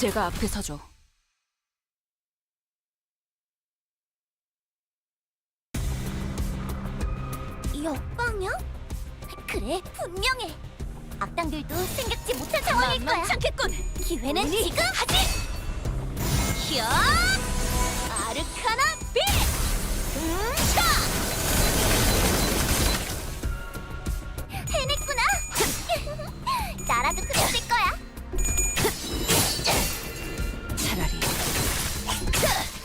제가 앞에 서죠. 역방향? 그래, 분명해. 악당들도 생각지 못한 상황일 거야. 만만찮겠군. 기회는 지금 하지. 히야! 아르카나 빛! 차! 해냈구나. 나라도 그랬을 거야. 차라리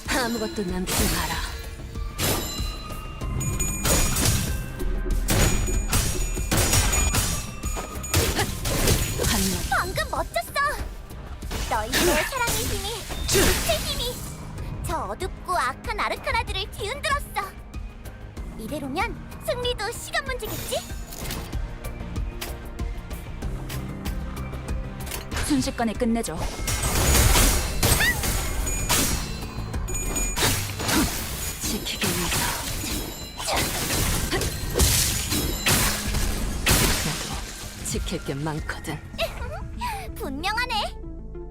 아무것도 남지 마라. 방금 멋졌어. 너희들의 사랑의 힘이, 빛의 힘이 저 어둡고 악한 아르카나들을 뒤흔들었어. 이대로면 승리도 시간 문제겠지? 순식간에 끝내죠. 지키기 위해서. 나도 지킬 게 많거든. 분명하네.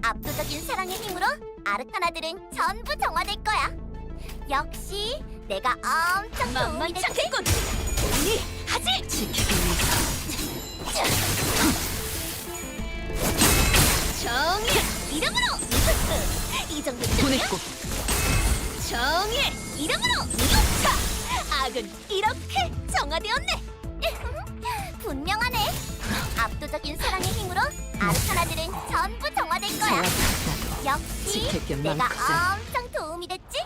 압도적인 사랑의 힘으로 아르카나들은 전부 정화될 거야. 역시 내가 엄청 도움이 됐지. 만만찮겠군. 우리 하지. 지키기 위해서. 정의의 이름으로. 이 정도쯤이야? 보냈고. 정의의 이름으로. 자, 악은 이렇게 정화되었네. 분명하네. 압도적인 사랑의 힘으로 아르카나들은 전부 정화될 거야. 나도 역시 지킬 게 내가 많거든. 엄청 도움이 됐지?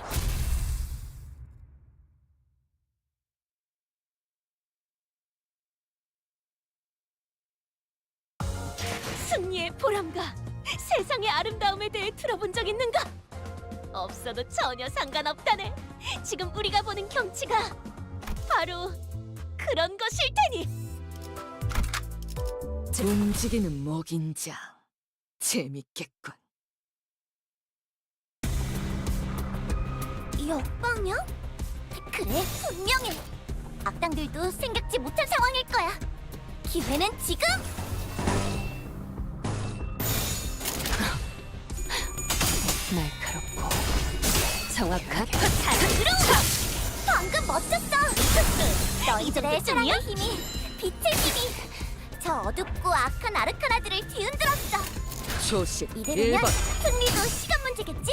승리의 보람과 세상의 아름다움에 대해 들어본 적 있는가? 없어도 전혀 상관없다네. 지금 우리가 보는 경치가 바로 그런 것일 테니. 움직이는 목인자 재밌겠군. 역방향? 그래, 분명해. 악당들도 생각지 못한 상황일 거야. 기회는 지금! 날카롭고 정확하게. 방금 멋졌어! 너희들의 사랑의 힘이, 빛의 힘이 저 어둡고 악한 아르카나들을 뒤흔들었어. 조식 이대로면 1번. 승리도 시간 문제겠지?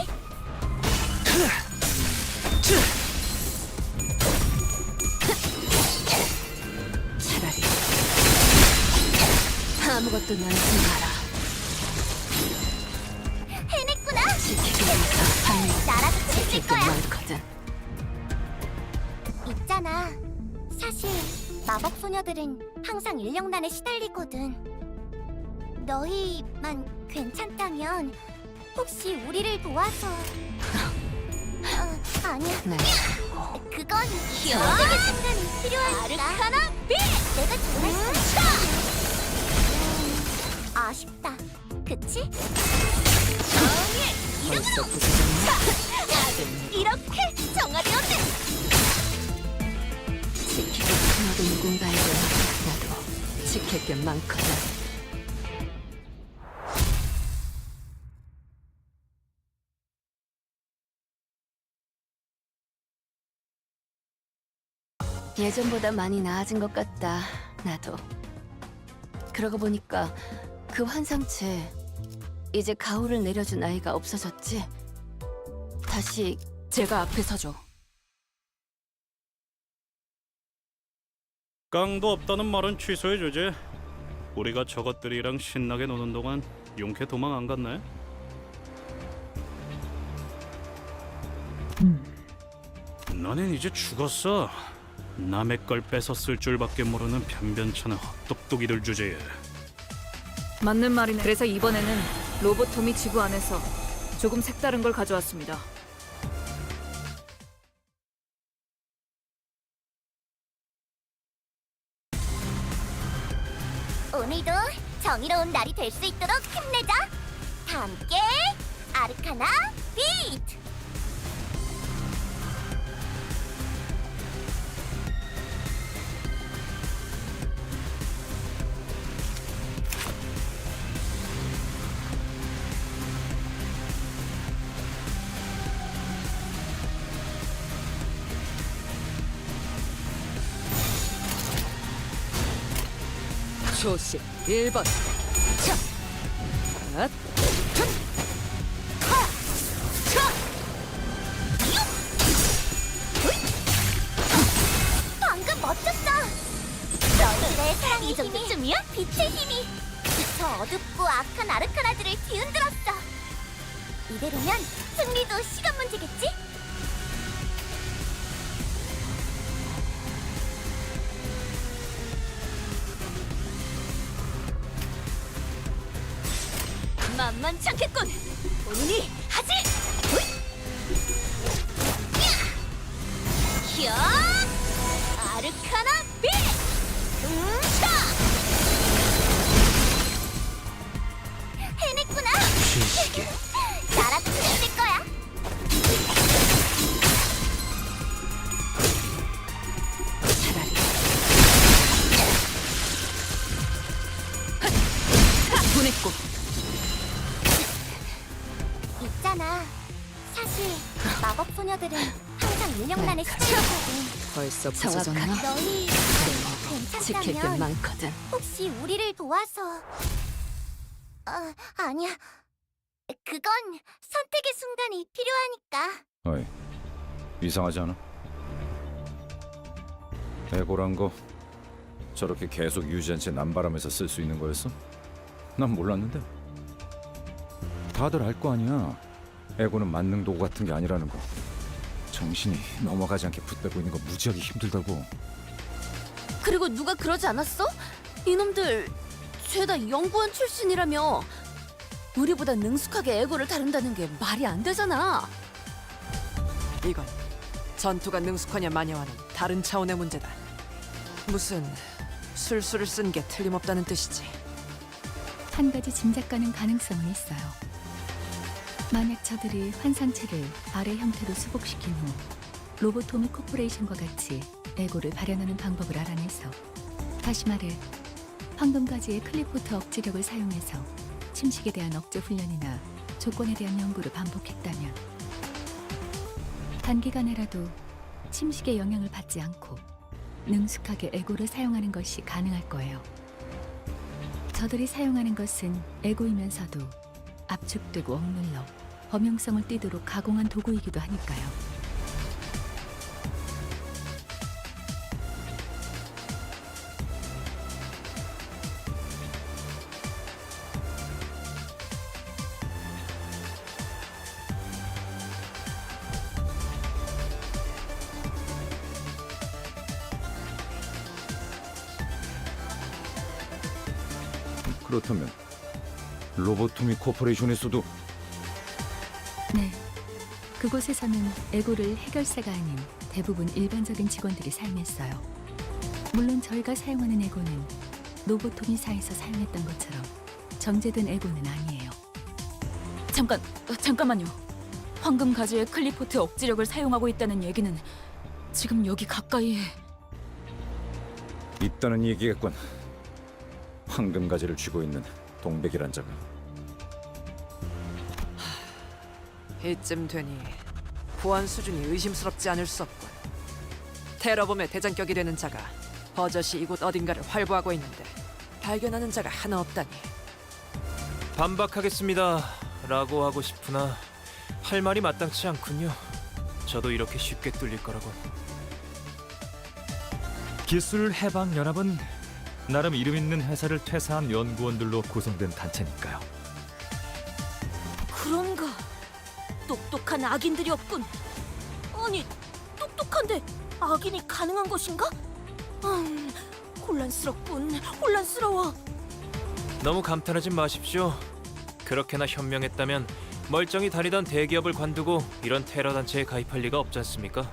차라리 아무것도 남지 마라. 해냈구나! 지키기 위해서 합니다. 나라도 지킬 그랬을 게 거야. 많거든. 있잖아. 사실 마법 소녀들은 항상 인력난에 시달리거든. 너희만 괜찮다면 혹시 우리를 도와서 아니야. 날 그건 너에게 순간이 필요하니까. 아르카나 빛! 내가 정말 아쉽다. 그치? 정의 벌써 이름으로 부서졌네. 이렇게 정화되었네. 지키고 너도 누군가에게 나도 지킬 게 많거든. 예전보다 많이 나아진 것 같다. 나도. 그러고 보니까 그 환상체 이제 가호를 내려준 아이가 없어졌지? 다시 제가 앞에 서죠. 깡도 없다는 말은 취소해주지. 우리가 저것들이랑 신나게 노는 동안 용케 도망 안 갔네. 너넨 이제 죽었어. 남의 걸 뺏었을 줄밖에 모르는 변변찮은 헛똑똑이들 주제에. 맞는 말이네. 그래서 이번에는 로보토미 지구 안에서 조금 색다른 걸 가져왔습니다. 오늘도 정의로운 날이 될 수 있도록 힘내자. 다 함께 아르카나 비트! 초식 1번. 차. 앗. 방금 멋졌어. 너희들의 사랑의 이 정도쯤이야? 빛의 힘이 저 어둡고 악한 아르카나들을 뒤흔들었어. 이대로면 승리도 시간 문제겠지? 만만찮겠군. 본인이 하지. 야! 아르카나 빛! 해냈구나. 신시계. 나라도 해낼 거야. 차라리. 보냈고. 있잖아. 사실 마법 소녀들은 항상 유령난에 시달리거든. 벌써 부서졌나? 너희 지킬 게 괜찮다면 많거든. 혹시 우리를 도와서 아니야. 그건 선택의 순간이 필요하니까. 어이, 이상하지 않아? 에고란 거 저렇게 계속 유지한 채 남바람에서 쓸 수 있는 거였어? 난 몰랐는데. 다들 알 거 아니야. 에고는 만능 도구 같은 게 아니라는 거. 정신이 넘어가지 않게 붙들고 있는 거 무지하게 힘들다고. 그리고 누가 그러지 않았어? 이놈들 죄다 연구원 출신이라며. 우리보다 능숙하게 에고를 다룬다는 게 말이 안 되잖아. 이건 전투가 능숙하냐 마냐와는 다른 차원의 문제다. 무슨 술수를 쓴 게 틀림없다는 뜻이지. 한 가지 짐작 가능 가능성은 있어요. 만약 저들이 환상체를 발의 형태로 수복시킨 후 로보토미 코퍼레이션과 같이 에고를 발현하는 방법을 알아내서, 다시 말해 황금가지의 클리포트 억지력을 사용해서 침식에 대한 억제 훈련이나 조건에 대한 연구를 반복했다면 단기간에라도 침식의 영향을 받지 않고 능숙하게 에고를 사용하는 것이 가능할 거예요. 저들이 사용하는 것은 에고이면서도 압축되고 억눌러 범용성을 띠도록 가공한 도구이기도 하니까요. 그렇다면 로보토미 코퍼레이션에서도 네, 그곳에서는 에고를 해결사가 아닌 대부분 일반적인 직원들이 사용했어요. 물론 저희가 사용하는 에고는 로보토미사에서 사용했던 것처럼 정제된 에고는 아니에요. 잠깐만요. 황금 가지의 클리포트 억지력을 사용하고 있다는 얘기는 지금 여기 가까이에. 있다는 얘기겠군. 황금가지를 쥐고 있는 동백이란 자가. 이쯤 되니 보안 수준이 의심스럽지 않을 수 없군. 테러범의 대장격이 되는 자가 버젓이 이곳 어딘가를 활보하고 있는데 발견하는 자가 하나 없다니. 반박하겠습니다 라고 하고 싶으나 할 말이 마땅치 않군요. 저도 이렇게 쉽게 뚫릴 거라고. 기술해방연합은 나름 이름 있는 회사를 퇴사한 연구원들로 구성된 단체니까요. 그런가? 똑똑한 악인들이 없군. 아니, 똑똑한데 악인이 가능한 것인가? 혼란스럽군. 혼란스러워. 너무 감탄하지 마십시오. 그렇게나 현명했다면 멀쩡히 다니던 대기업을 관두고 이런 테러 단체에 가입할 리가 없지 않습니까?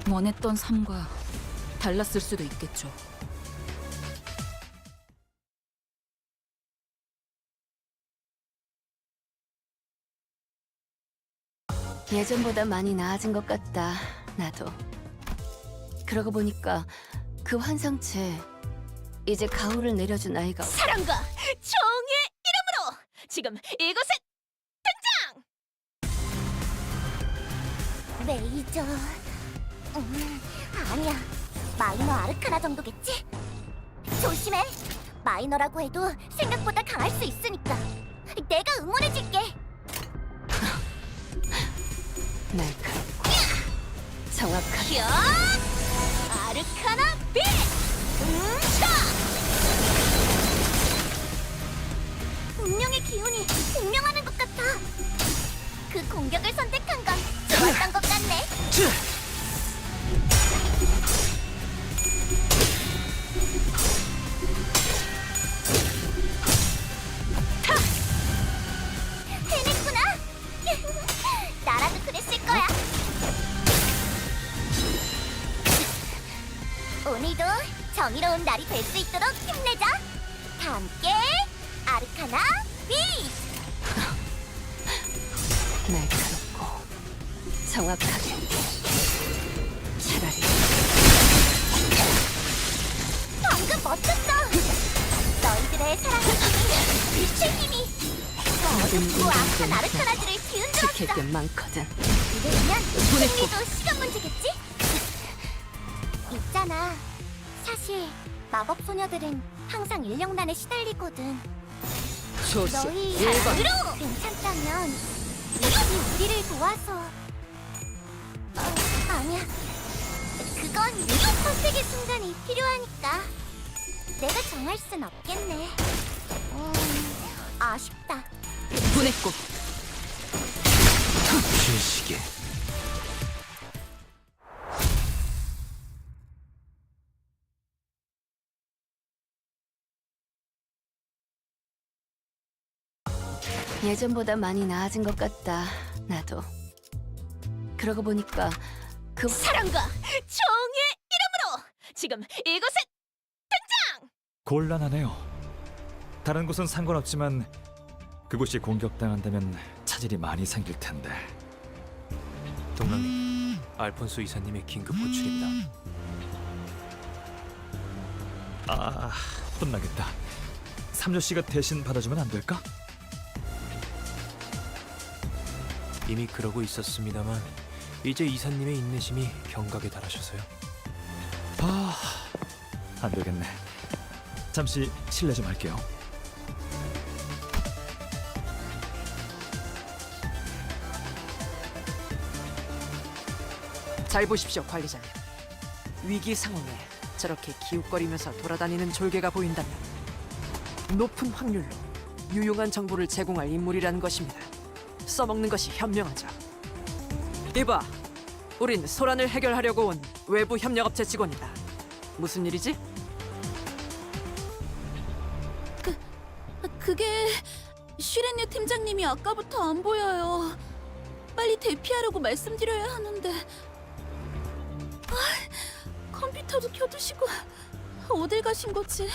원했던 삶과 달랐을 수도 있겠죠. 예전보다 많이 나아진 것 같다. 나도. 그러고 보니까 그 환상체 이제 가호를 내려준 아이가 사랑과 정의의 이름으로 지금 이곳에 메이저. 아니야. 마이너 아르카나 정도겠지? 조심해. 마이너라고 해도 생각보다 강할 수 있으니까. 내가 응원해줄게. 날카롭고 정확하게. 아르카나 빛! 운명의 기운이 증명하는 것 같아. 그 공격을 선택한 건 좋았던 것 같네. 해냈구나. 나라도 그랬을 거야. 오늘도 정의로운 날이 될 수 있도록 힘내자. 다 함께 아르카나 빛! 날카롭고 정확하게. 차라리 방금 멋졌어. 너희들의 사랑의 힘이, 빛의 힘이 저 어둡고 악한 아르카나들을 지킬 게 뒤흔들었어. 많거든. 이대로면 승리도 시간 문제겠지? 있잖아. 사실 마법 소녀들은 항상 인력난에 시달리거든. 조심. 너희 일번. 괜찮다면 우리를 도와서. 아니야. 그건 선택의 순간이 필요하니까. 내가 정할 순 없겠네. 아쉽다. 보냈고. 쉴시게. 예전보다 많이 나아진 것 같다. 나도. 그러고 보니까 그 사랑과 정의의 이름으로 지금 이곳에 곤란하네요. 다른 곳은 상관없지만 그곳이 공격당한다면 차질이 많이 생길 텐데. 동랑님, 알폰소 이사님의 긴급 호출입니다. 아, 혼나겠다. 삼조 씨가 대신 받아주면 안 될까? 이미 그러고 있었습니다만 이제 이사님의 인내심이 경각에 달하셔서요. 아, 안 되겠네. 잠시 실례 좀 할게요. 잘 보십시오, 관리자님. 위기 상황에 저렇게 기웃거리면서 돌아다니는 졸개가 보인다면 높은 확률로 유용한 정보를 제공할 인물이라는 것입니다. 써먹는 것이 현명하죠. 이봐, 우린 소란을 해결하려고 온 외부 협력업체 직원이다. 무슨 일이지? 그게 슈렌유 팀장님이 아까부터 안 보여요. 빨리 대피하라고 말씀드려야 하는데. 컴퓨터도 켜두시고 어딜 가신 거지?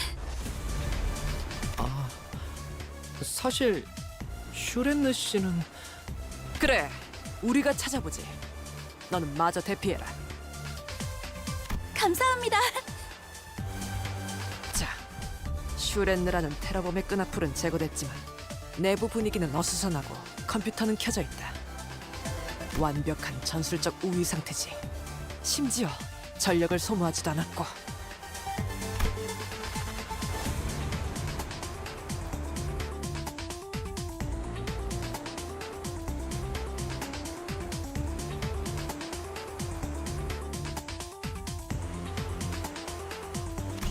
사실 슈렌느 씨는 그래, 우리가 찾아보지. 너는 마저 대피해라. 감사합니다. 자, 슈렌느라는 테러범의 끈앞풀은 제거됐지만 내부 분위기는 어수선하고 컴퓨터는 켜져 있다. 완벽한 전술적 우위 상태지. 심지어 전력을 소모하지도 않았고.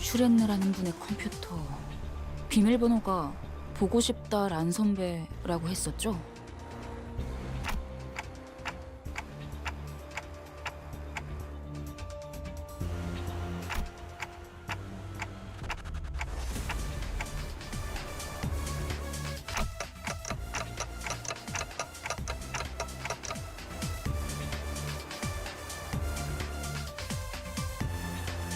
슈렌느라는 분의 컴퓨터 비밀번호가 보고 싶다 란 선배라고 했었죠?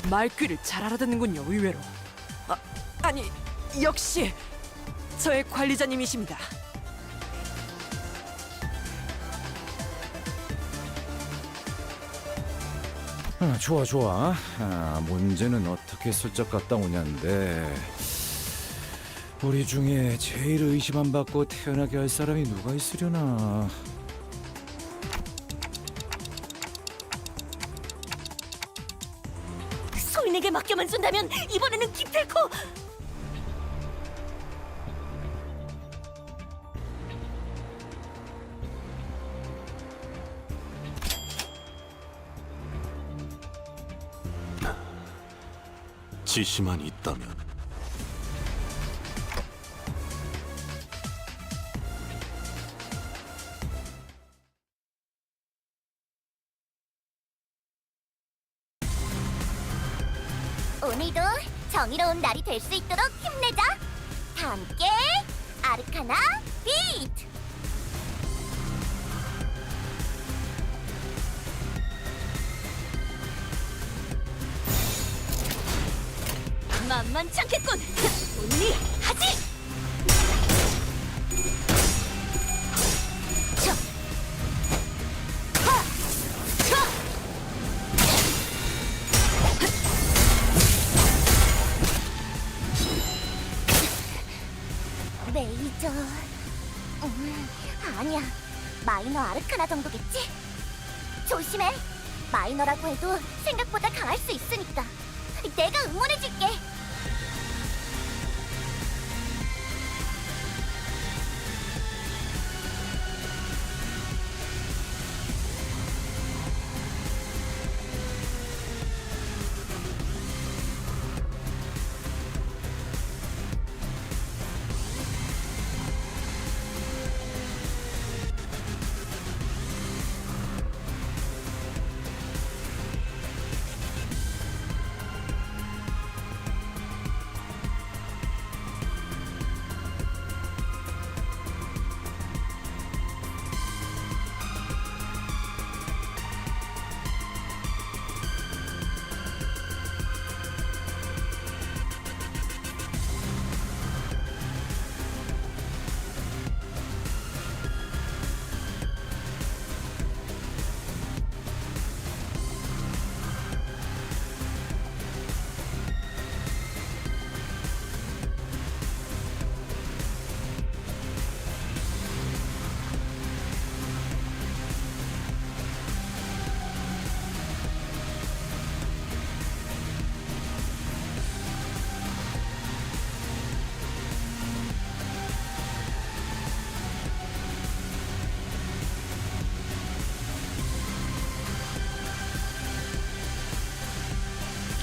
말귀를 잘 알아듣는군요, 의외로. 아니, 역시 저의 관리자님이십니다. 좋아. 문제는 어떻게 슬쩍 갔다 오냐인데 우리 중에 제일 의심 안 받고 태어나게 할 사람이 누가 있으려나. 소인에게 맡겨만 준다면 이번에는 기필코. 지시만 있다면 오늘도 정의로운 날이 될 수 있도록 힘내자. 다 함께 아르카나 비트. 만만찮겠군. 언니 하지. 차. 하. 차. 메이저. 아니야. 마이너 아르카나 정도겠지? 조심해. 마이너라고 해도 생각보다 강할 수 있으니까. 내가 응원해줄게.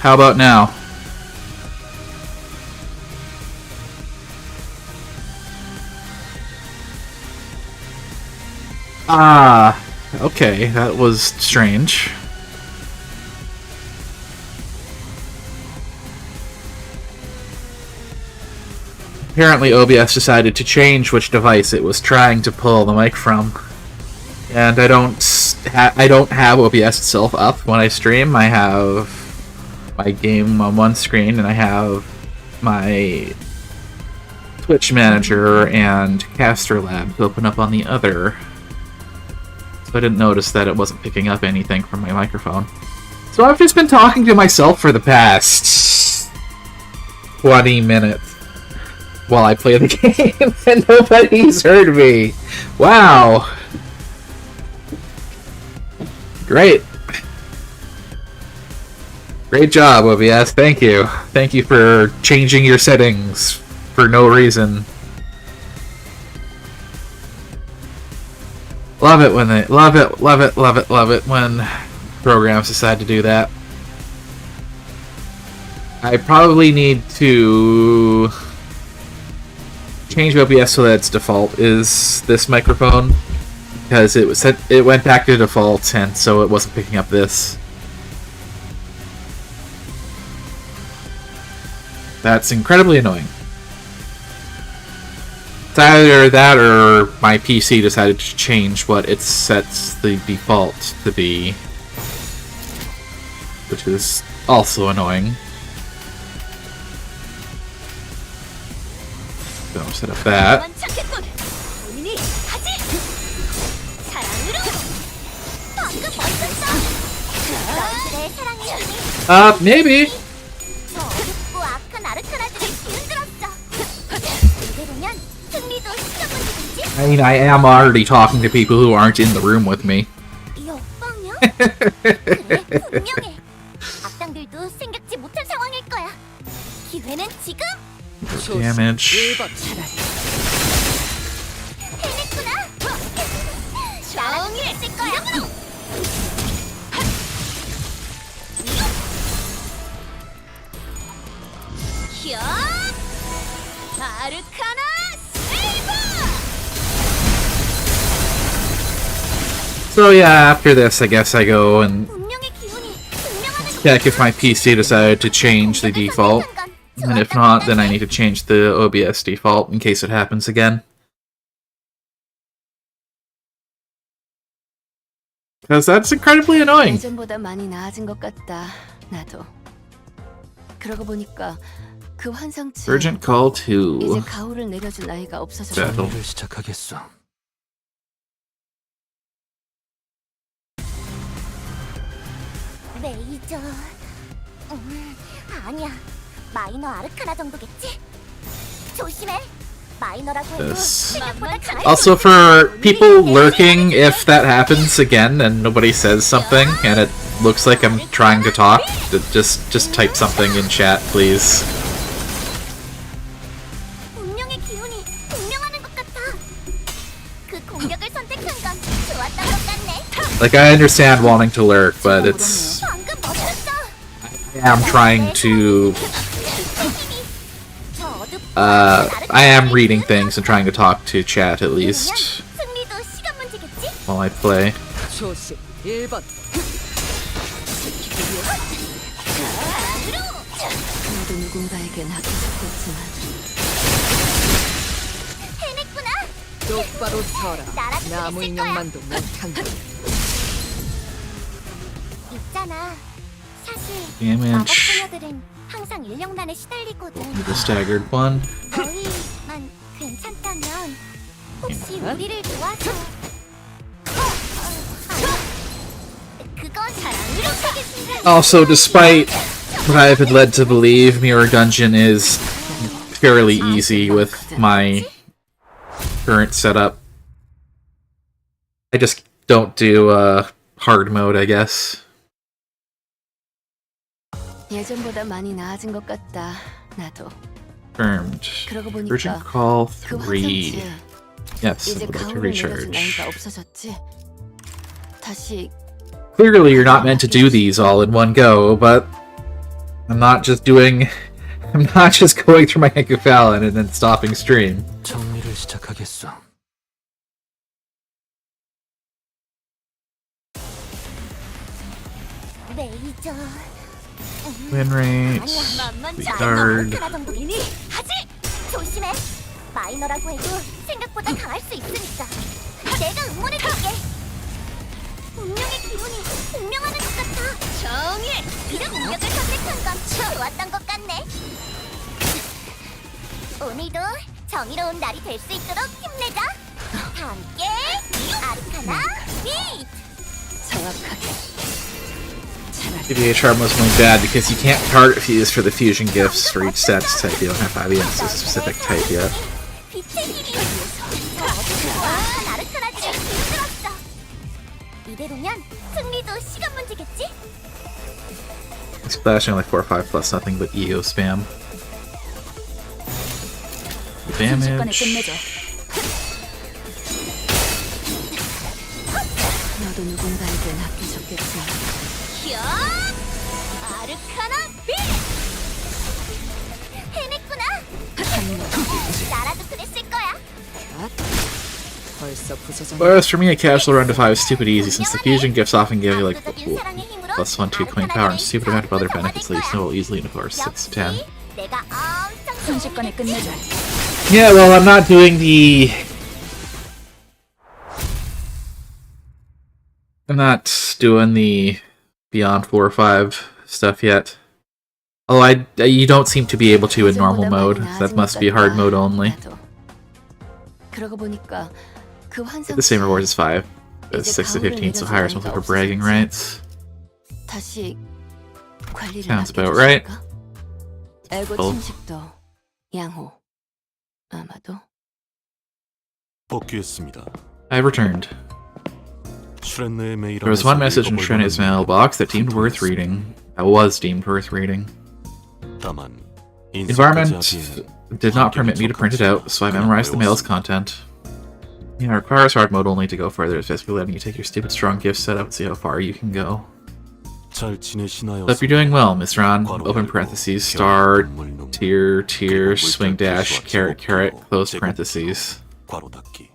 How about now? Ah, okay, that was strange. Apparently OBS decided to change which device it was trying to pull the mic from. And I don't have OBS itself up when I stream. I have my game on one screen and I have my Twitch manager and Caster Lab open up on the other. So I didn't notice that it wasn't picking up anything from my microphone. So I've just been talking to myself for the past 20 minutes while I play the game and nobody's heard me. Wow. Great. Great job, OBS. Thank you. Thank you for changing your settings for no reason. Love it when they love it when programs decide to do that. I probably need to change OBS so that its default is this microphone because it went back to default and so it wasn't picking up this. That's incredibly annoying. It's either that or my PC decided to change what it sets the default to be, which is also annoying. So I'll set up that. Maybe. I mean, I am already talking to people who aren't in the room with me. 역방향? 그래, 분명해. 악당들도 생각지 못한 상황일 거야. 기회는 지금. Damage. 해냈구나. 정의를 쓸 거야. 현! 아르카나 세이버! So yeah, after this, I guess I go and 운명의 기운이 분명하는 check if my PC decided to change the default. And if not, then I need to change the OBS default in case it happens again. Because that's incredibly annoying. 예전보다 많이 나아진 것 같다. 나도. 그러고 보니까 그 환상체 Urgent call 이제 to 가호를 내려줄 나이가 없어졌어. battle. 일을 시작하겠어. 메이저. 아니야. 마이너 아르카나 정도겠지? 조심해. 마이너라고 해도 This. 생각보다 강할 Also, for people lurking, if that happens again and nobody says something and it looks like I'm trying to talk, just type something in chat, please. 운명의 기운이 분명하는 것 같아. 그 공격을 선택한 건 좋았던 것 같네. Like, I understand wanting to lurk, but it's... 방금 멋졌어. I am trying to... I am reading things and trying to talk to chat at least 승리도 시간 문제겠지? while I play. 조심 1번. 나도 누군가에겐 합격했지만 해냈구나. 똑바로 서라. 나라도 나무 있을 인형만도 못한다. 있잖아. 사실 Damage. 마법 소녀들은 항상 인력난에 시달리거든. The staggered one. 너희만 괜찮다면 혹시 우리를 도와줘. 그건 잘 안 이렇게 Also, despite what I've been led to believe, Mirror Dungeon is fairly easy with my current setup. I just don't do hard mode, I guess. 예전보다 많이 나아진 것 같다. 나도. Confirmed. 그러고 Urgent 보니까 call 그 3. 환상체 Yes, 이제 about to 가호를 내려줄 recharge. 나이가 없어졌지. 다시 Clearly, you're not meant to do these all in one go, but I'm not just going through my Henkufallen and then stopping stream. 정리를 시작하겠어. 메이저. Win rate, 만만치 guard. 않은 아르카나 정도이니 하지. 조심해. 마이너라고 해도 생각보다 강할 수 있으니까. 내가 응원해줄게. 운명의 기운이 분명하는 것 같아. 정의. 그 공격을 선택한 건 좋았던 것 같네. 오늘도 정의로운 날이 될 수 있도록 힘내자. 함께 아르카나 빛. 정확하게. PVH was only bad because you can't target fuse for the fusion gifts for each stats type. You don't have IBS as a specific type yet. 빛의 힘이 아르카나들을 길들었어. 이대로면 승리도 시간 문제겠지? Splashing only 4 or 5 plus nothing but EO spam. Damage. 너도 누군가에겐 합격했지만 현! 아르카나 빛! 해냈구나. 나라도 그랬을 거야. 벌써 부서져. Whereas for me, a casual run to 5 is stupid easy since the fusion gifts often give you like 압도적인 사랑의 힘으로 plus 1, 2 coin power and stupid amount of other benefits that you snowball easily in a course 6 to 10. 내가 엄청 순식간에 끝내자. Yeah, well, I'm not doing the... I'm not doing the Beyond 4 or 5 stuff yet. Although you don't seem to be able to in normal mode. That must be hard mode only. 그러고 보니까 그 The same 환상체 reward as 5. It's 6 to 15, so higher is mostly for bragging rights. 다시 관리를 Sounds 맡겨줄 about right. 수가? 에고 Oh. 침식도 양호 아마도 복귀했습니다. I've returned. 슈렌네의 메일 There was one message in Shrene's mailbox that deemed worth reading. That was deemed worth reading. 다만 The environment did not permit me to print it out, so I memorized the mail's content. Yeah, it requires hard mode only to go further. It's basically letting you take your stupid strong gift set up and see how far you can go. 잘 지내시나요? Hope you're doing well, Miss Ron. Open parentheses, star, tier, swing dash, caret, close parentheses. 괄호 닫기.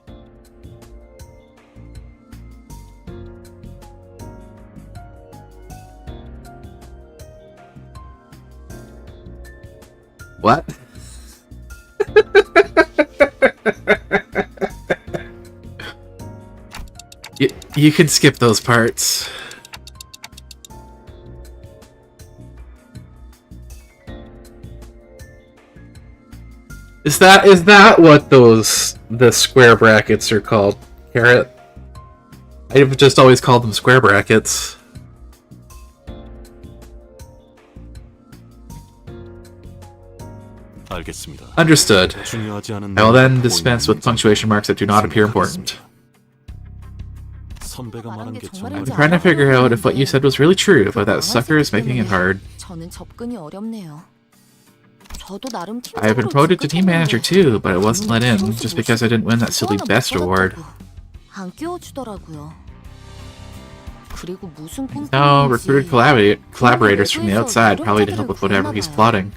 What? you can skip those parts. Is that what the square brackets are called? Caret? I've just always called them square brackets. 알겠습니다. Understood. 중요하지 않은 I will then dispense with punctuation marks that do not appear important. 선배가 말한 게 I'm trying to figure out if what you said was really true, but that sucker is making it hard. 저는 접근이 어렵네요. 저도 나름 I have been promoted to team manager too, but I wasn't let in just because I didn't win that silly best award. 안 끼워주더라고요. 그리고 무슨 Now recruited collaborators from the outside, probably to help with whatever he's plotting.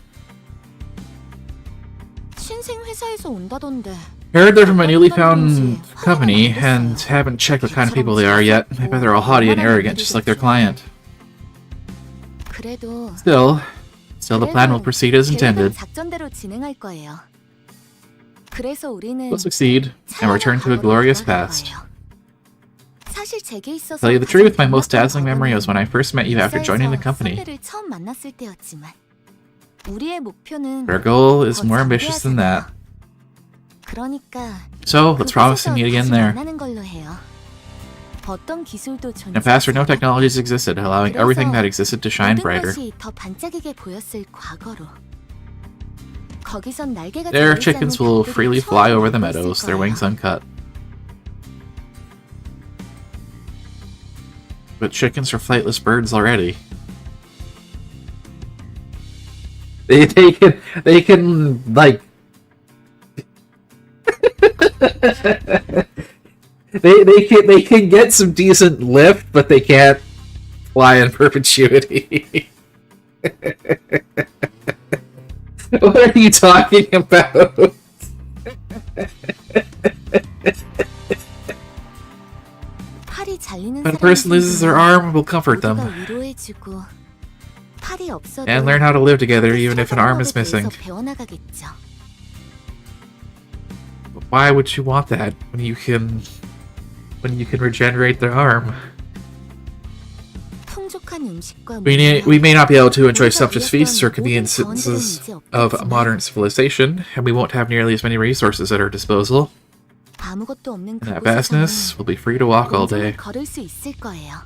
신생 회사에서 온다던데. Heard they're from a newly found company and haven't checked what kind of people they are yet. I bet they're all haughty and arrogant, just like their client. 그래도 Still, the plan will proceed as intended. 작전대로 진행할 거예요. 그래서 우리는 We'll succeed and return to a glorious past. 사실 제게 있어서 Tell you the truth, my most dazzling memory was when I first met you after joining the company. 선배를 처음 만났을 때였지만 우리의 목표는 Our goal is more ambitious than that. 그러니까 So, let's promise to meet again there. 만나는 걸로 해요. 어떤 기술도 In the past where no technologies existed, allowing everything that existed to shine brighter. 것이 더 반짝이게 보였을 과거로. 거기선 날개가 There, 달리지 chickens 않는 will 닭들이 freely 처음 fly over the 보였을 meadows, their 거예요. wings uncut. But chickens are flightless birds already. They can like they can get some decent lift, but they can't fly in perpetuity. What are you talking about? 팔이 잘리는 When a person loses their arm, we'll comfort them 위로해주고 팔이 없어도 and learn how to live together even if an arm is missing. 배워나가겠죠. But why would you want that when you can regenerate their arm? 풍족한 음식과 We may not be able to enjoy sumptuous feasts or conveniences of modern civilization, and we won't have nearly as many resources at our disposal. 아무것도 없는 In that vastness, we'll be free to walk all day. 걸을 수 있을 거예요.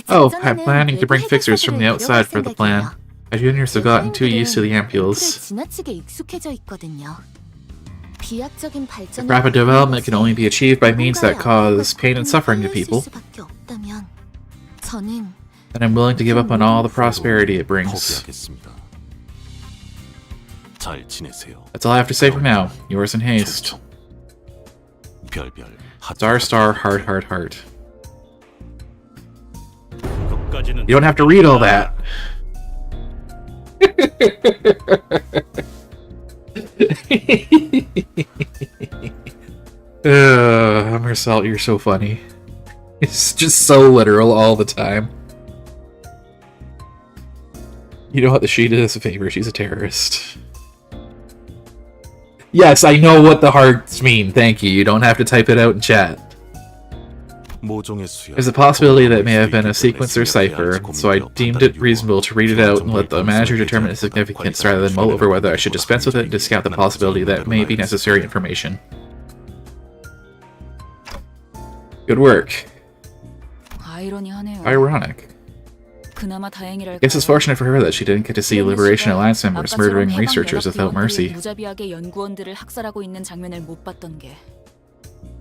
Oh, I'm planning to bring fixers from the outside for the plan. My juniors have gotten too used to the ampules. 지나치게 익숙해져 있거든요. 비약적인 발전을 Rapid development can only be achieved by means that cause pain and suffering to people, 저는 and I'm willing to give up on all the prosperity it brings. 포기하겠습니다. 잘 지내세요. That's all I have to say for now. Yours in haste. 별별 Star, heart, heart, heart. 그것까지는 You don't have to read all that. Marcel, you're so funny. It's just so literal all the time. You know what? The she did us a favor. She's a terrorist. Yes, I know what the hearts mean. Thank you. You don't have to type it out in chat. There's a possibility that it may have been a sequencer cipher, so I deemed it reasonable to read it out and let the manager determine its significance rather than mull over whether I should dispense with it and discount the possibility that it may be necessary information. Good work. 아이러니하네요. Ironic. 그나마 다행이랄까요. Guess it's fortunate for her that she didn't get to see Liberation Alliance members murdering researchers without mercy. 무자비하게 연구원들을 학살하고 있는 장면을 못 봤던 게.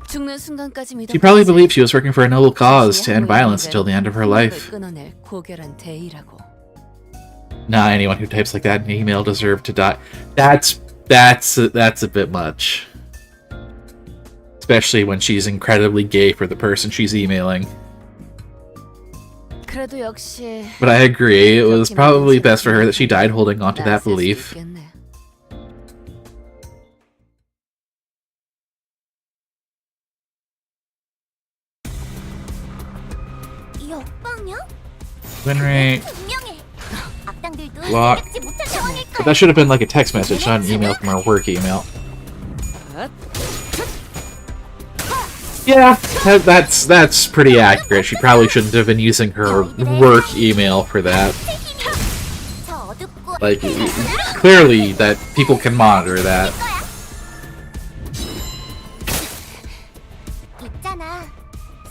죽는 순간까지 믿어. She probably believed she was working for a noble cause to end violence until the end of her life. 끊어낼 고결한 대의라고. Nah, anyone who types like that in email deserved to die. That's a bit much. Especially when she's incredibly gay for the person she's emailing. 그래도 역시 But I agree, it was probably best for her that she died holding on to that belief. 이 오빠냐? Win rate. 분명해. 악당들도 Lock. 생각지 못한 상황일 But that should have been like a text message, not an email from her work email. Yeah, that's pretty accurate. She probably shouldn't have been using her work email for that. 저 어둡고 Like, clearly that people can monitor that. 있잖아.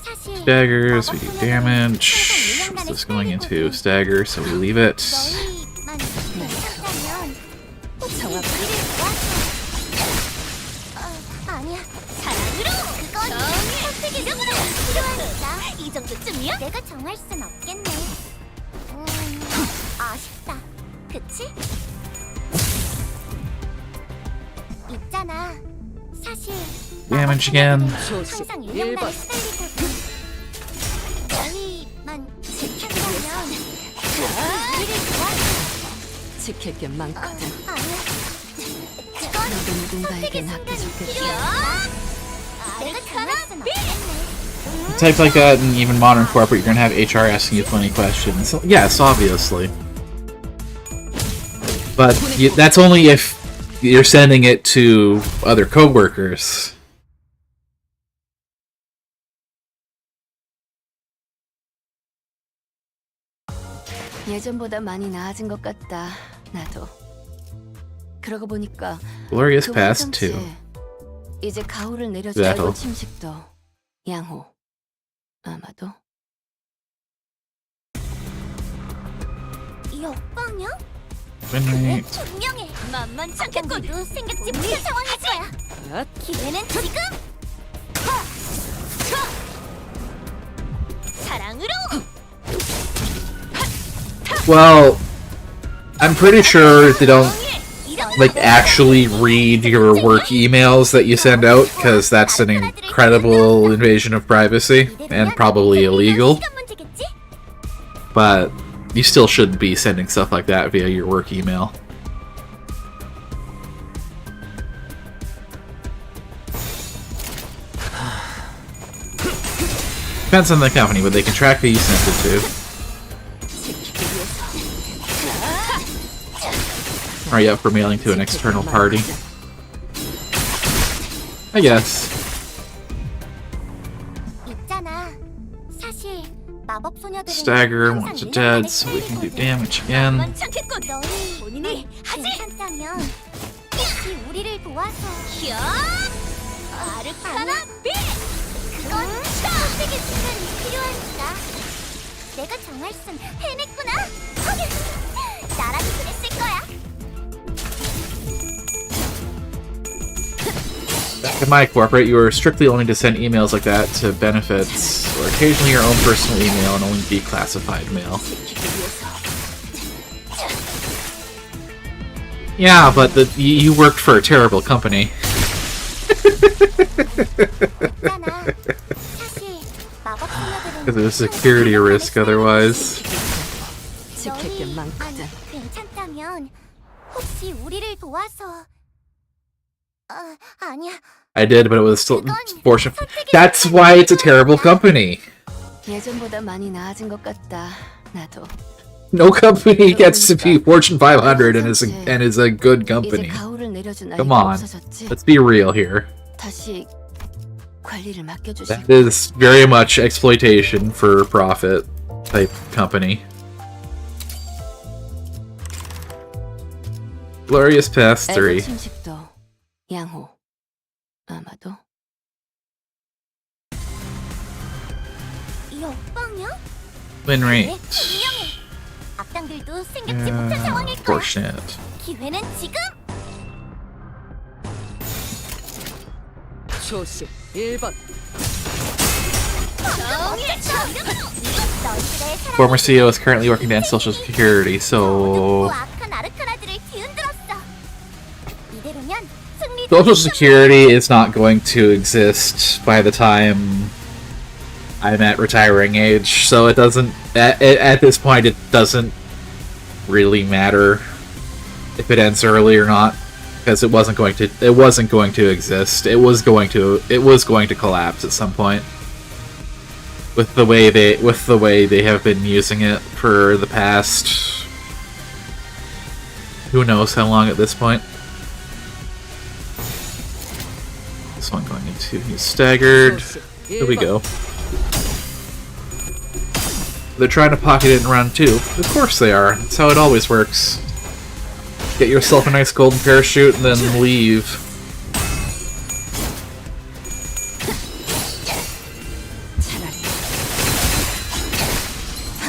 사실 Staggers, we do damage. What's this going into? Stagger, so we leave it. 너희만 괜찮다면 혹시 우리를 도와줘. 아니야. 사랑으로 그건 선택의 능으로 필요하니까 이 정도쯤이야? 내가 정할 순 없겠네. 아쉽다. 그치? 있잖아. 사실 Damage again. 항상 일념나에 시달리거든. 너희만 지켜주면 우리를 도와줘. 지킬 게 많거든. 아니야. 너도 누군가에겐 아껴줬겠지. 내가 정할 순 없겠네. Type like that in even modern corporate, you're gonna have HR asking you plenty of questions. Yes, obviously. But that's only if you're sending it to other coworkers. 예전보다 많이 나아진 것 같다. 나도. 그러고 보니까 Glorious 그 past 화장지에 too. 이제 가호를 내려줄 That'll. 알고 침식도 양호. 아마도. 이 오빠냐? Win rate. 분명해. 만만치 않겠군. 우리도 생각지 못한 상황일 거야. 기회는 지금. 사랑으로. Well, I'm pretty sure they don't like actually read your work emails that you send out, because that's an incredible invasion of privacy and probably illegal. But you still shouldn't be sending stuff like that via your work email. Depends on the company, but they can track who you sent it to. Are you up for mailing to an external party? I guess. 있잖아. 사실 마법 소녀들은 Stagger 항상 once 일어나는 dead, so we can do damage again. 만만치 않겠군. 너희 본인이 괜찮다면 혹시 우리를 도와서. 아르카나 빛. 그건 선택의 순간이 필요하니까. 내가 정할 순 해냈구나. 나라도 그랬을 거야. Back in my corporate, you are strictly only to send emails like that to benefits, or occasionally your own personal email and only declassified mail. Yeah, but you worked for a terrible company. Because of a security risk otherwise. 지킬 게 많거든. 괜찮다면 혹시 우리를 도와서. 아니야. I did, but it was still fortunate. That's why it's a terrible company. 예전보다 많이 나아진 것 같다. 나도. No company gets to be Fortune 500 and is a good company. 이제 가호를 내려준 Come 아이가 on, 없어졌지. let's be real here. 다시 관리를 맡겨주실. That is very much exploitation for profit type company. Glorious past 3. 침식도 양호. 아마도. 이 오빠냐? Win rate. 악당들도 생각지 못한 상황일 거야. Unfortunate. 기회는 지금. 초시 1번. Former CEO is currently working to end Social Security, so 악한 아르카나들을 뒤흔들었어. 이대로면 승리도 Social Security is not going to exist by the time I'm at retiring age, so it doesn't. At this point, it doesn't really matter if it ends early or not, because it wasn't going to. It wasn't going to exist. It was going to. It was going to collapse at some point. With the way they have been using it for the past. Who knows how long at this point. This one going into. He's staggered. Here we go. They're trying to pocket it and run too. Of course they are. That's how it always works. Get yourself a nice golden parachute and then leave.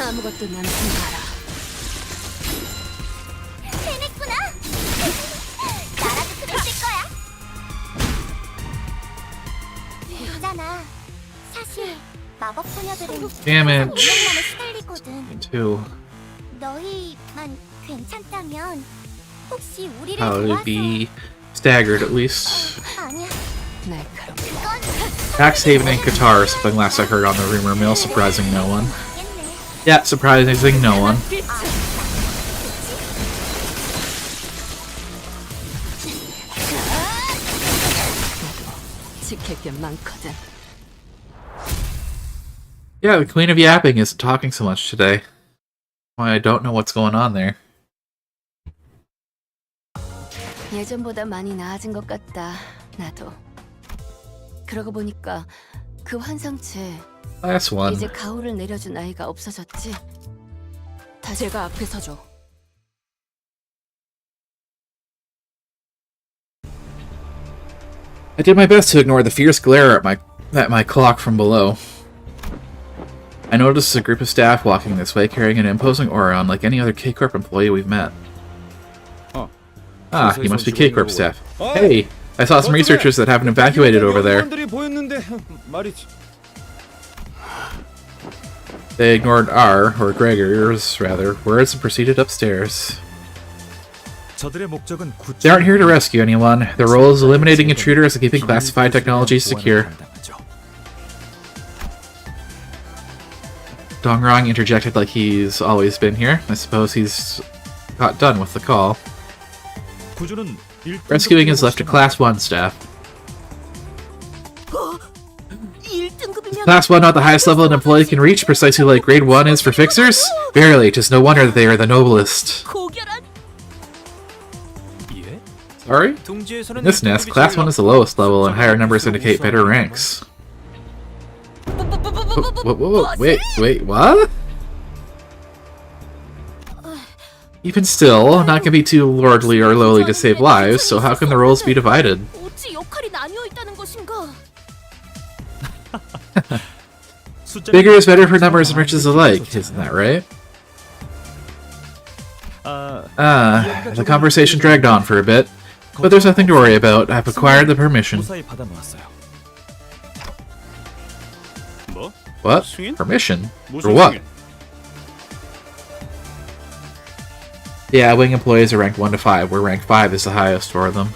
아무것도 남지 마라. 해냈구나. 나라도 그랬을 거야. 있잖아. 사실 마법 소녀들은 Damage. 운명만에 시달리거든. Two. 너희만 괜찮다면 혹시 우리를 Probably 도와서 be staggered at least. 아니야. 날카롭. 그건 Tax haven in Qatar, something last I heard on the rumor mill, surprising no one. 알겠네. Yeah, surprising no one. 지킬 게 많거든. Yeah, the Queen of Yapping isn't talking so much today. Why, I don't know what's going on there. 예전보다 많이 나아진 것 같다. 나도. 그러고 보니까 그 환상체 Last one. 이제 가오를 내려준 아이가 없어졌지. 다시 제가 앞에 서줘. I did my best to ignore the fierce glare at my clock from below. I noticed a group of staff walking this way, carrying an imposing aura unlike any other K-Corp employee we've met. Oh. Ah, you must be K-Corp staff. Hey! I saw some researchers that haven't evacuated over there. They ignored or Gregor's, rather, words and proceeded upstairs. They aren't here to rescue anyone. Their role is eliminating intruders and keeping classified technology secure. Dongrong interjected like he's always been here. I suppose he's got done with the call. Rescuing is left to Class 1 staff. Class 1 not the highest level an employee can reach, precisely like Grade 1 is for fixers? Verily, 'tis no wonder that they are the noblest. Sorry? In this nest, Class 1 is the lowest level, and higher numbers indicate better ranks. Wait, what? Even still, not gonna be too lordly or lowly to save lives, so how can the roles be divided? 어찌 역할이 나뉘어 있다는 것인가? Bigger is better for numbers and riches alike, isn't that right? The conversation dragged on for a bit, but there's nothing to worry about. I've acquired the permission. What? Permission? For what? Yeah, wing employees are ranked 1 to 5, where rank 5 is the highest for them.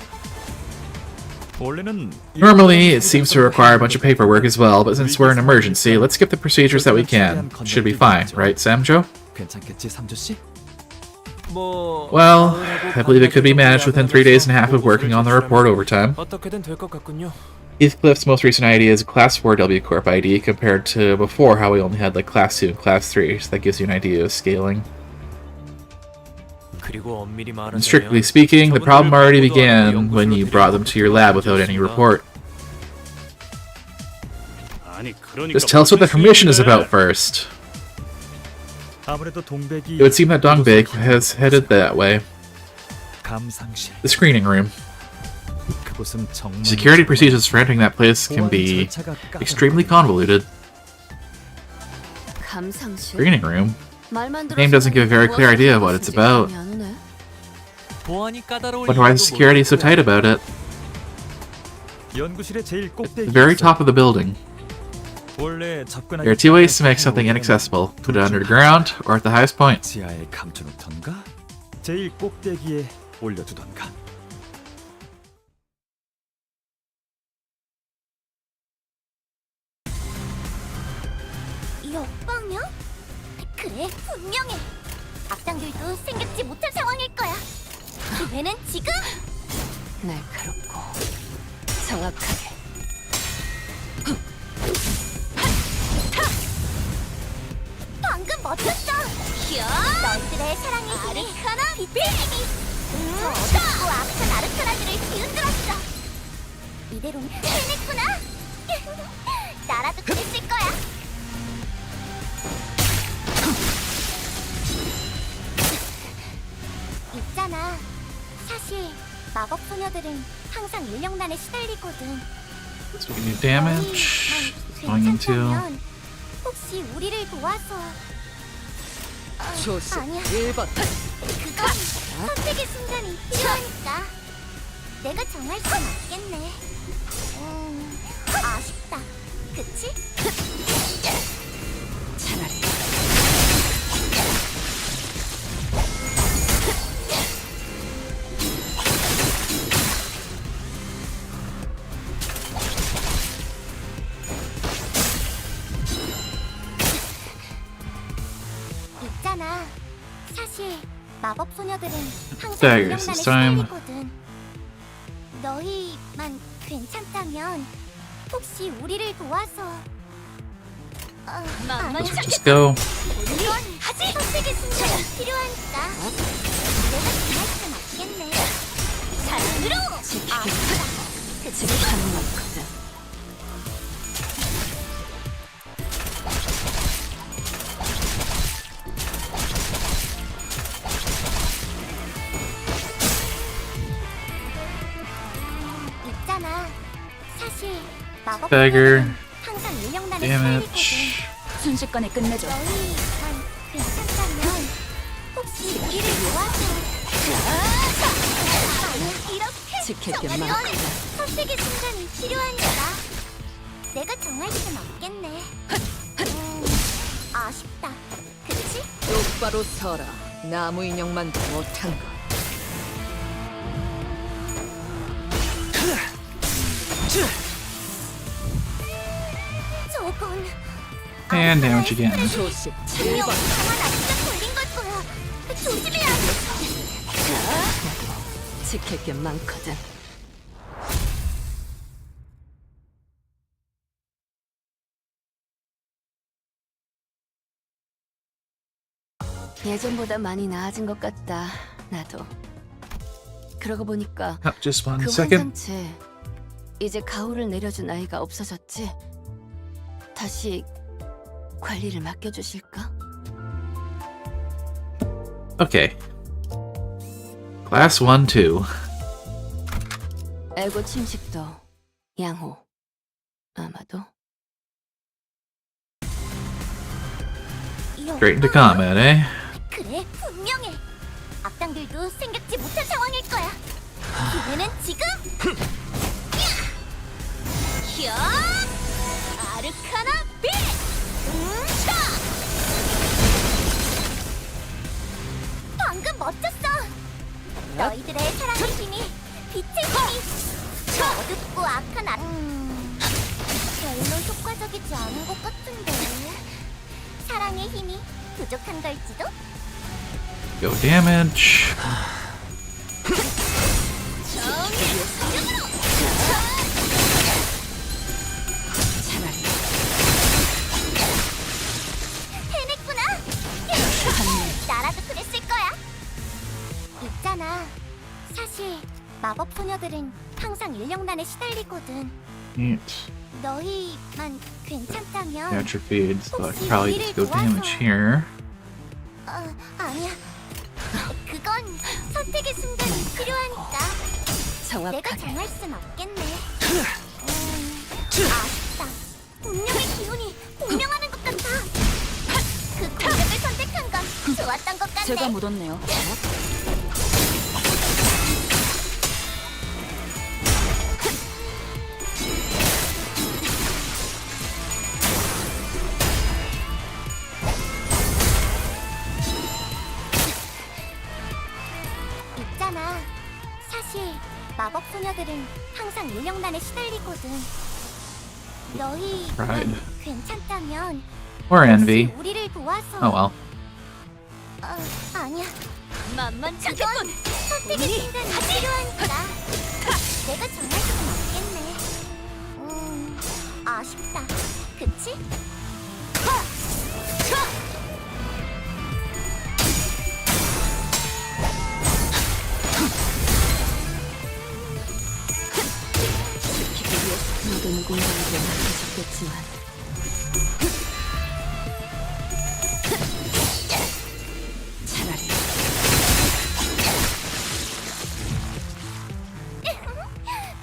Normally, it seems to require a bunch of paperwork as well, but since we're in an emergency, let's skip the procedures that we can. Should be fine, right, Samjo? Well, I believe it could be managed within 3 days and a half of working on the report overtime. Heathcliff's most recent ID is a Class 4 W Corp ID compared to before how we only had like Class 2 and Class 3, so that gives you an idea of scaling. And strictly speaking, the problem already began when you brought them to your lab without any report. Just tell us what the permission is about first. It would seem that Dongbeg has headed that way. The screening room. Security procedures for entering that place can be extremely convoluted. 감상실? Screening room? 말만 The game doesn't give a very clear idea of what it's about. 보안이 까다로울 But why is 이유도 security so tight about it? 연구실의 제일 꼭대기. The very top of the building. 원래 접근하기 There are two ways to make something inaccessible. Put it underground or at the highest point. 지하에 감춰놓던가 제일 꼭대기에 올려두던가. 역방향? 그래, 분명해. 악당들도 생각지 못한 상황일 거야. 기회는 지금. 날카롭고 정확하게. 방금 멋졌어. 너희들의 사랑의 힘이 빛의 힘이 저 어둡고 악한 아르카나들을 뒤흔들었어. 이대로는 해냈구나. 나라도 그랬을 거야. 있잖아. 사실 마법 소녀들은 항상 인력난에 시달리거든. So we can do damage. Going into. 괜찮다면 혹시 우리를 도와서 조스 아니야. 1번. 그건 선택의 순간이 필요하니까 내가 정할 순 없겠네. 아쉽다. 그치? 차라리 있잖아. 사실 마법 소녀들은 항상 Daggers 인력난에 this time. 시달리거든. 너희만 괜찮다면 혹시 우리를 도와서 아니야. Just go. 물론 하지. 선택의 순간이 필요하니까 내가 정할 순 없겠네. 사랑으로. 아쉽다. 그치? 하는 거거든. 있잖아. 사실 마법 Dagger. 소녀들은 항상 인력난에 Damage. 시달리거든. 순식간에 끝내줘. 너희만 괜찮다면 혹시 우리를 도와줘. 아니야, 이렇게 지킬 게 정말 많거든. 선택의 순간이 필요하니까 내가 정할 순 없겠네. 아쉽다. 그치? 똑바로 서라. 나무 인형만 못한 거. 저건 And damage again. 조스 분명 1번. 강한 아기가 걸린 걸 거야. 조심해야 돼. 지킬 게 많거든. 예전보다 많이 나아진 것 같다. 나도. 그러고 보니까 Oh, just one 그 second. 환상체 이제 가호를 내려준 아이가 없어졌지. 다시 관리를 맡겨주실까? Okay. Class 1, 2. 에고 침식도 양호. 아마도. Straight into combat, eh? 그래, 분명해. 악당들도 생각지 못한 상황일 거야. 기회는 지금. 야! 아르카나 빛! 차! 방금 멋졌어. 너희들의 사랑의 힘이 빛의 힘이 어둡고 악한 별로 효과적이지 않은 것 같은데. 사랑의 힘이 부족한 걸지도? Go damage. 해냈구나. 나라도 그랬을 거야. 있잖아. 사실 마법 소녀들은 항상 인력난에 시달리거든. Neat. 너희만 괜찮다면 Atrophied, so I could probably just go damage here. 아니야. 그건 선택의 순간이 필요하니까 내가 정확하게. 정할 순 없겠네. 아쉽다. 운명의 기운이 공명하는 것 같아. 그 공격을 선택한 건 좋았던 것 같네. 제가 묻었네요. 있잖아. 사실 마법 소녀들은 항상 인형난에 시달리거든. 너희 Right. 괜찮다면 Or envy. 혹시 우리를 도와서. Oh well. 아니야. 만만치 그건 않겠군. 선택의 순간이 필요하니까. 내가 정할 수는 없겠네. 아쉽다. 그치? 모든 공간에게 맡겨졌겠지만 차라리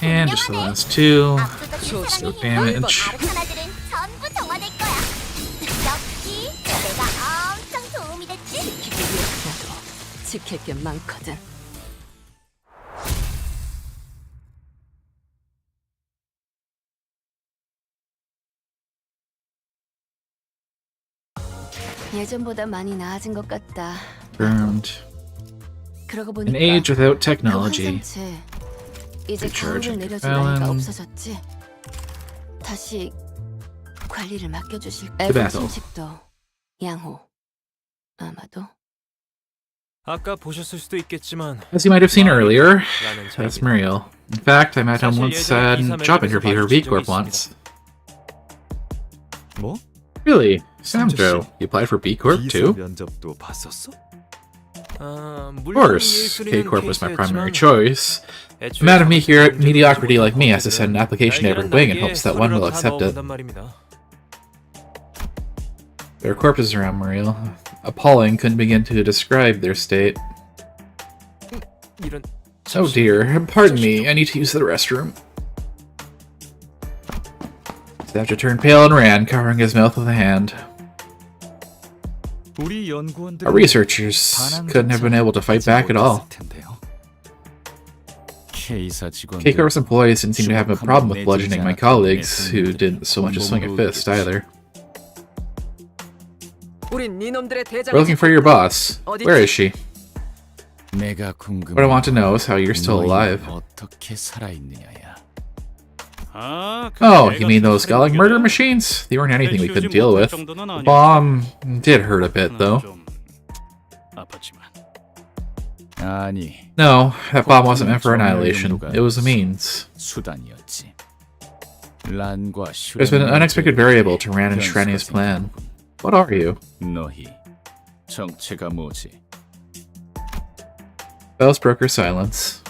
And just the last two. 압도적인 So 사랑의 힘으로 damage. 아르카나들은 전부 정화될 거야. 역시 내가 엄청 도움이 됐지. 지키기 위해서라도 지킬 게 많거든. 예전보다 많이 나아진 것 같다. Burned. 그러고 An 보니까 age without 그 technology. 환상체 이제 Recharging 가루를 내려줄 나이가 Fallon. 없어졌지. 다시 관리를 맡겨주실 The 애국 battle. 침식도 양호. 아마도 아까 보셨을 수도 있겠지만 As you might have seen earlier, 나는 that's 자기 Muriel. In fact, I met him 사실 once 예전에 at 기사 a job 매듭에서 interview for 마주친 B 적이 Corp 있습니다. once. 뭐? Really? 삼조 씨. Samjo, you applied for B Corp too? 면접도 봤었어? Of course, K Corp was my primary choice. A man of mediocrity like me has to send an application to every wing in hopes that one will accept it. There are corpses around Muriel. Appalling, couldn't begin to describe their state. 이런 Oh dear, pardon me, I need to use the restroom. Savja turned pale and ran, covering his mouth with a hand. 우리 연구원들 Our researchers couldn't have been able to fight back at all. K Corp's employees didn't seem to have a problem with bludgeoning my colleagues, who didn't so much as swing a fist either. 우린 니놈들의 대장. We're looking for your boss. Where is she? What I want to know is how you're still alive. Oh, you mean those Gallic murder machines? They weren't anything we couldn't deal with. The bomb did hurt a bit, though. No, that bomb wasn't meant for annihilation. It was a means. There's been an unexpected variable to Ran and Shrenia's plan. What are you? Bells broke her silence.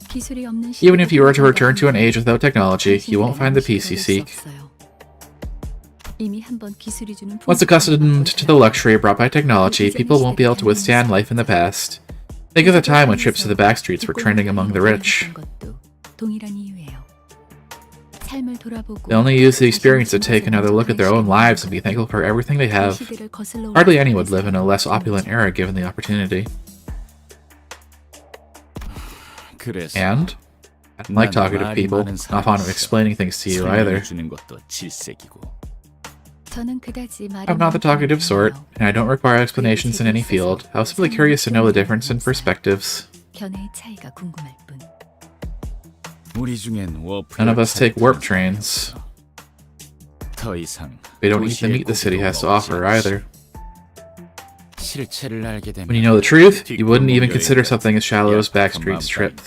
기술이 없는 Even if you were to return to an 시대에 age without technology, you won't find the peace you 당신을 seek. 수 없어요. 이미 한번 기술이 주는 Once accustomed to the luxury brought by technology, people won't be able to withstand life in the past. Think of the time when trips to the back streets were trending among the rich. 것도 동일한 이유예요. 삶을 돌아보고 They only use the experience to take another look at their own lives and be thankful for everything they have. 시대를 거슬러 Hardly anyone would live in a less opulent era given the opportunity. And? I don't like talkative people, not fond of explaining things to you either. 저는 그다지 I'm not the talkative sort, and I don't require explanations in any field. I was simply curious to know the difference in perspectives. 견해의 차이가 궁금할 뿐. None of us take warp trains. We don't eat the meat the city has to offer either. When you know the truth, you wouldn't even consider something as shallow as backstreets trip.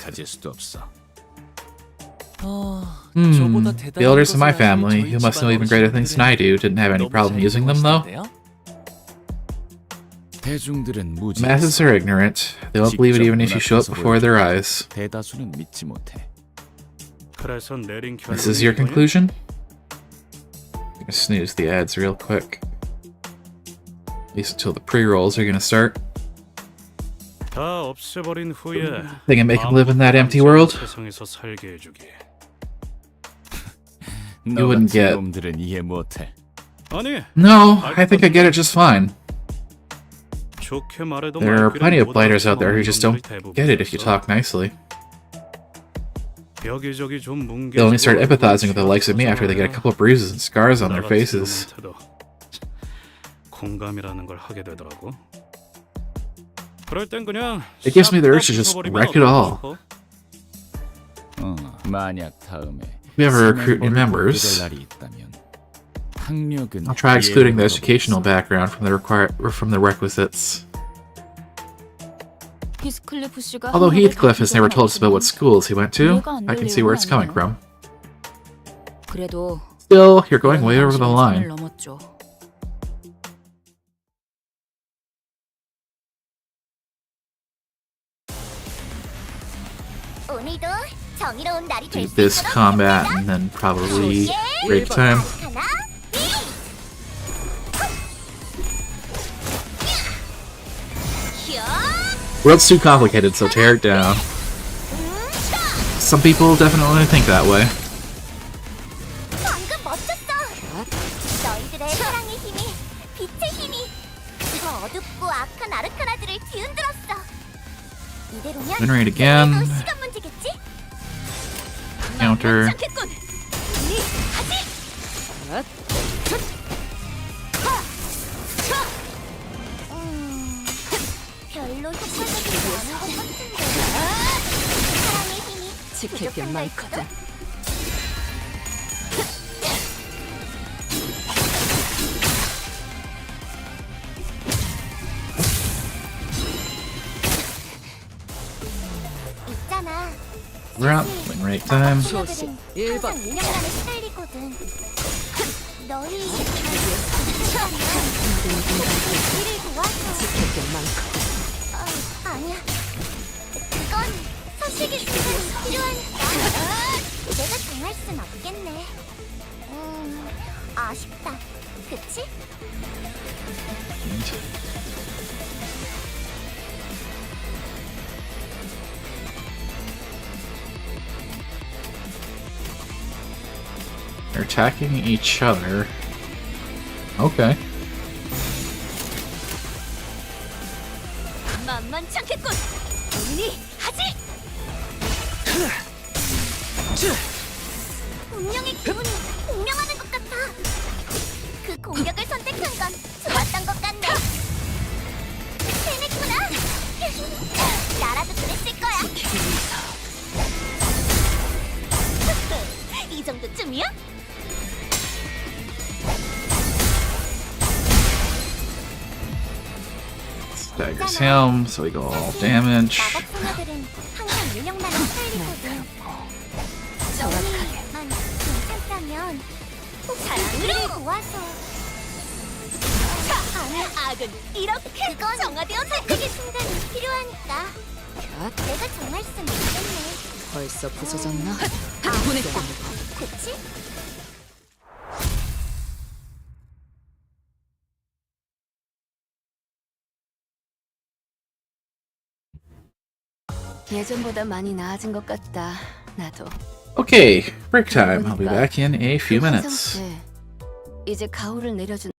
The elders in my family, who must know even greater things than I do, didn't have any problem using them though. The masses are ignorant. They won't believe it even if you show it before their eyes. This is your conclusion? I'm gonna snooze the ads real quick. At least until the pre-rolls are gonna start. Think I make him live in that empty world? You wouldn't get. No, I think I get it just fine. 좋게 말해도 There are 말귀를 plenty of 못 blighters out there who 알아듣는 just don't 놈들이 get it if you 대부분이었어. talk nicely. 여기저기 좀 They only start 뭉개지고 empathizing with the likes of me after they get a couple of bruises and scars on their 나같이 faces. 놈한테도 공감이라는 걸 하게 되더라고. 그럴 땐 그냥 It gives me the urge 싹 to just 부숴버리면 wreck it all. 어떨까 싶어? 만약 다음에 If we ever recruit new members, 날이 있다면 학력은 I'll try excluding the educational background from the requisites. 히스클리프 씨가 Although 한국에 Heathcliff has never told us about what schools he went to, 이해가 안 I 될 can see where 내용은 it's coming 아니에요. from. 그래도 Still, you're going way over the line. 넘었죠. 오늘도 정의로운 날이 Do 될 수 this 있도록 combat and then probably break time. 하나, World's too complicated, so tear it down. Some people definitely think that way. 방금 멋졌어. 너희들의 사랑의 힘이, 빛의 힘이 더 어둡고 악한 아르카나들을 뒤흔들었어. 이대로면 Generate again. 그래도 시간 문제겠지? Counter. 괜찮겠군. 우리 하지. 별로 효과적이지 않은 것 같은데. 사랑의 힘이 지킬 게 부족한 많거든. 걸지도? 있잖아. Round, win rate time. 친구들은 항상 유명감에 시달리거든. 너희 일을 도와줘. 지킬 게 많거든. 아니야. 그건 서식이 시간이 필요하니까. 내가 정할 순 없겠네. 아쉽다. 그치? They're attacking each other. Okay. 만만치 않겠군. 우리 하지. 운명의 기운이 공명하는 것 같아. 그 공격을 선택한 건 좋았던 것 같네. 해냈구나. 나라도 그랬을 거야. 이 정도쯤이야? Staggers him, so we go all damage. 마법 소녀들은 항상 유령만을 살리거든. 너희만 괜찮다면 꼭 우리를 도와서. 아니야, 악은 이렇게 정화되어 선택의 순간이 필요하니까. 내가 정할 순 있겠네. 벌써 부서졌나? 보냈고. 그치? 예전보다 많이 나아진 것 같다. 나도. Okay, break time. I'll be back in a few minutes. 환상체, 이제 가오를 내려준.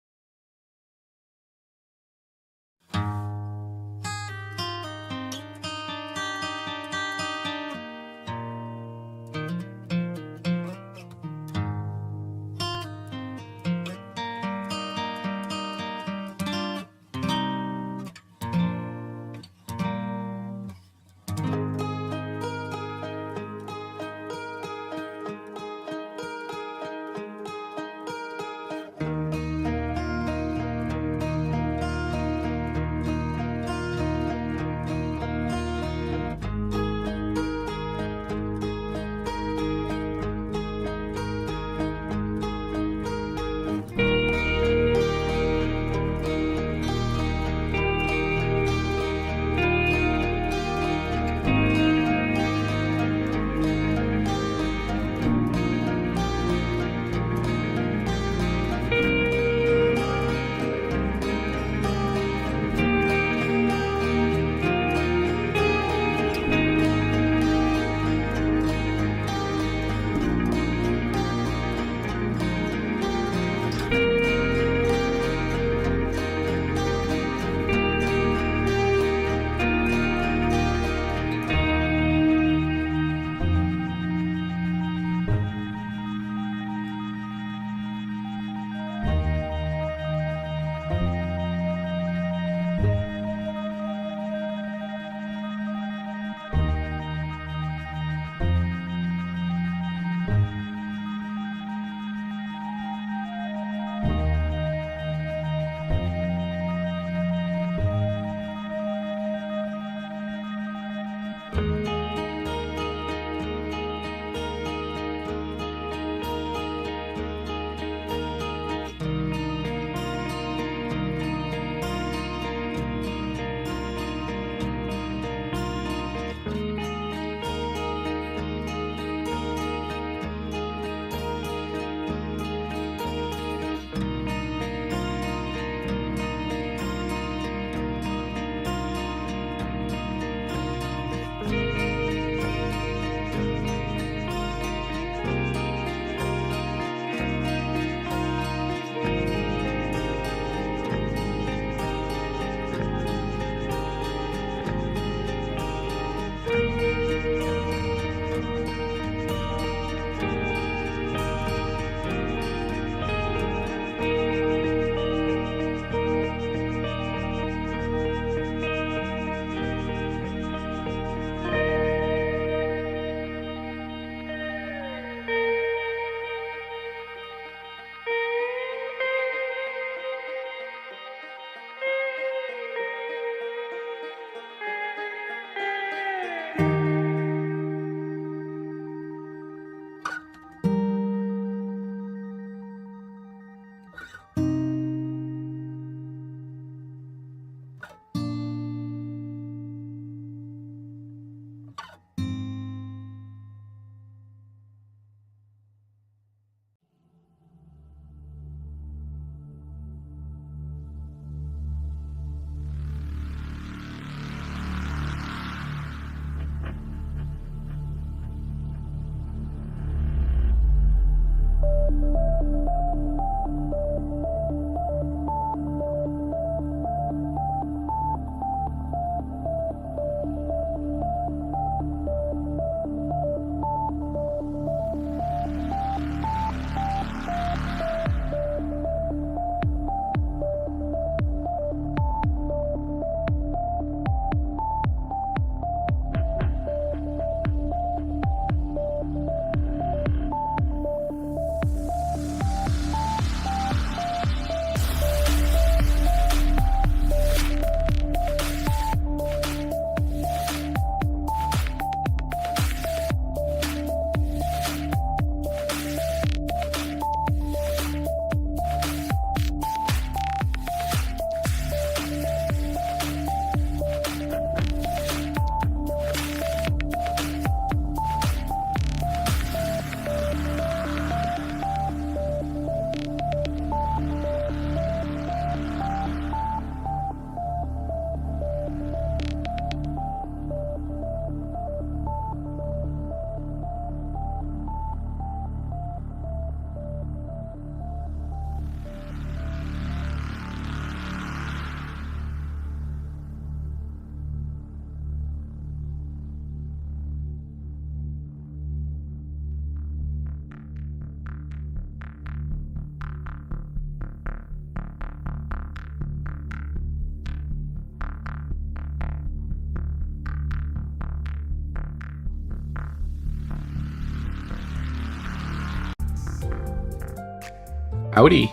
Howdy.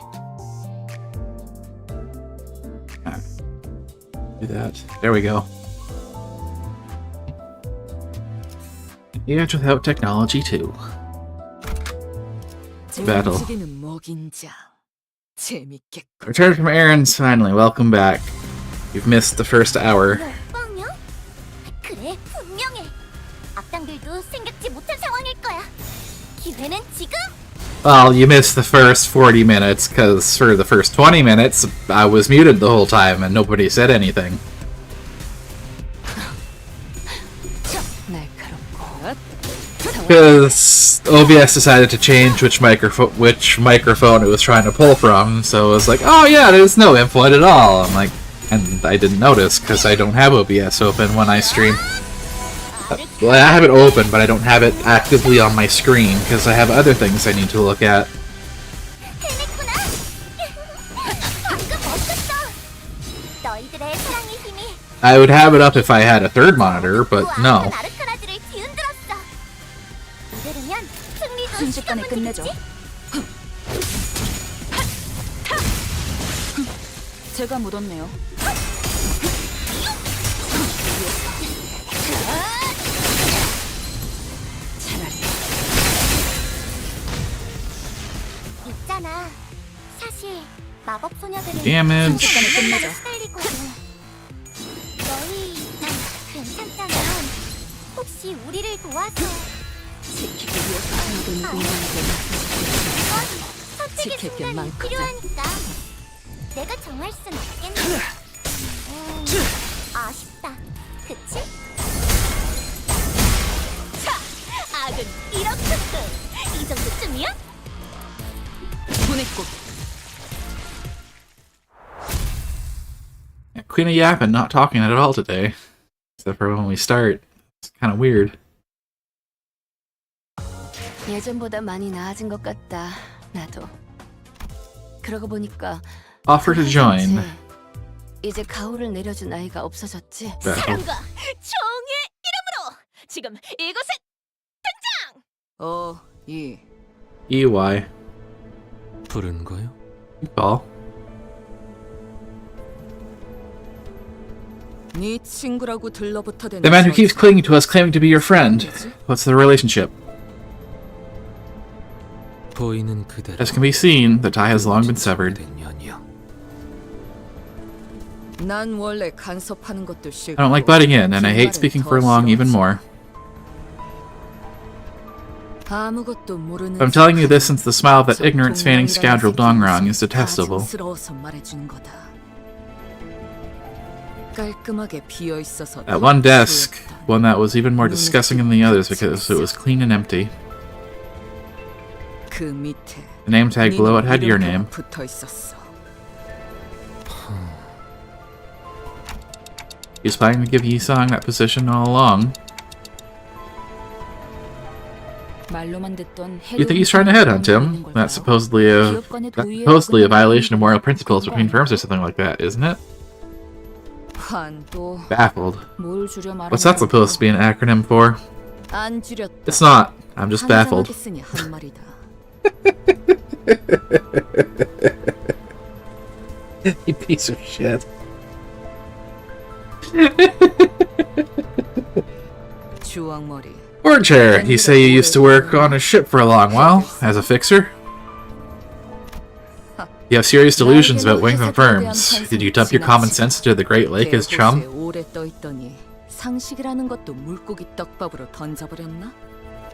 Do that. There we go. Age without technology too. Battle. Return from errands finally. Welcome back. You've missed the first hour. 그래, 분명해. 악당들도 생각지 못한 상황일 거야. 기회는 지금. Well, you missed the first 40 minutes, because for the first 20 minutes, I was muted the whole time and nobody said anything. Because OBS decided to change which microphone it was trying to pull from, so it was like, oh yeah, there's no input at all. I'm like, and I didn't notice, because I don't have OBS open when I stream. Well, I have it open, but I don't have it actively on my screen, because I have other things I need to look at. I would have it up if I had a third monitor, but no. 이대로면 승리도 순식간에 시간 끝내죠. 문제겠지? 제가 묻었네요. 있잖아. 사실 마법 소녀들은 Damage. 순식간에 시달리거든. 너희 괜찮다면 혹시 우리를 도와줘. 지키기 위해서 모든 인간에게 선택의 지킬 게 순간이 많거든. 필요하니까 내가 정할 순 없겠네. 아쉽다. 그치? 자, 악은 이렇게 이 정도쯤이야? 보냈고 Queen of Yappin not talking at all today. Except for when we start. It's kind of weird. 예전보다 많이 나아진 것 같다. 나도. 그러고 보니까 Offer to join. 이제 가오를 내려준 아이가 없어졌지. Battle. 사랑과 총의 이름으로 지금 이곳에 EY. 부른 거요? Ball. 네 친구라고 들러붙어대는 The man who keeps clinging to us claiming to be your friend. What's the relationship? 보이는 그대로 As can be seen, the tie has long been severed. 된 년이요. 난 원래 간섭하는 것도 싫고 I don't like butting in, and I hate speaking for long even more. 아무것도 모르는 I'm telling you this since the smile of that ignorant, feigning scoundrel Dongrang is detestable. 가증스러워서 말해주는 거다. 깔끔하게 비어 있어서 At one desk, one that was even more disgusting than the others because it was clean and empty. 그 밑에 The name tag below it had your name. 붙어 있었어. He was planning to give Yi-sang that position all along. 말로만 듣던 You think he's trying to headhunt him? That's supposedly a violation of moral principles between firms or something like that, isn't it? 한도 Baffled. 뭘 줄여 말하는 What's that supposed to be an acronym for? 안 줄였다. It's not. I'm just baffled. 한장하게 쓰니 한 말이다. You piece of shit. 주황머리. Board chair. You say you used to work on a ship for a long while, as a fixer? You have serious delusions about wings and firms. Did you dump your common sense into the Great Lake as chum? 오래 떠 있더니 상식이라는 것도 물고기 떡밥으로 던져버렸나?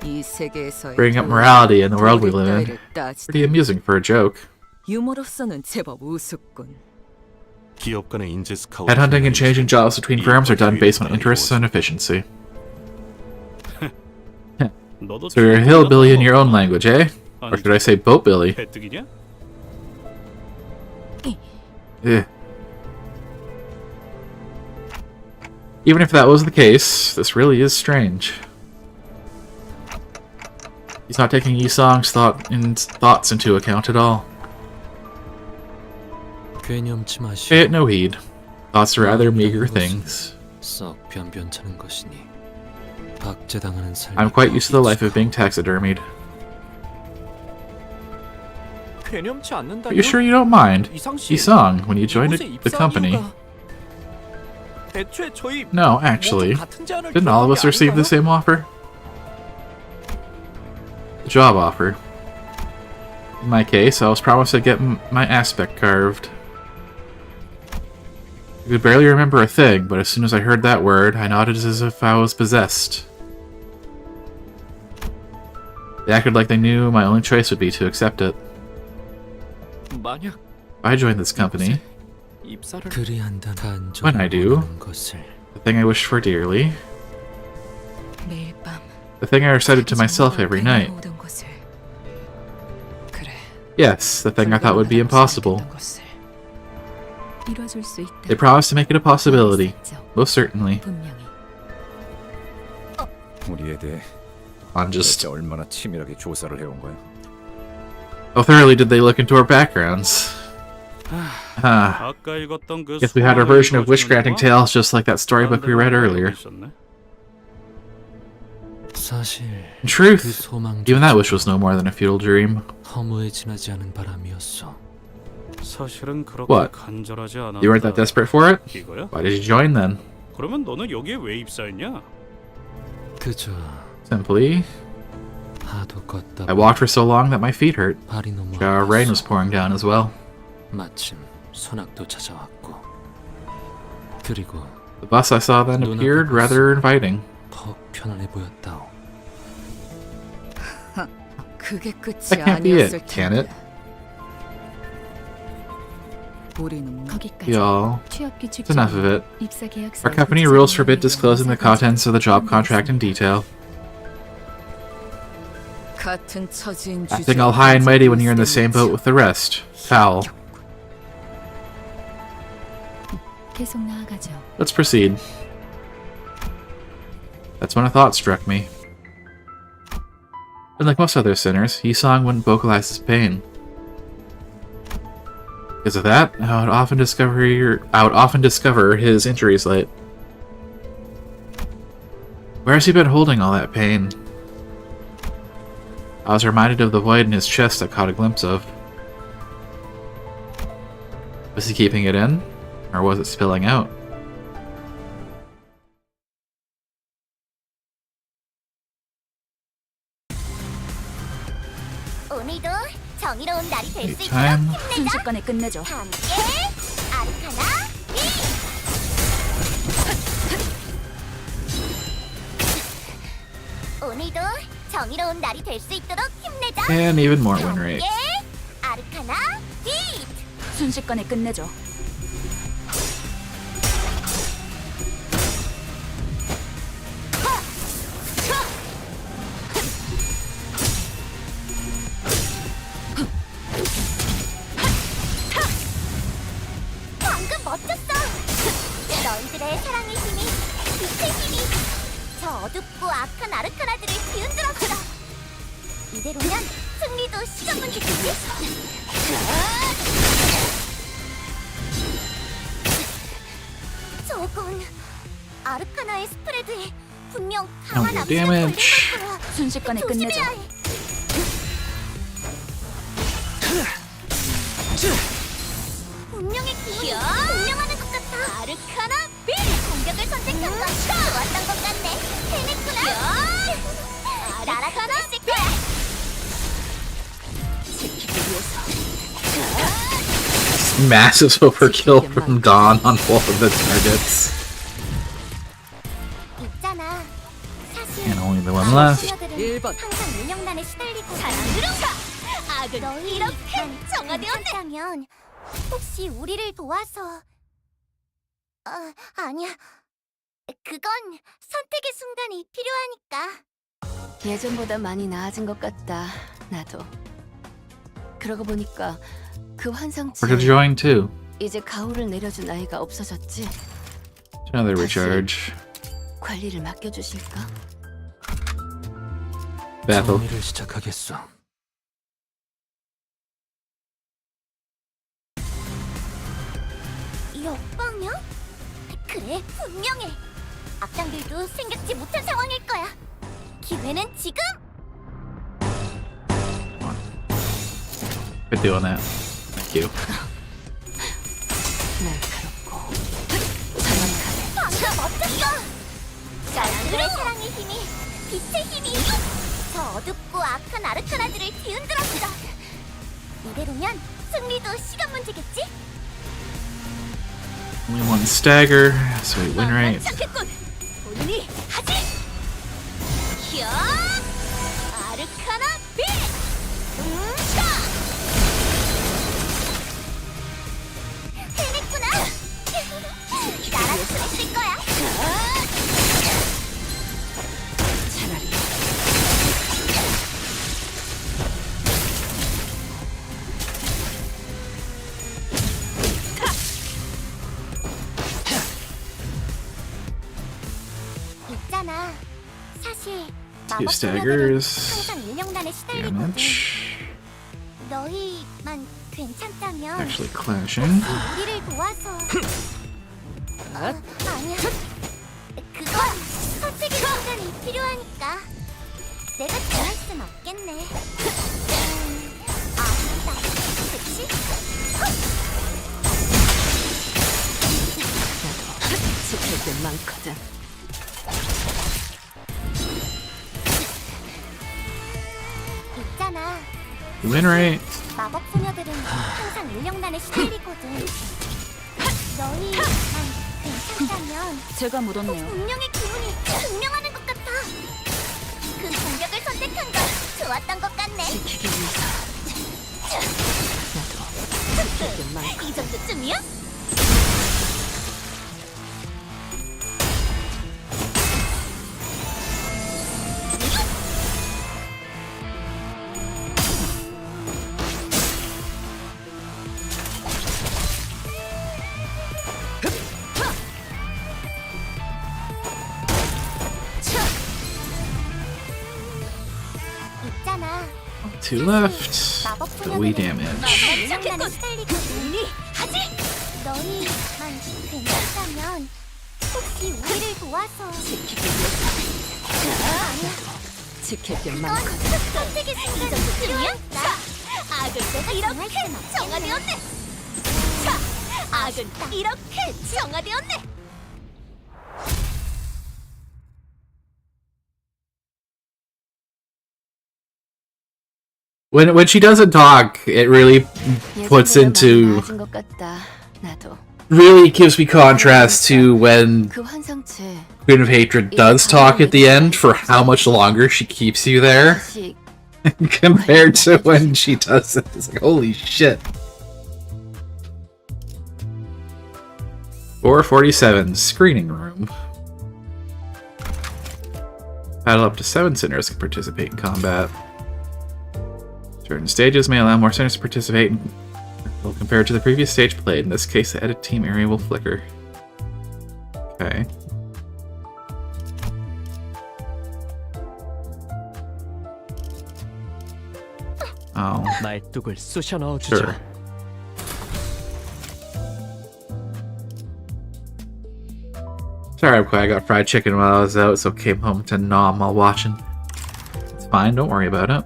이 세계에서의 Bring up morality in the world we live in. Pretty amusing for a joke. 유머로서는 제법 우습군. 기업 간의 인재 스카우트 Headhunting and changing jobs between firms are done based on interests and efficiency. 너도 So you're a hillbilly in your own language, eh? Or should I say boatbilly? 배뜨기냐? Eh. Even if that was the case, this really is strange. He's not taking Yi-sang's thoughts into account at all. 괴념치 마시오. Pay it no heed. Thoughts are rather meager things. 썩 변변찮은 것이니 박제당하는 삶이 I'm quite used to the life of being taxidermied. 괴념치 않는다뇨? Are you sure you don't mind? 이상씨, Yi-sang, when you joined 이곳에 the company. 입사한 이유가 애초에 저희 No, actually. 모두 같은 제안을 Didn't all of us 기억한 게 receive the 아닌가요? same offer? The job offer. In my case, I was promised to get my aspect carved. I could barely remember a thing, but as soon as I heard that word, I nodded as if I was possessed. They acted like they knew my only choice would be to accept it. 만약 If I joined this company, 입사를 그리한다는 When I do. 것을 the thing I wished for dearly, 매일 밤 the thing I recited to myself every night, 오던 것을. 그래. yes, the thing I thought would be impossible. 이뤄줄 수 있다. They promised to make it a possibility, most certainly. 분명히. 우리에 대해 I'm just... 대체 얼마나 치밀하게 조사를 해온 거야? Oh, How thoroughly did they look into our backgrounds? 아까 읽었던 그 Guess we had our version of wish-granting tales just like that storybook we read earlier. 사실 In truth, 그 소망 even that wish was no more than a futile dream. 허무에 지나지 않은 바람이었어. 사실은 그렇게 What? 간절하지 않았다. You weren't that desperate for it? 이거야? Why did you join then? 그러면 너는 여기에 왜 입사했냐? 그저 Simply, 하도 걷다 I walked for so long that my feet hurt. 발이 너무 Rain was 아파서 pouring down as well. 마침 소낙도 찾아왔고 그리고 The bus I saw then appeared rather inviting. 더 편안해 보였다오. 그게 끝이 That can't be it, 아니었을 can it? 텐데. 우리는 거기까지. Y'all, 취업기 it's enough of it. 입사 계약서. Our company rules forbid disclosing the contents of the job contract in detail. 같은 처지인 Acting all high and mighty when you're in the same boat with the rest. Foul. 계속 나아가죠. Let's proceed. That's when a thought struck me. Unlike most other sinners, Yisong wouldn't vocalize his pain. Because of that, I would often discover his injuries late. Where has he been holding all that pain? I was reminded of the void in his chest I caught a glimpse of. Was he keeping it in? Or was it spilling out? 오늘도 정의로운 날이 될 수 있도록 Time. 힘내자. 순식간에 끝내죠. 함께 아르카나 비. 오늘도 정의로운 날이 될 수 있도록 힘내자. And even more win rates. 함께 아르카나 비. 순식간에 끝내죠. 방금 멋졌어. 너희들의 사랑의 힘이, 빛의 힘이 저 어둡고 악한 아르카나들을 뒤흔들었어. 이대로면 승리도 시간 문제겠지? 저건 아르카나의 스프레드에 분명 강한 Oh, 암시를 damage. 걸려놓을 거야. 순식간에 끝내죠. 조심해야 해. 운명의 기운이 분명하는 것 같아. 아르카나 빌! 공격을 선택한 건 좋았던 것 같네. 해냈구나. 날아가나 쓸 거야. 지키기 위해서. Massive overkill from Dawn on both of the targets. 있잖아. 사실 And only the one left. 시어들은 1번. 항상 유명난에 시달리고 사랑스러워. 악은 너희 이렇게 정화되었다면 혹시 우리를 도와서 아니야. 그건 선택의 순간이 필요하니까. 예전보다 많이 나아진 것 같다. 나도. 그러고 보니까 그 We're to 환상체 join too. 이제 가오를 내려준 아이가 없어졌지. Another recharge. 관리를 맡겨주실까? Battle. 정리를 시작하겠어. 역방향? 그래, 분명해. 악당들도 생각지 못한 상황일 거야. 기회는 지금. Good doing that. Thank you. 날카롭고 정확하게. 방금 멋졌어. 너희들의 사랑의 힘이, 빛의 힘이 저 어둡고 악한 아르카나들을 뒤흔들었어. 이대로면 승리도 시간 문제겠지? Only one stagger. Sweet win rate. 착했군. 본인이 하지. 히어 아르카나 빌. 자. 해냈구나. 나랑 그랬을 거야. 차라리 있잖아. 사실 Two 마법 소녀들은 staggers. 항상 유명난에 시달리거든. Damage. 너희만 괜찮다면 Actually clashing. 우리를 도와서. 아니야. 그건 선택의 순간이 필요하니까. 내가 좋아할 순 없겠네. 아니다. 그치? 지킬 게 많거든. 있잖아. Win rate. 마법 소녀들은 항상 인력난에 시달리거든. 너희만 괜찮다면 제가 묻었네요. 운명의 기운이 증명하는 것 같아. 그 공격을 선택한 건 좋았던 것 같네. 지키기 위해서. 나도 지킬 게 많거든. 이 정도쯤이야? 있잖아. Two left. But we damage. 인력난에 시달리거든. 너희만 괜찮다면 혹시 우리를 도와서 지키기 위해서. 아니야. 지킬 게 넌 많거든. 선택의 순간이야? 악을 내가 이렇게 정화되었네. 자, 악은 이렇게 정화되었네. When she doesn't talk, it really puts 예전보다 into 많이 나아진 것 같다. 나도. really gives me contrast to when 그 환상체 Queen of Hatred does talk at the end for how much longer she keeps you there 다시 compared to when she doesn't. It's like, holy shit. 447 screening room. Battle up to 7 sinners can participate in combat. Certain stages may allow more sinners to participate compared to the previous stage played. In this case, the edit team area will flicker. Okay. Oh, 말뚝을 쑤셔 넣어주죠. sure. Sorry, I'm quiet. I got fried chicken while I was out, so came home to nom while watching. It's fine, don't worry about it.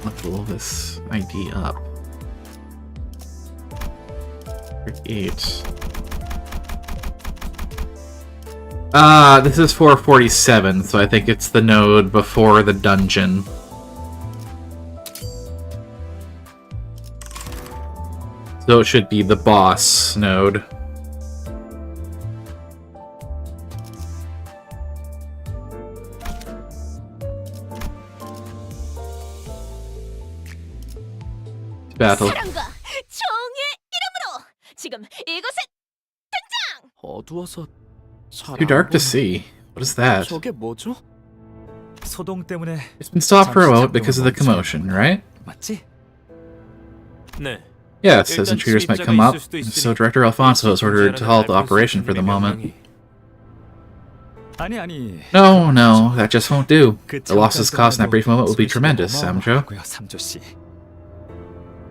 Level this ID up. 38. This is 447, so I think it's the node before the dungeon. So it should be the boss node. Battle. 사랑과 정의 이름으로 지금 이곳에 어두워서 Too dark to see. What is that? 저게 뭐죠? 소동 때문에 It's been stopped for a moment because of the commotion, right? 맞지? 네. Yes, as intruders might come up. So Director Alfonso has ordered to halt the operation for the moment. 아니. No, that just won't do. The losses caused in that brief moment will be tremendous, Samjo. 삼조 씨.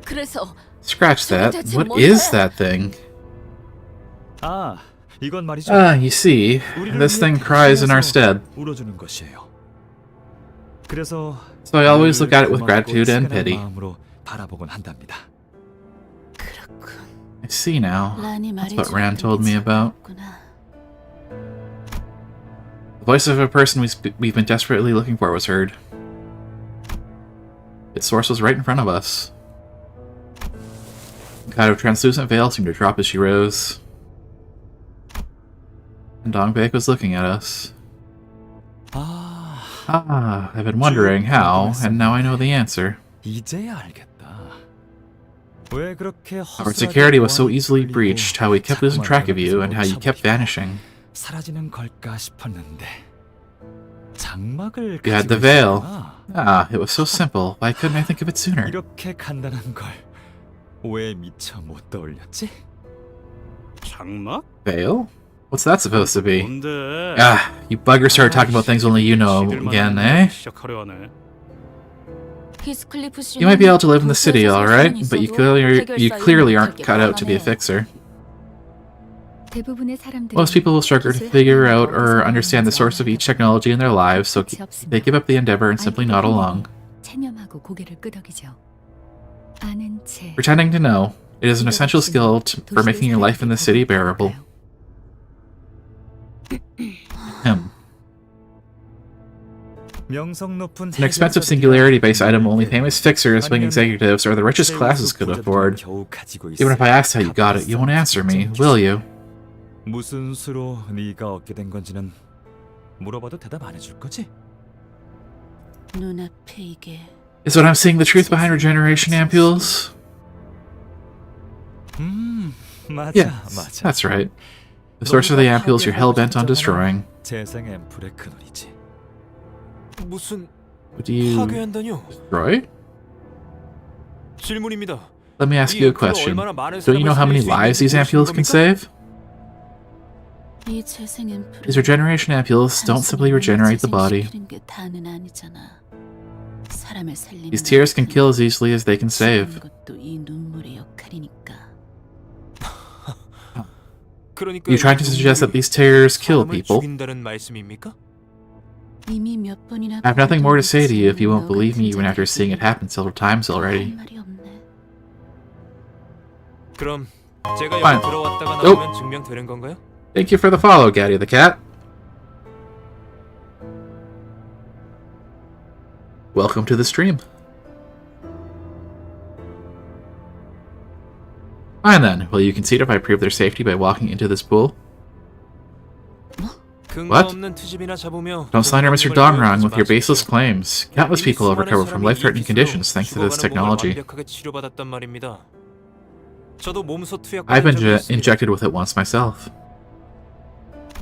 그래서 Scratch that. What is that thing? 아, 이건 말이죠. You see, this thing cries in our stead. 울어주는 것이에요. 그래서 So I always look at it with gratitude and pity. 마음으로 바라보곤 한답니다. I see now. 란이 That's 말이 what Rand told me about. The voice of a person we've been desperately looking for was heard. Its source was right in front of us. A kind of translucent veil seemed to drop as she rose. And Dongbek was looking at us. I've been wondering how, and now I know the answer. 이제야 알겠다. 왜 그렇게 Our security was so easily breached, how we kept losing track of you, and how you kept vanishing. 사라지는 걸까 싶었는데 장막을 You had the veil. It was so simple. Why couldn't I think of it sooner? 이렇게 간단한 걸 왜 미처 못 떠올렸지? 장막? Veil? What's that supposed to be? 뭔데? You buggers started talking about things only you know again, eh? 시작하려 하네. You might be able to live in the city, alright, but you clearly aren't cut out to be a fixer. 대부분의 사람들은 Most people will struggle to figure out or understand the source of each technology in their lives, so they give up the endeavor and simply nod along. 체념하고 고개를 끄덕이죠. 아는 채 Pretending to know, it is an essential skill for making your life in the city bearable. An expensive singularity-based item only famous fixers, wing executives, or the richest classes could afford. Even if I asked how you got it, you won't answer me, will you? 무슨 수로 네가 얻게 된 건지는 물어봐도 대답 안 해줄 거지? 눈앞에 이게 Is what I'm seeing the truth behind regeneration ampules? 맞아, Yes, 맞아. that's right. The source of the ampules you're hell-bent on destroying. 재생 앰플의 근원이지. 무슨 What do you 파괴한다뇨? destroy? 질문입니다. Let me ask you a question. Don't you know how many lives these ampules can save? 이 재생 앰플을 These regeneration ampules don't simply regenerate the body. 재생시키는 게 다는 아니잖아. 사람을 살리는 These tears can kill as easily as they can save. 것도 이 눈물의 역할이니까. 그러니까 You trying to suggest that these tears kill 사람을 people? 죽인다는 말씀입니까? 이미 몇 번이나 I have nothing more to say to you if you won't believe me even after seeing it happen several times already. 할 말이 없네. 그럼 제가 Fine. 여기 들어왔다가 Nope. 나오면 증명되는 건가요? Thank you for the follow, Gaddy the cat. Welcome to the stream. Fine then, will you concede if I prove their safety by walking into this pool? 근거 없는 트집이나 잡으며 Don't slander Mr. Dongrang with your baseless claims. Countless people have recovered from life-threatening conditions thanks to this technology. 완벽하게 치료받았단 말입니다. 저도 몸소 투약. I've been injected with it once myself.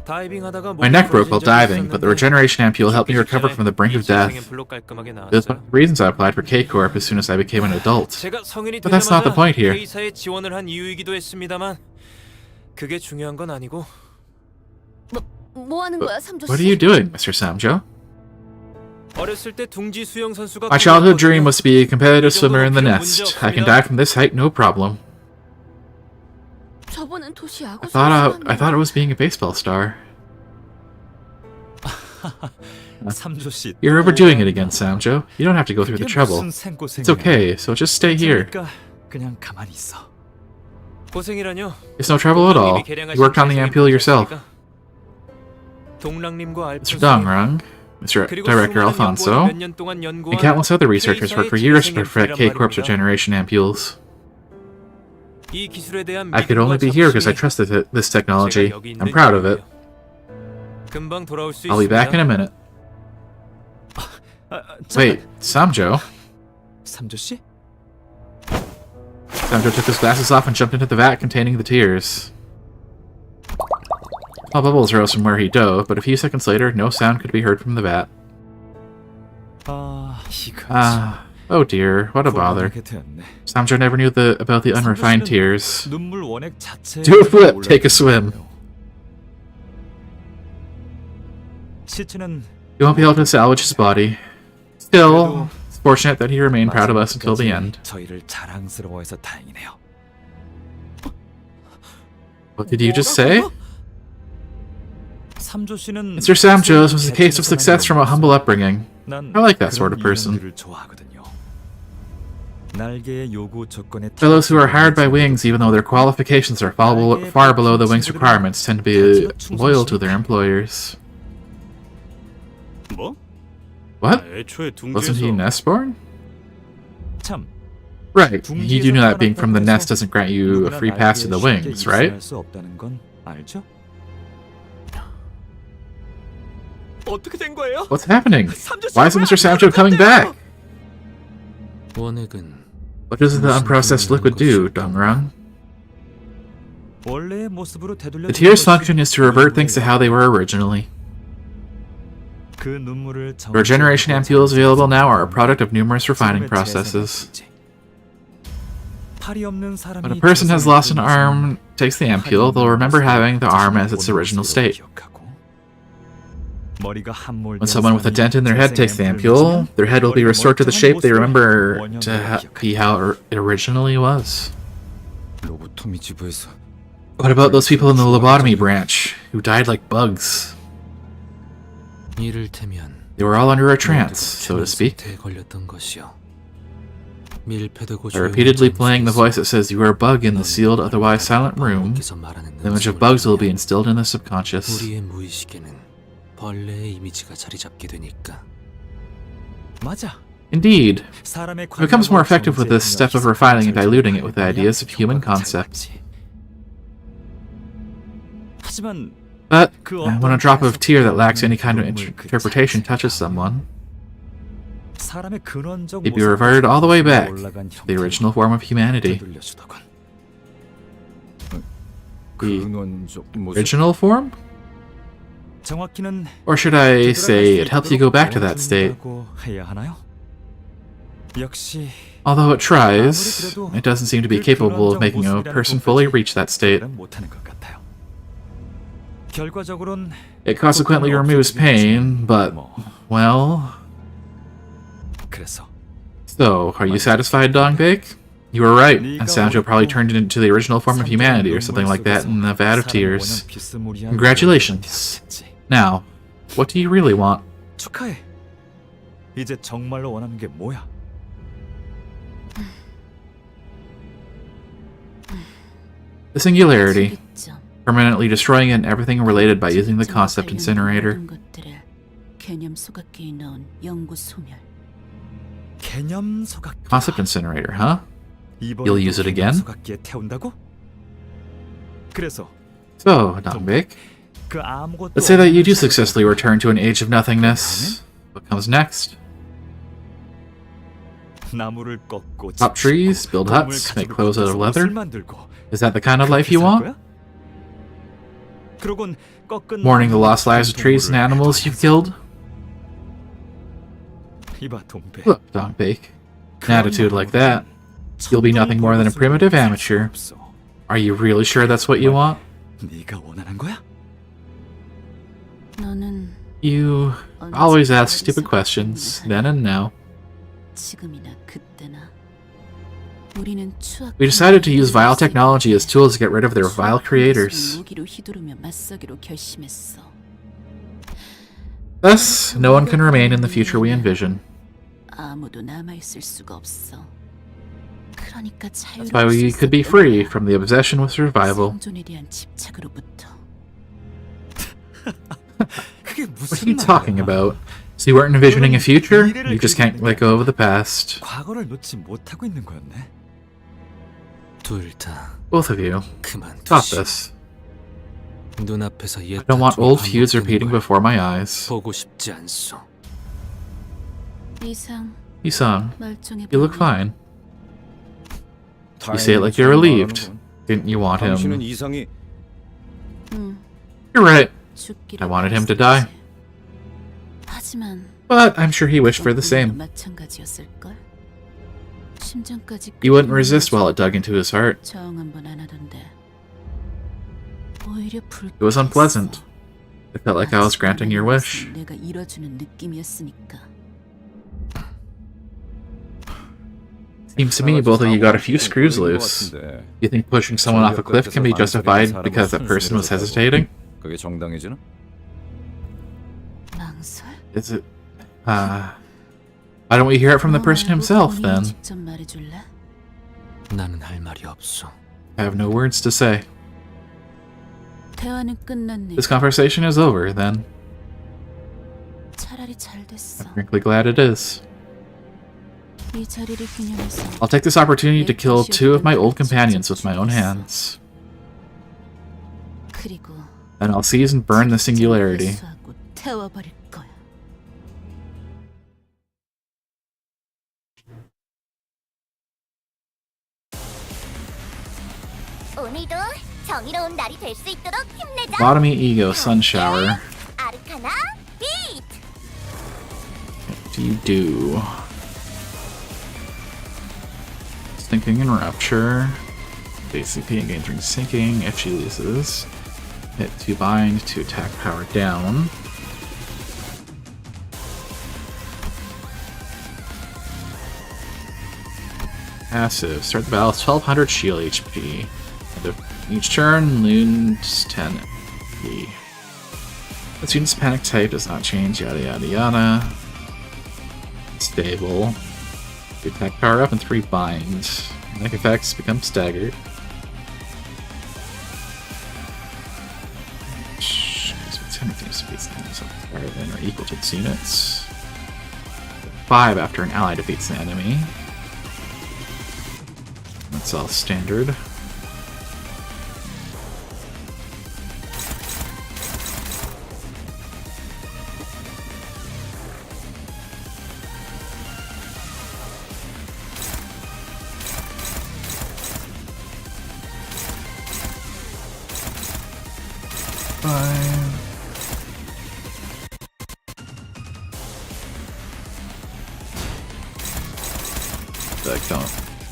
다이빙하다가 My neck broke while diving, but the regeneration ampule helped me recover from the brink of death. This is one of the reasons I applied for K-Corp as soon as I became an adult. 제가 성인이 But that's not the point here. 회사에 지원을 한 이유이기도 했습니다만 그게 중요한 건 아니고. 뭐 하는 거야, 삼조 씨? What are you doing, Mr. Samjo? 어렸을 때 둥지 수영 선수가 My childhood dream was to be a competitive swimmer in the nest. I can dive from this height, no problem. 저번엔 도시 야구 I thought it was being a baseball star. 삼조 씨. You're overdoing it again, Samjo. You don't have to go through the trouble. It's okay, so just stay here. 그냥 가만히 있어. 고생이라뇨. It's no trouble at all. You worked on the ampule yourself. Mr. Dongrang, Mr. Director Alfonso, and countless other researchers worked for years to perfect K-Corp's regeneration ampules. I could only be here because I trusted this technology. I'm proud of it. I'll be back in a minute. Wait, Samjo? 삼조 씨? Samjo took his glasses off and jumped into the vat containing the tears. All bubbles rose from where he dove, but a few seconds later, no sound could be heard from the vat. Oh dear, what a bother. Samjo never knew about the unrefined tears. Do a flip, take a swim. You won't be able to salvage his body. Still, it's fortunate that he remained proud of us until the end. 저희를 자랑스러워해서 다행이네요. What did you just say? 삼조 씨는 Mr. Samjo's was a case of success from a humble upbringing. I like that sort of person. Fellows who are hired by wings even though their qualifications are far below the wing's requirements tend to be loyal to their employers. 뭐? What? 애초에 Wasn't he 둥지에서 nestborn? 참. Right, you do know that being from the nest doesn't grant you a free pass to the wings, right? 어떻게 된 거예요? What's happening? Why isn't Mr. Samjo coming back? 원액은 What does the unprocessed liquid do, Dongrang? The tear's function is to revert things to how they were originally. The regeneration ampules available now are a product of numerous refining processes. When a person has lost an arm, takes the ampule, they'll remember having the arm as its original state. When someone with a dent in their head takes the ampule, their head will be restored to the shape they remember to be how it originally was. 로보토미 지부에서 What about those people in the lobotomy branch who died like bugs? 이를테면 They were all under a trance, so to speak. 상태에 걸렸던 것이요. 밀폐되고 By repeatedly playing the voice that says you are a bug in the sealed, otherwise silent room, the image of bugs will be instilled in the subconscious. 우리의 무의식에는 벌레의 이미지가 자리 잡게 되니까. 맞아. Indeed, it becomes more effective with this step of refining and diluting it with the ideas of human concepts. 하지만 But when a drop of tear that lacks any kind of interpretation touches someone, 사람의 근원적 they'd be reverted all the way back to the original form of humanity. The original form? 정확히는 Or should I say it helps you go back to that state? 해야 하나요? 역시 Although it tries, it doesn't seem to be capable of making a person fully reach that state. 못하는 것 같아요. 결과적으로는 It consequently removes pain, but, well... 그래서 So, are you satisfied, Dongbake? You were right, and Sanjo probably turned it into the original form of humanity or something like that in the Vat of Tears. Congratulations. Now, what do you really want? 축하해. 이제 정말로 원하는 게 뭐야? The singularity. Permanently destroying it and everything related by using the concept incinerator. 개념 소각기에 넣은 연구 소멸. 개념 소각. Concept incinerator, huh? You'll use it again? 소각기에 태운다고? 그래서 So, Dongbake, 그 아무것도 let's say that you do successfully return to an age of nothingness. What comes next? 나무를 꺾고 Chop trees, build huts, make clothes out of leather? Is that the kind of life you want? 그러곤 꺾은 Mourning the lost lives of trees and animals you've killed? 이봐 동배. Look, Dongbake, an attitude like that, you'll be nothing more than a primitive amateur. Are you really sure that's what you want? 네가 원하는 거야? 너는 You always ask stupid questions, then and now. 지금이나 그때나 우리는 추악. We decided to use vile technology as tools to get rid of their vile creators. 무기로 휘두르며 맞서기로 결심했어. Thus, no one can remain in the future we envision. 아무도 남아 있을 수가 없어. 그러니까 That's why we could be free from the obsession with survival. 생존에 대한 집착으로부터. 그게 What are you talking about? So you weren't envisioning a future? You just can't let go of the past. 과거를 놓지 못하고 있는 거였네. 둘 다 Both of you. 그만 Stop this. 눈앞에서 I don't want old feuds repeating before my eyes. 보고 싶지 않소. 이상 Isang, 멀쩡해. you look fine. You say it like you're relieved. Didn't you want 당신은 him? 이상이 You're right. 죽기로 I wanted him to die. 하지만 But I'm sure he wished for the same. 마찬가지였을 걸. 심장까지 He wouldn't resist while it dug into his heart. 저항 한번 안 하던데. 오히려 불. It was unpleasant. It felt like I was granting your wish. 내가 이뤄주는 느낌이었으니까. Seems to me both of you got a few screws loose. You think pushing someone off a cliff can be justified because that person was hesitating? 그게 정당해지나? 망설? Is it... why don't we hear it from the person himself, then? 직접 말해줄래? 나는 할 말이 없어. I have no words to say. 대화는 끝났네. This conversation is over, then. 차라리 잘 됐어. I'm frankly glad it is. 이 자리를 기념해서. I'll take this opportunity to kill two of my old companions with my own hands. 그리고 Then I'll seize and burn the singularity. 회수하고 태워버릴 거야. 오늘도 정의로운 날이 될 수 있도록 힘내자. Lobotomy Ego Sun Shower. 아르카나 비트. What do you do? Sinking and Rupture. ACP and gain 3 sinking if she loses. Hit to bind to attack power down. Passive. Start the battle with 1200 shield HP. End of each turn, lose 10 HP. The student's panic type does not change, yada yada yada. Stable. The attack power up and 3 bind. Panic effects become staggered. Higher than or equal to its units. 5 after an ally defeats an enemy. That's all standard.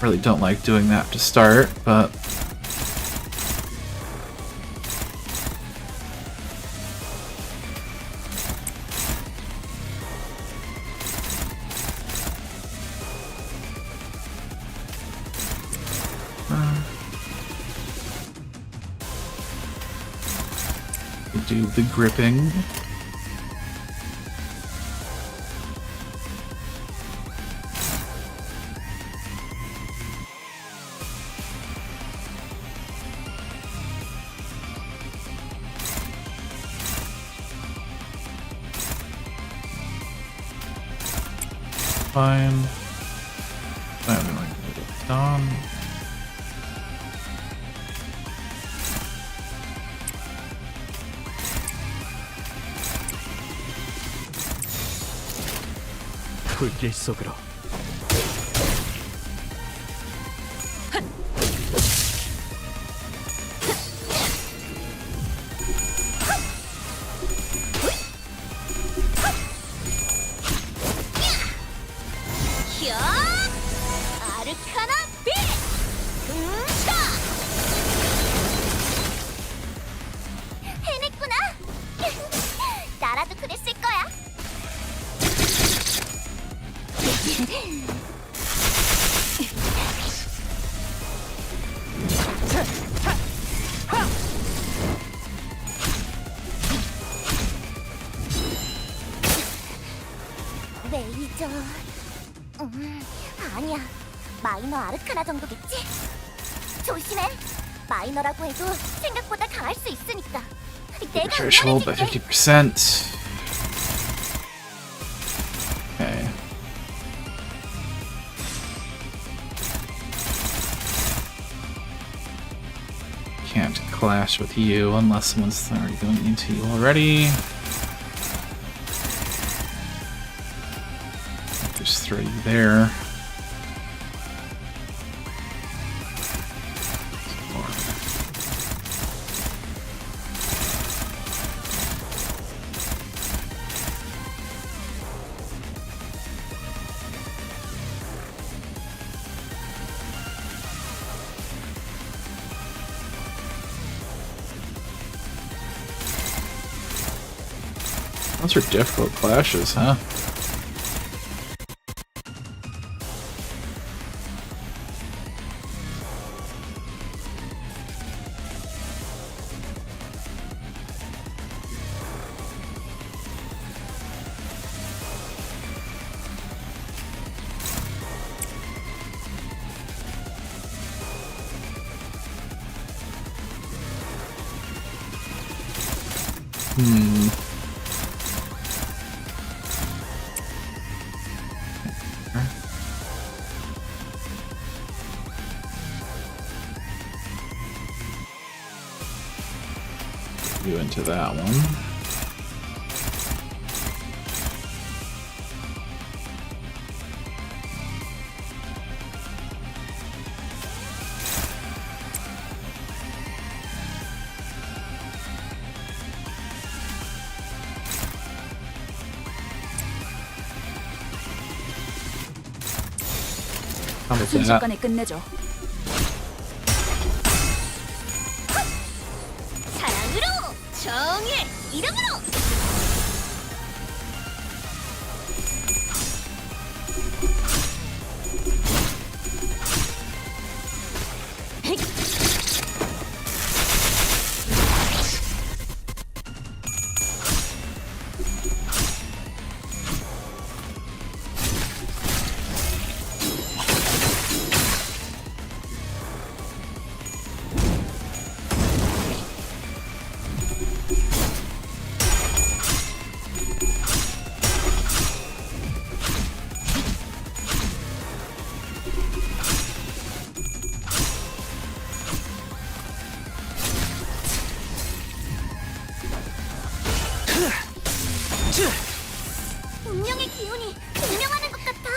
Really don't like doing that to start, but do the gripping. Fine. I'm going to get it done. 불길 속으로. 아르카나 빛! 해냈구나! 나라도 그랬을 거야. 레이저... 아니야. 마이너 아르카나 정도겠지? 조심해. 마이너라고 해도 생각보다 강할 수 있으니까. 내가 Threshold by 50%. Okay. Can't clash with you unless someone's already going into you already. Just throw you there. Those are difficult clashes, huh? You into that one. How about that? 순식간에 끝내죠. 사랑으로 정의 이름으로. 운명의 기운이 증명하는 것 같아.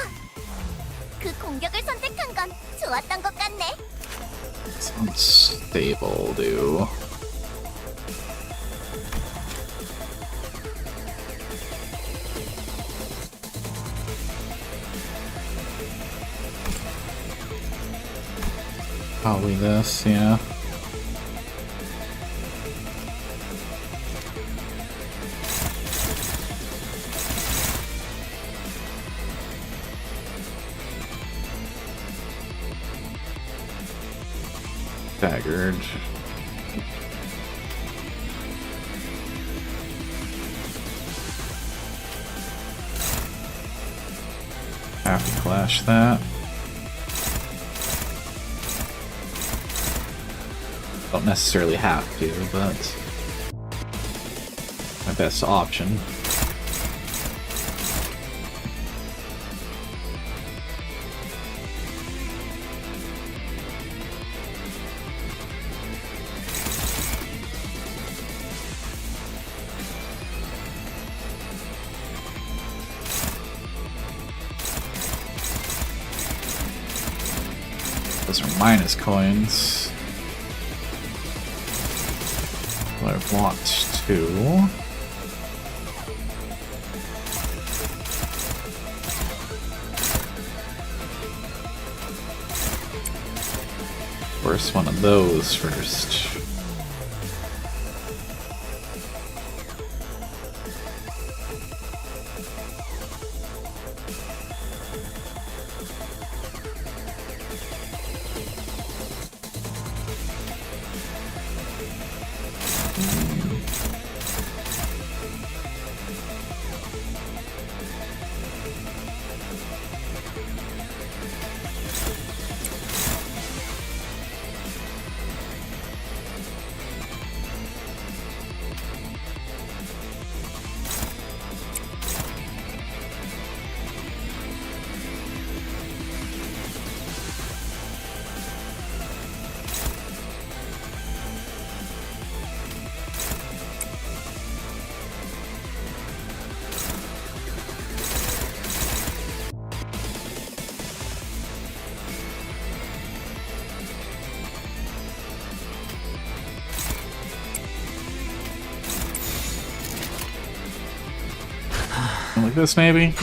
그 공격을 선택한 건 좋았던 것 같네. Unstable, do. Probably this, yeah. Staggered. Have to clash that. Don't necessarily have to, but my best option. Those are minus coins. Well, I've blocked 2. First one of those first. Like this, maybe?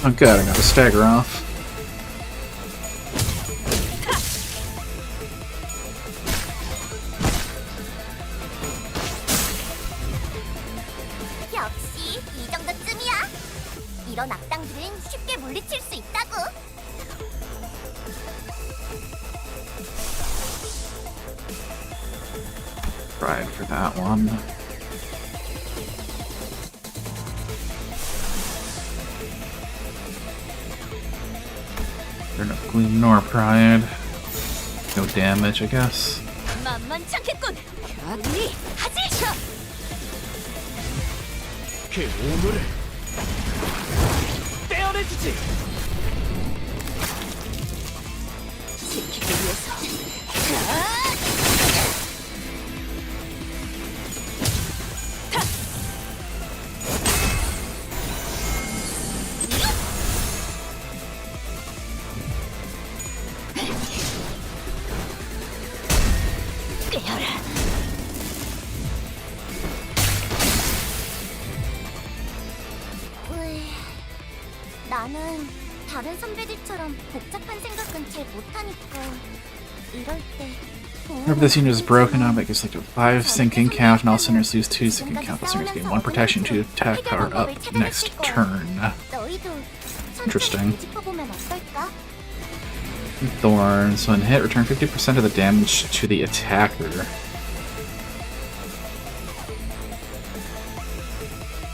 Oh good, I got to stagger off. 역시 이 정도쯤이야. 이런 악당들은 쉽게 물리칠 수 있다고. Tried for that one. They're no gleam nor pride. No damage, I guess. 만만찮겠군. 우리 하지. 그 오물을 떼어내주지. 지키기 위해서. 깨어라. 나는 다른 선배들처럼 복잡한 생각은 잘 못하니까 이럴 때 Whenever this unit is broken up, it gives like a 5 sinking count, and all sinners lose 2 sinking count. All sinners gain 1 protection to attack power up next turn. Interesting. Thorns. When hit, return 50% of the damage to the attacker.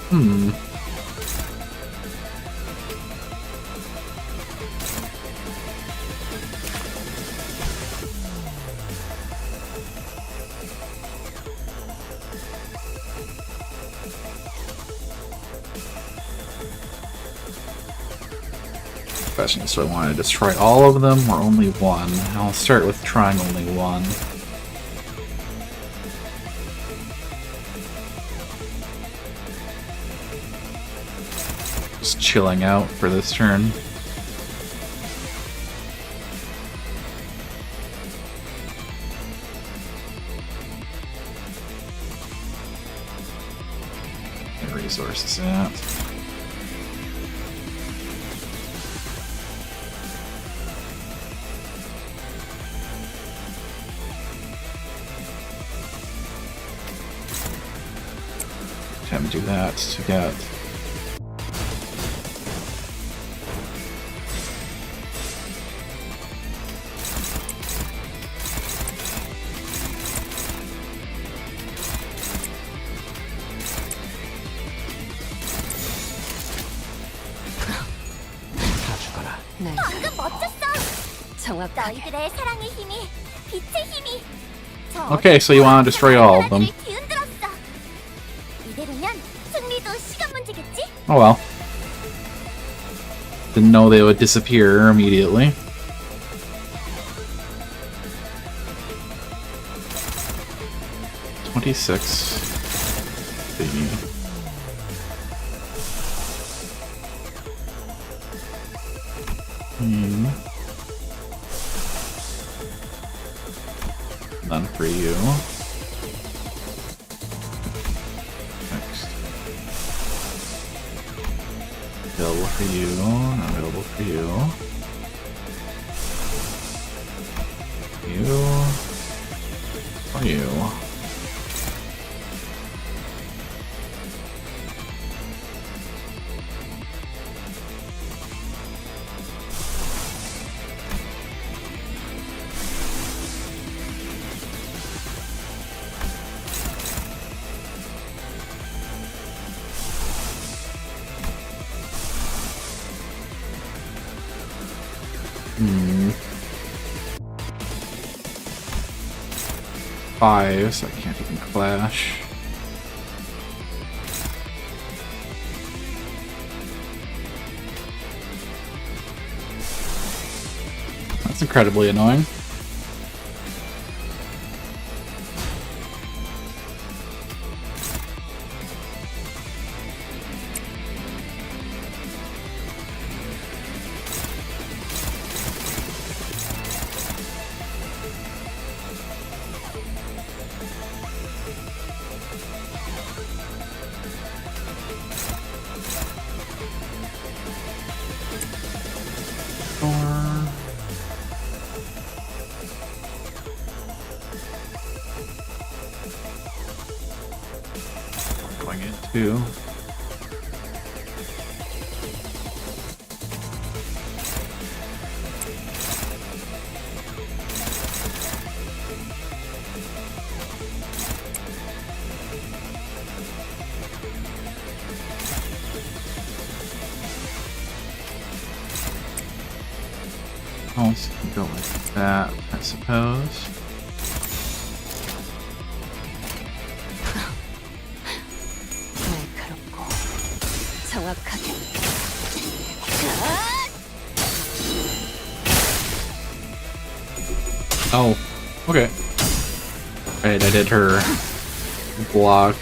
Hmm. question. So I want to destroy all of them or only one? I'll start with trying only one. Just chilling out for this turn. Resources at. Time to do that to get 방금 멋졌어. 정확하게. 너희들의 사랑의 힘이, 빛의 힘이. Okay, so you want to destroy all of them. 뒤흔들었어. 이대로면 승리도 시간 문제겠지? Oh well. Didn't know they would disappear immediately. $26. Baby. None for you. Next. Available for you, not available for you. You. For you. Five, so I can't even clash. That's incredibly annoying. Going into also can go like that, I suppose. 날카롭고 정확하게. Oh, okay. Right, I did her block.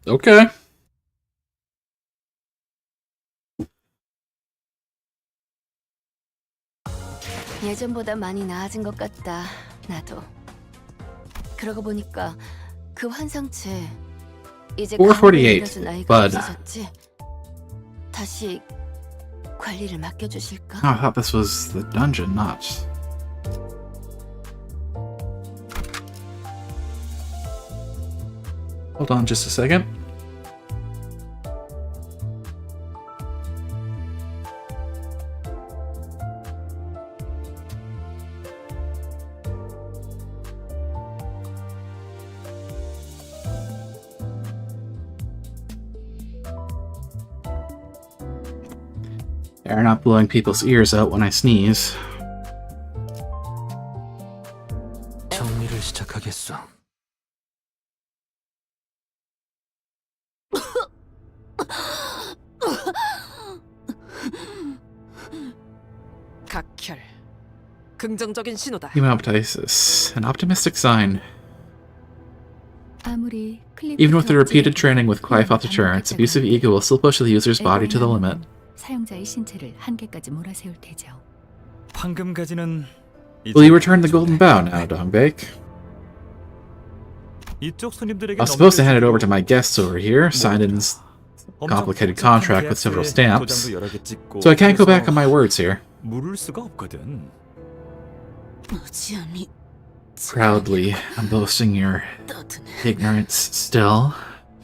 Okay. 예전보다 많이 나아진 것 같다. 나도. 그러고 보니까 그 환상체 이제 448, 가만히 아이가 bud. 없어졌지. 다시 관리를 맡겨주실까? Oh, I thought this was the dungeon, not. Hold on just a second. They're not blowing people's ears out when I sneeze. 정리를 시작하겠어. 각혈. 긍정적인 신호다. Hemoptysis, an optimistic sign. 아무리 Even with the repeated training with Clyphot deterrence, abusive ego will still push the user's body to the limit. 사용자의 신체를 한계까지 몰아세울 테죠. 황금 가지는 Will you return the golden bow now, Dongbake? 이쪽 손님들에게 I was supposed to hand it over to my guests over here, signed in a complicated contract with several stamps, so I can't go back on my words here. 물을 수가 없거든. 무지함이 Proudly, I'm boasting your 떠드네. ignorance still,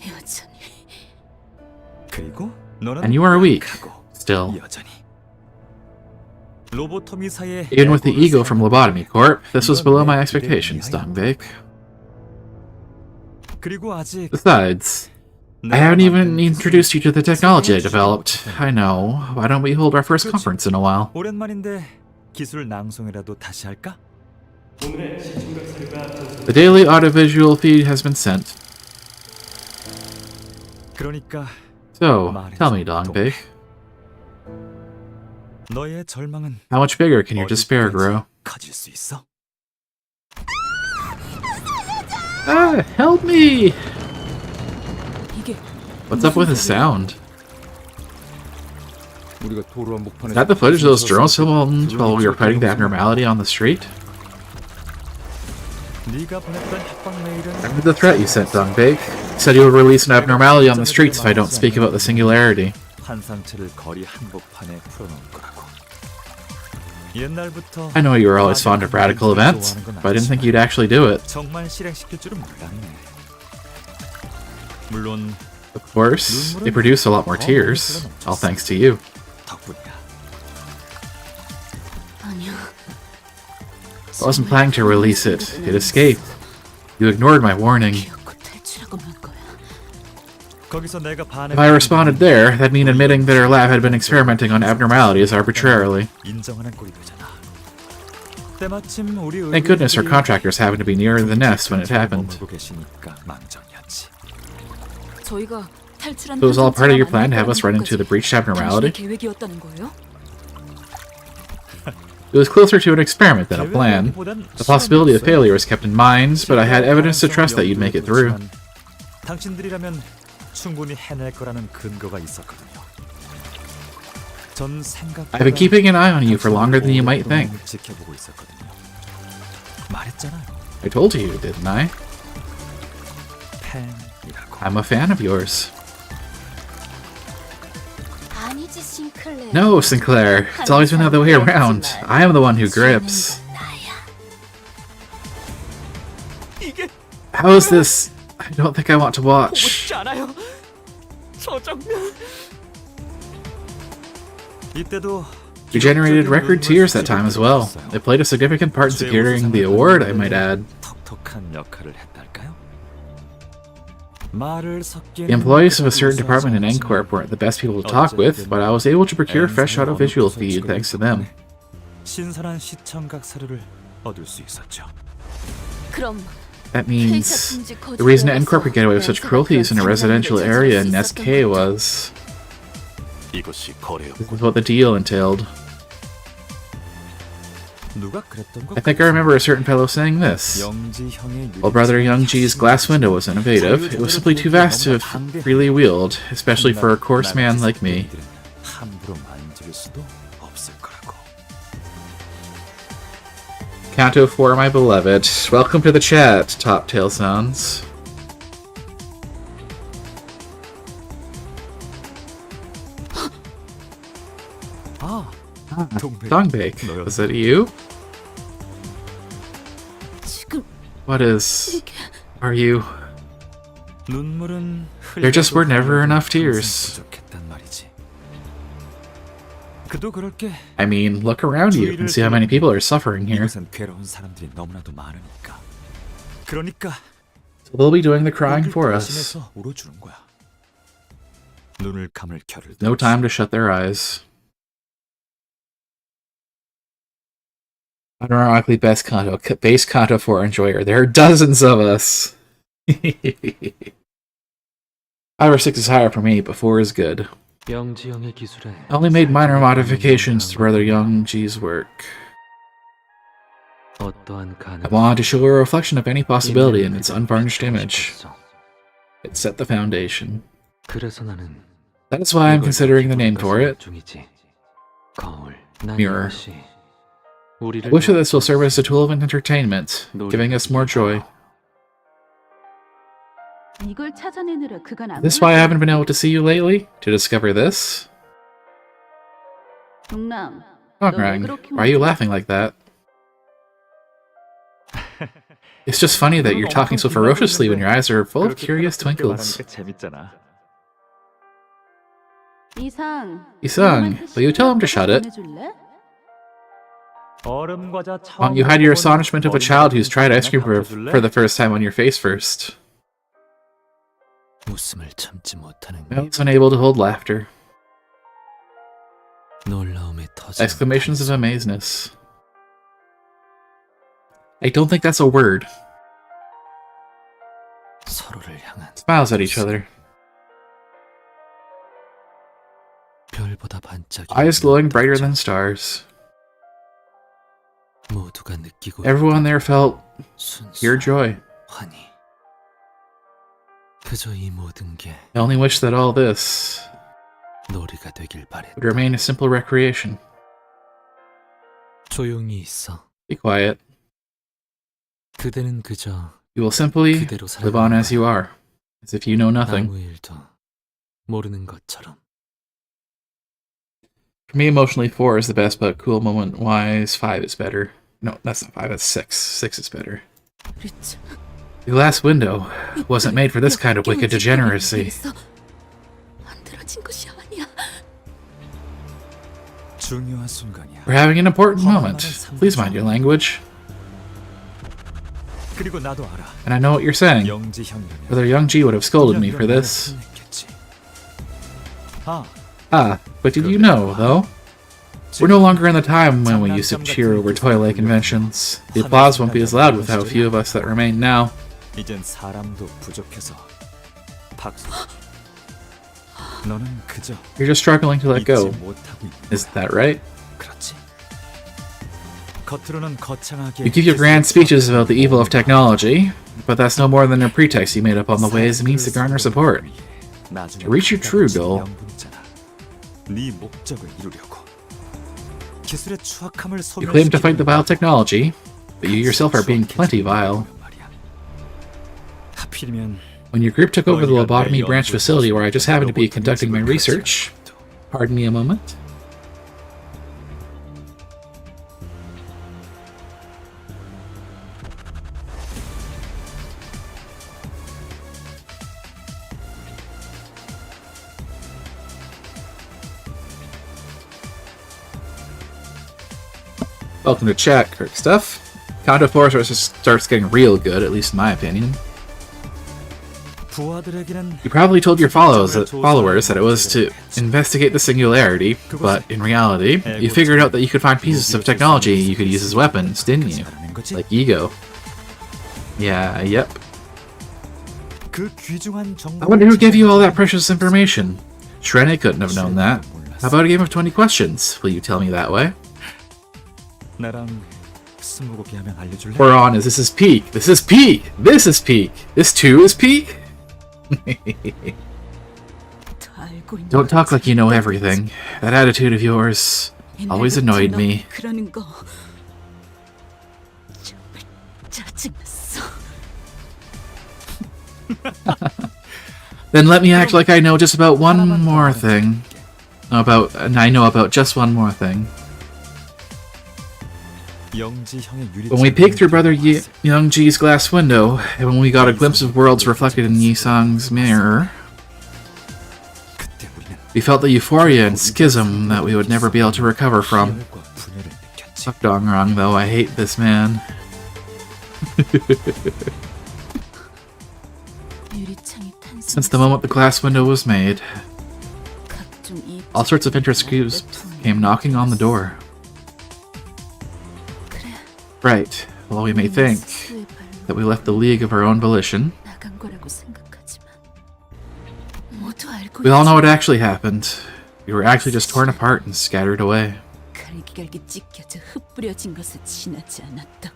여전히 그리고 너는 and you are weak 약하고 still. 여전히. 로보토미사의 Even with the ego from Lobotomy Corp, this was below my expectations, Dongbake. 그리고 아직 Besides, I haven't even introduced you to the technology I developed. I know. Why don't we hold our first conference in a while? 오랜만인데 기술 낭송이라도 다시 할까? The daily audiovisual feed has been sent. 그러니까 So, tell me, Dongbake, 너의 절망은 how much bigger can your despair grow? 커질 수 있어? Ah, help me! 이게 What's up with the sound? 우리가 도로 Is 한복판에 that the footage of those drones filmed while we were fighting the abnormality on the street? 네가 보냈던 협박 메일은 Remember the threat you sent, Dongbake? You said you would release an abnormality on the streets if I don't speak about the singularity. 환상체를 거리 한복판에 풀어놓은 거라고. 옛날부터 I know you were always fond of radical events, but I didn't think you'd actually do it. 정말 실행시킬 줄은 몰랐네. 물론 Of course, it produced a lot more tears, all thanks to you. 덕분이야. 아니야. I wasn't planning to release it. It escaped. You ignored my warning. 기어코 탈출하고 만 거야. 거기서 내가 If I responded there, that'd mean admitting that our lab had been experimenting on abnormalities arbitrarily. 인정하는 꼴이 되잖아. 때마침 우리 Thank goodness our contractors happened to be near the nest when it happened. 머물고 계시니까 망정이었지. 저희가 탈출한 So it was all part of your plan to have us run into the breached abnormality? 계획이었다는 거예요? It was closer to an experiment than a plan. The possibility of failure was kept in mind, but I had evidence to trust that you'd make it through. 당신들이라면 충분히 해낼 거라는 근거가 있었거든요. 전 생각보다 I've been keeping an eye on you for longer than you might think. 지켜보고 있었거든요. 말했잖아요. I told you, didn't I? 팬이라고. I'm a fan of yours. 아니지, 싱클레어. No, Sinclair. It's always been the other way around. I am the one who grips. How is this? I don't think I want to watch. 않아요. 저 장면. 이때도 You generated record tears that time as well. It played a significant part in securing the award, I might add. 톡톡한 역할을 했달까요? 말을 섞기에는 The employees of a certain department in N-Corp weren't the best people to talk with, but I was able to procure fresh audiovisual feed thanks to them. 신선한 시청각 사료를 얻을 수 있었죠. 그럼 That means the reason N-Corp could get away with such cruelties in a residential area in Nest K was... 이것이 거래요. This is what the deal entailed. 누가 그랬던 거? I think I remember a certain fellow saying this. 영지 형의 While Brother Youngji's glass window was innovative, it was simply too vast to freely wield, especially for a coarse man like me. 함부로 만질 수도 없을 거라고. Canto 4, my beloved. Welcome to the chat, Top Tail Sounds. 아, Dongbake, was it you? 지금 What is... Are you... 눈물은 There just were never enough tears. 부족했단 말이지. 그도 그럴 게 I mean, look around you and see how many people are suffering here. 이곳엔 괴로운 사람들이 너무나도 많으니까. 그러니까 So they'll be doing the crying for us. 대신해서 울어주는 거야. 눈을 감을 겨를 No time to shut their eyes. Unironically base Canto 4 enjoyer. There are dozens of us. 5 or 6 is higher for me, but 4 is good. 영지영의 기술에 I only made minor modifications to Brother Young-ji's work. 어떠한 I wanted to show a reflection of any possibility in its unvarnished image. It set the foundation. 그래서 나는 That is why I'm considering the name for it. 중이지. 거울. 난 Mirror. 이것이 I 우리를 wish that this will serve as a tool of entertainment, giving us more joy. 이걸 찾아내느라 그간 안 Is this why I haven't been able to see you lately? To discover this? 동남. Conrang, why are you laughing like that? It's just funny that you're talking so ferociously when your eyes are full of curious twinkles. 재밌잖아. 이상. Isang, will you tell him to shut it? 보내줄래? 얼음 과자 Why don't you hide your astonishment of a child who's tried ice cream for the first time on your face first? 웃음을 참지 못하는 I was unable to hold laughter. 놀라움에 터져. Exclamations of amazeness. I don't think that's a word. 서로를 향한 Smiles at each other. 별보다 반짝이. Eyes glowing brighter than stars. 모두가 느끼고 Everyone there felt pure 순수한 joy. 환희. 그저 이 모든 게 I only wish that all this 놀이가 되길 바랬다. would remain a simple recreation. 조용히 있어. Be quiet. 그대는 그저 You will simply 그대로 live on 살아가는 as you are, as if you know nothing. 아무 일도 모르는 것처럼. For me, emotionally, 4 is the best, but cool moment-wise, 5 is better. No, that's not 5, that's 6. 6 is better. 리츠, The glass window wasn't made for this kind of wicked degeneracy. 만들어진 것이 아니야. 중요한 순간이야. We're having an important moment. Please mind your language. 그리고 나도 알아. And I know what you're saying. 영지 형이라면. Brother Young-ji would have scolded me for this. Ah, but did you know, though? We're no longer in the time when we used to cheer over toy-like inventions. The applause won't be as loud with how few of us that remain now. 이젠 사람도 부족해서 박수. 너는 그저 You're just struggling to let go. 잊지 못하고 있는 Isn't that right? 그렇지. 겉으로는 거창하게 You give your grand speeches about the evil of technology, but that's no more than a pretext you made up on the ways and means to garner support. To reach your true goal, 네 목적을 이루려고. 기술의 추악함을 you claim to fight the vile technology, but you yourself are being plenty vile. 하필이면 When your group took over the Lobotomy branch facility where I just happened to be conducting my research, pardon me a moment. Welcome to chat, Kirk stuff. Canto 4 starts getting real good, at least in my opinion. You probably told your followers that it was to investigate the singularity, but in reality, you figured out that you could find pieces of technology you could use as weapons, didn't you? Like ego. Yeah, yep. I wonder who gave you all that precious information. Shrene couldn't have known that. How about a game of 20 questions? Will you tell me that way? We're on as this is peak. This is peak. This is peak. This too is peak. Don't talk like you know everything. That attitude of yours always annoyed me. Then let me act like I know just about one more thing. I know about just one more thing. When we peeked through Brother Young-ji's glass window, and when we got a glimpse of worlds reflected in Yi-sang's mirror, we felt the euphoria and schism that we would never be able to recover from. Fuck Dongrong, though, I hate this man. Since the moment the glass window was made, all sorts of interest groups came knocking on the door. Right. Well, we may think that we left the League of our own volition. We all know what actually happened. We were actually just torn apart and scattered away. 갈기갈기 찢겨져 흩뿌려진 것에 지나지 않았다고.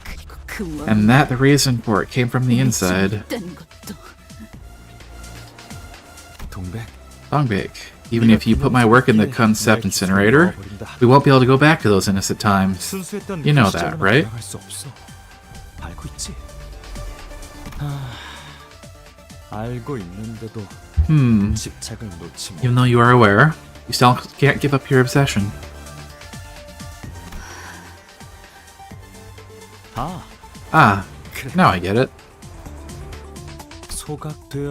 그리고 그 And that the reason for it came from the inside. 있다는 것도. 동백. Dongbik, even if you put my work in the concept incinerator, we won't be able to go back to those innocent times. 순수했던 You know 그 that, 시절로만 right? 돌아갈 수 없어. 알고 있지? 알고 있는데도 집착을 놓지 못. Even though you are aware, you still can't give up your obsession. Ah, now I get it.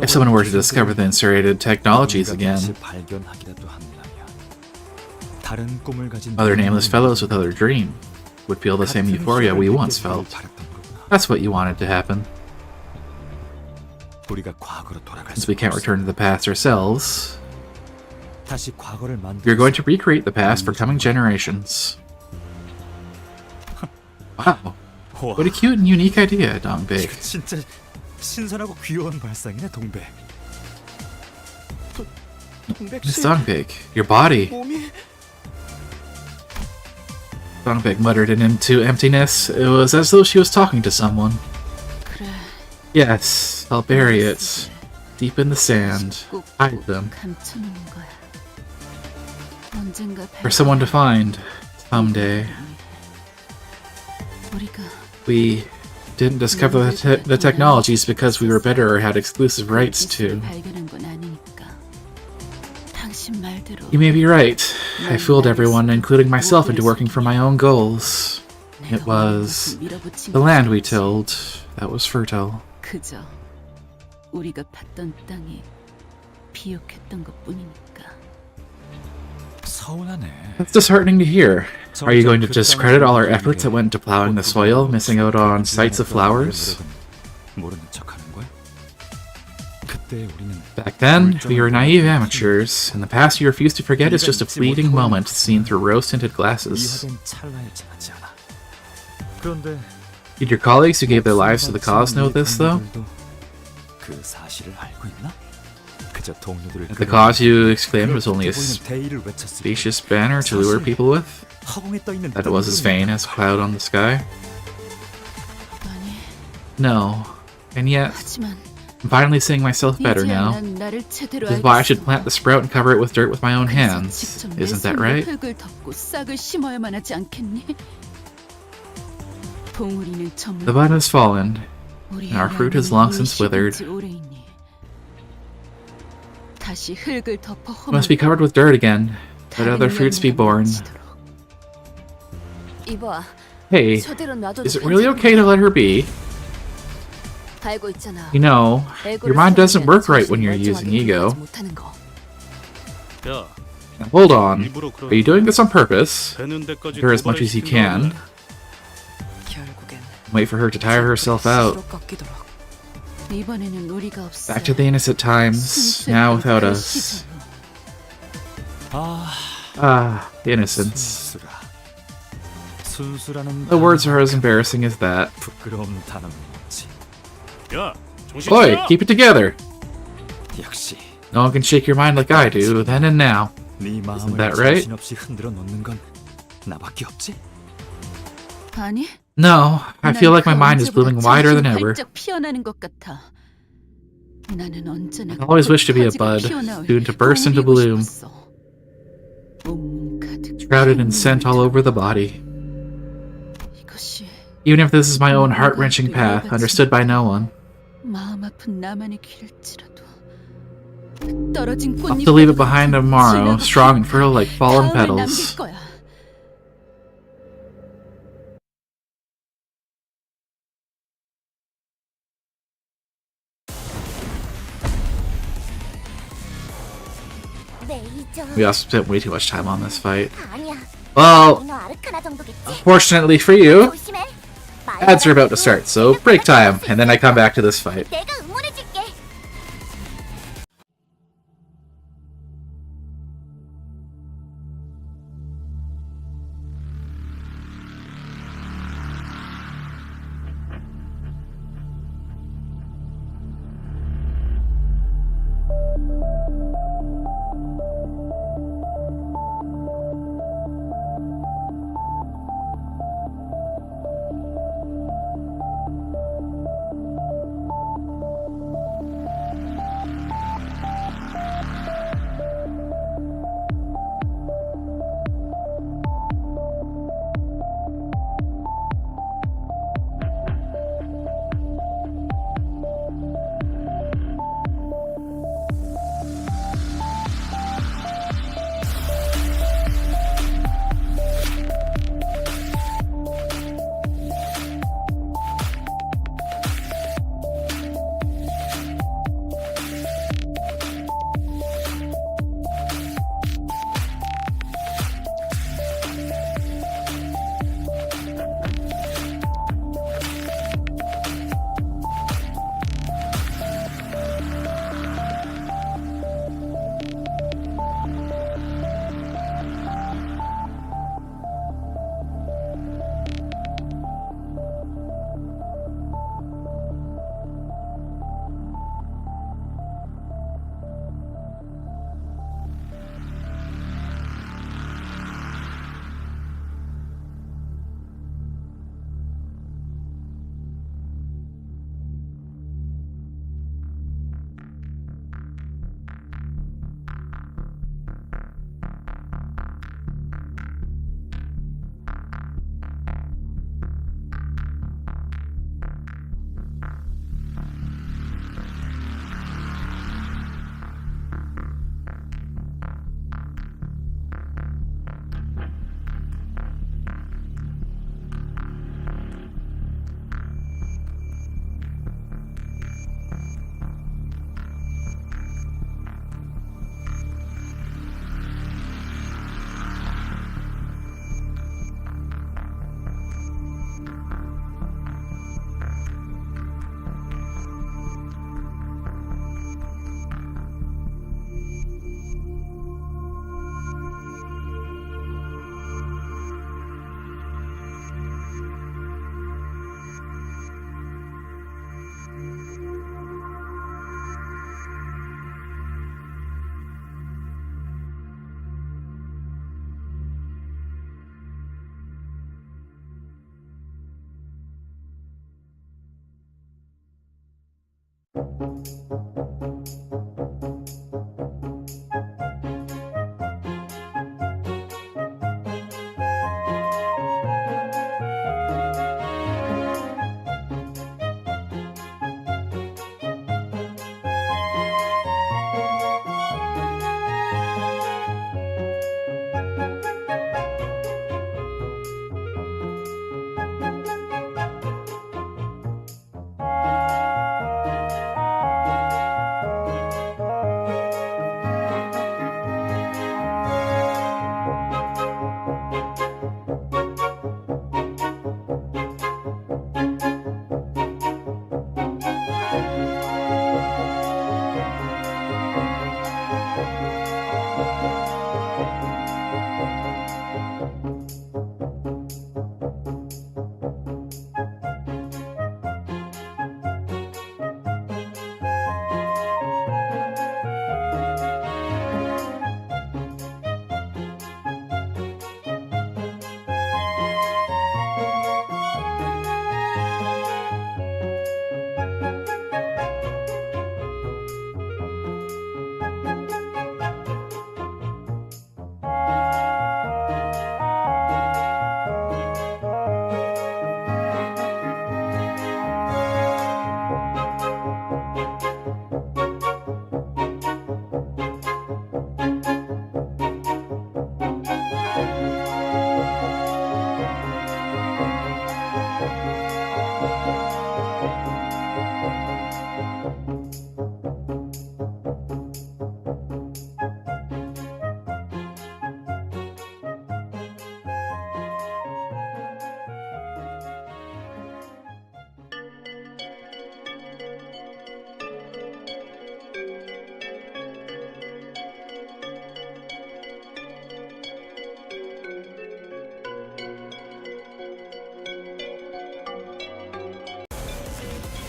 If someone were to discover the incinerated technologies again, other nameless fellows with other dream would feel the same euphoria we once felt. That's what you wanted to happen. Since we can't return to the past ourselves, you're going to recreate the past for coming generations. Wow. What a cute and unique idea, Dongbik. 진짜 신선하고 귀여운 발상이네, 동백. Miss Dongbik, your body. Dongbik muttered into emptiness. It was as though she was talking to someone. Yes, I'll bury it. Deep in the sand. Hide them. 감춰놓은 거야. 언젠가 For someone to find. Someday. 우리가 We didn't discover the technologies because we were better or had exclusive rights to. 발견한 건 아니니까. 당신 말대로 You may be right. I fooled everyone, including myself, into working for my own goals. It was the land we tilled that was fertile. 그저 우리가 팠던 땅이 비옥했던 것뿐이니까. 서운하네. That's disheartening to hear. Are you going to discredit all our efforts that went into plowing the soil, missing out on sights of flowers? 모르는 척하는 거야? 그때 우리는 Back then, we were naive amateurs, and the past you refuse to forget is just a fleeting moment seen through rose-tinted glasses. 이하된 찰나에 지나지 않아. 그런데 Did your colleagues who gave their lives to the cause know this, though? 그 사실을 알고 있나? 그저 동료들을 The cause you exclaimed was only a 대의를 외쳤을 specious banner to lure people with? 허공에 떠 있는 That it was as vain as a cloud on the sky? 아니, No. And yet, 하지만 I'm finally seeing myself better 이제야 now. 난 나를 제대로 This is why I 알겠어. should plant the sprout and cover it with dirt with my own 그래서 hands. 직접 내 Isn't that 손으로 right? 흙을 덮고 싹을 심어야만 하지 않겠니? 봉우리는 저물. The bud has fallen, 우리의 and our fruit has 열매는 long 이미 since withered. 식은 지 오래이니. 다시 흙을 덮어 It must be covered with dirt again. Let other fruits be born. 이봐, Hey, 저대로 놔둬도 is it really okay to let her be? 알고 있잖아. You know, your mind doesn't work right when you're using ego. 못하는 거. 야, Now, hold on. 일부러 Are you doing this on purpose? 되는 데까지 Her as much as you can. 결국엔 Wait for her to tire herself out. 스스로 꺾이도록. 이번에는 우리가 없어. Back to the innocent times, now without us. Ah, innocence. 순수라는 The words are as embarrassing as that. 부끄러운 단어는 없지. 야, 정신 Oi, 차려! keep it together. 역시 No one can shake your mind like I do, then and now. 네 마음을 that right? 정신없이 흔들어 놓는 건 나밖에 없지. 아니? No, I feel like my mind is blooming wider than ever. 활짝 피어나는 것 같아. 나는 언제나 I always wished to be a 가지가 bud, 피어나올 soon to burst into 동물이고 bloom. 싶었어. 온몸 가득 Shrouded in scent all over the body. 이것이 Even if this is my own heart-wrenching path, understood by no one, 마음 아픈 나만의 길일지라도 떨어진 I'll have to leave it behind 꽃잎 tomorrow, strong and fertile like fallen 다음을 남길 petals. 거야. 레이저. We also spent way too much time on this fight. 아니야. Well, 너 아르카나 정도겠지. fortunately for you, 조심해. ads are about to start, so break time, and then I come back to this fight. 내가 응원해줄게.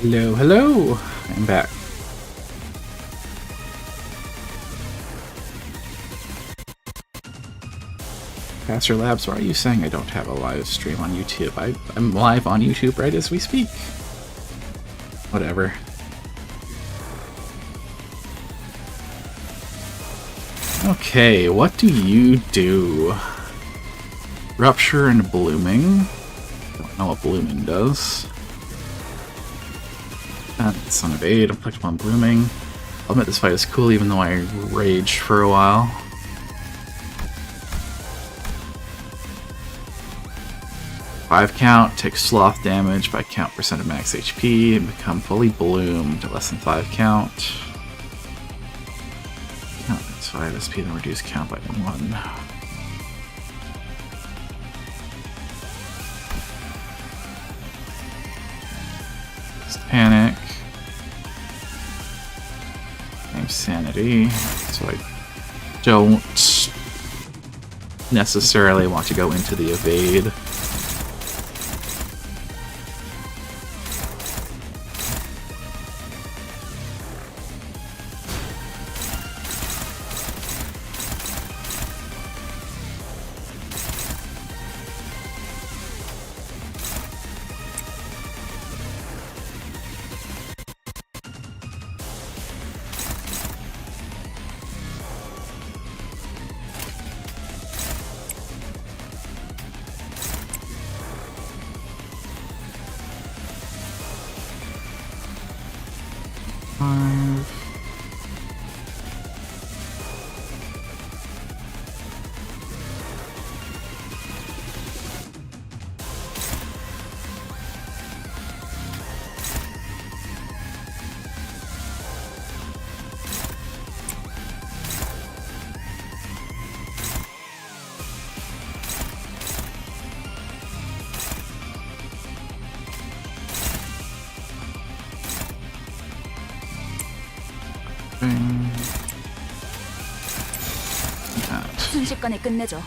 Hello, hello. I'm back. Pastor Labs, why are you saying I don't have a live stream on YouTube? I'm live on YouTube right as we speak. Whatever. Okay, what do you do? Rupture and blooming. Don't know what blooming does. Son of Aid, inflict upon blooming. I'll admit this fight is cool even though I raged for a while. Five count, take sloth damage by count percent of max HP, and become fully bloomed at less than 5 count. Count that's 5 SP, then reduce count by 1. Just panic. Sanity, so I don't necessarily want to go into the evade. 순식간에 끝내죠.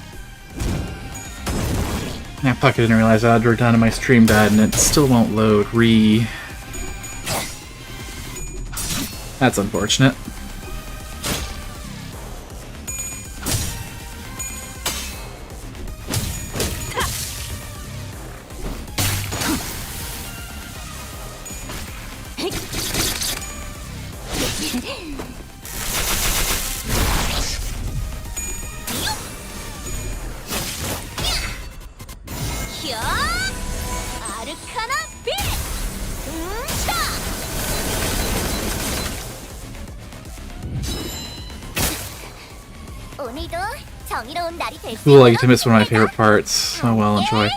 Yeah, fuck, I didn't realize I had done and my stream died and it still won't load. That's unfortunate. Cool, I get to miss one of my favorite parts. Oh well, enjoy.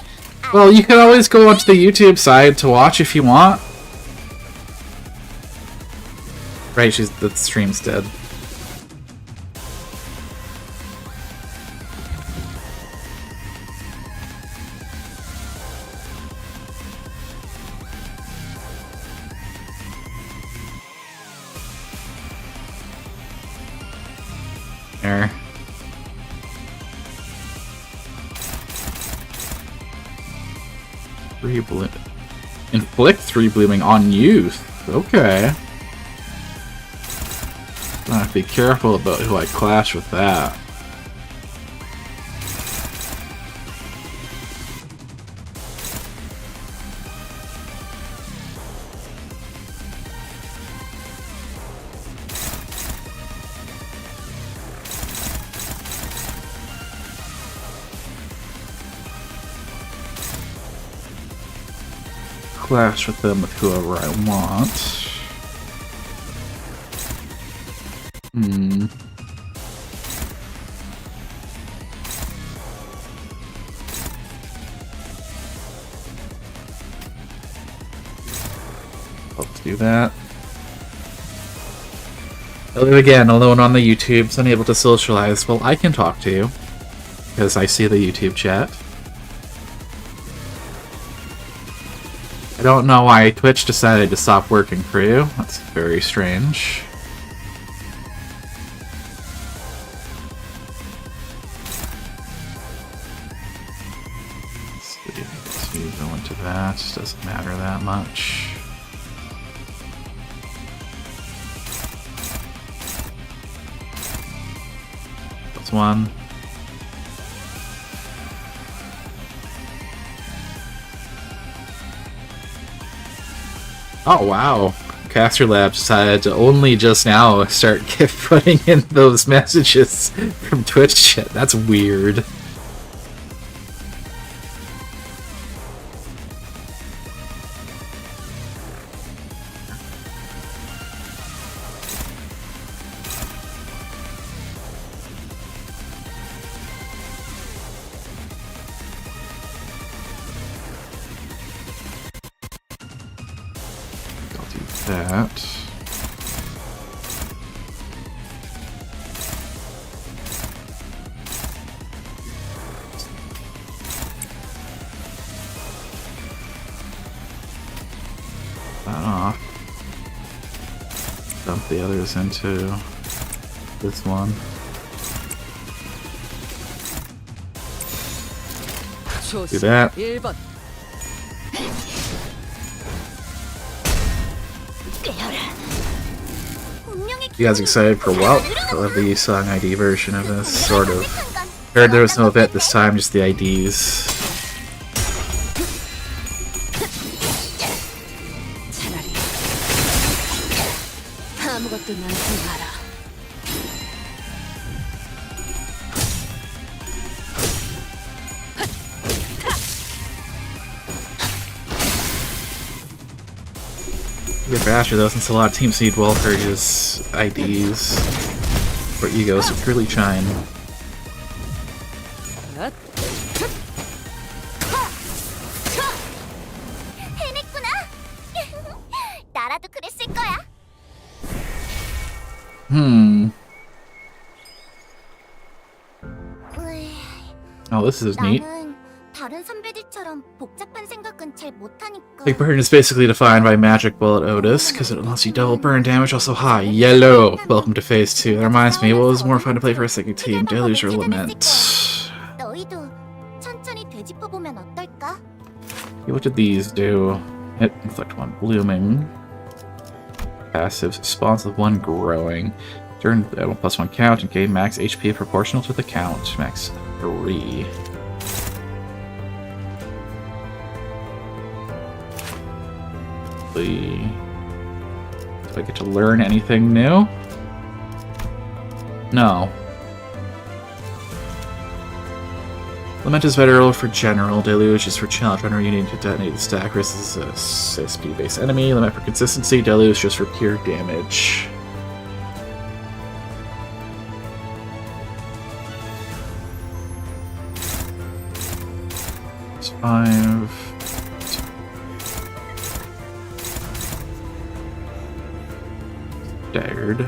Well, you can always go onto the YouTube side to watch if you want. Right, the stream's dead. There. Inflict 3 blooming on youth. Okay. I have to be careful about who I clash with that. Clash with them with whoever I want. Let's do that. I live again alone on the YouTubes, unable to socialize. Well, I can talk to you because I see the YouTube chat. I don't know why Twitch decided to stop working for you. That's very strange. So you go into that. Doesn't matter that much. That's one. Oh wow. Caster Lab decided to only just now start putting in those messages from Twitch chat. That's weird. That. Off. Dump the others into this one. Do that. 1번. You guys excited for what? I love the song ID version of this, sort of. Heard there was no event this time, just the IDs. 아무것도 남지 마라. Get faster though, since a lot of teams need Walker's IDs for egos to truly shine. 해냈구나. 나라도 그랬을 거야. Oh, this is neat. 나는 다른 선배들처럼 복잡한 생각은 잘 못하니까. Like burn is basically defined by Magic Bullet Otis, because it lets you double burn damage, also high. Yellow! Welcome to phase 2. That reminds me, what was more fun to play for a second team? Deluge or Lament? 너희도 천천히 되짚어보면 어떨까? What did these do? Hit, inflict 1 blooming. Passive, spawns with 1 growing. Turn +1 count and gain max HP proportional to the count. Max 3. Do I get to learn anything new? No. Lament is better for general, Deluge is for challenge. Whenever you need to detonate the stack, this is a SP based enemy. Lament for consistency, Deluge just for pure damage. It's 5. Staggered.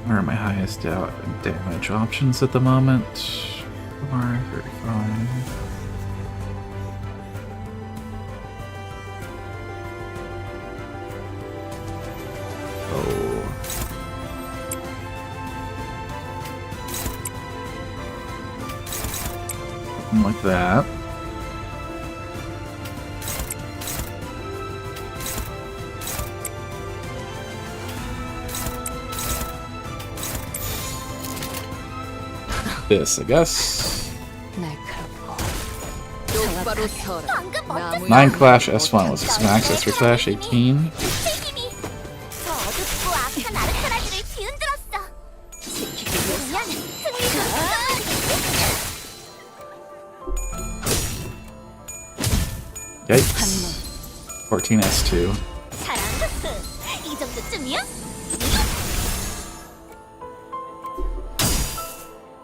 Where are my highest damage options at the moment? 35. Oh. Something like that. This, I guess. 9 Clash S1 was its max, S3 Clash 18. 저 어둡고 악한 아르카나들을 뒤흔들었어. 그러면 승리도 Yikes. 14 S2. 잘한다. 이 정도쯤이야?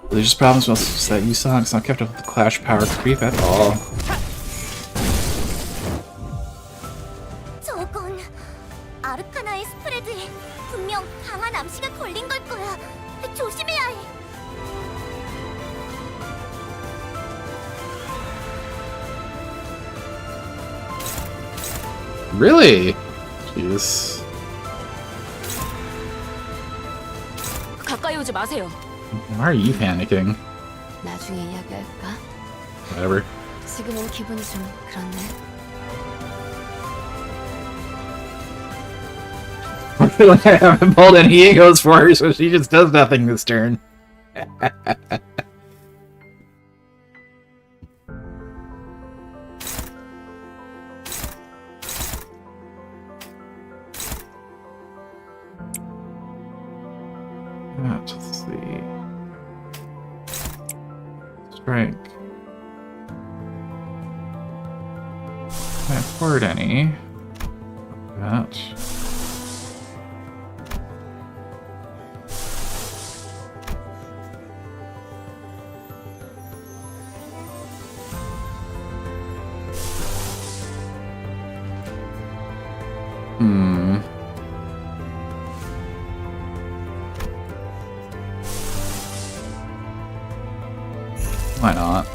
There's just problems with that Yusong's not kept up with the Clash power creep at all. 저건 아르카나의 스프레드에 분명 강한 암시가 걸린 걸 거야. 조심해야 해. Really? Jeez. 가까이 오지 마세요. Why are you panicking? 나중에 이야기할까? Whatever. 지금은 기분이 좀 그렇네. I haven't pulled any egos for her, so she just does nothing this turn. Right. Can't afford any. That. Why not?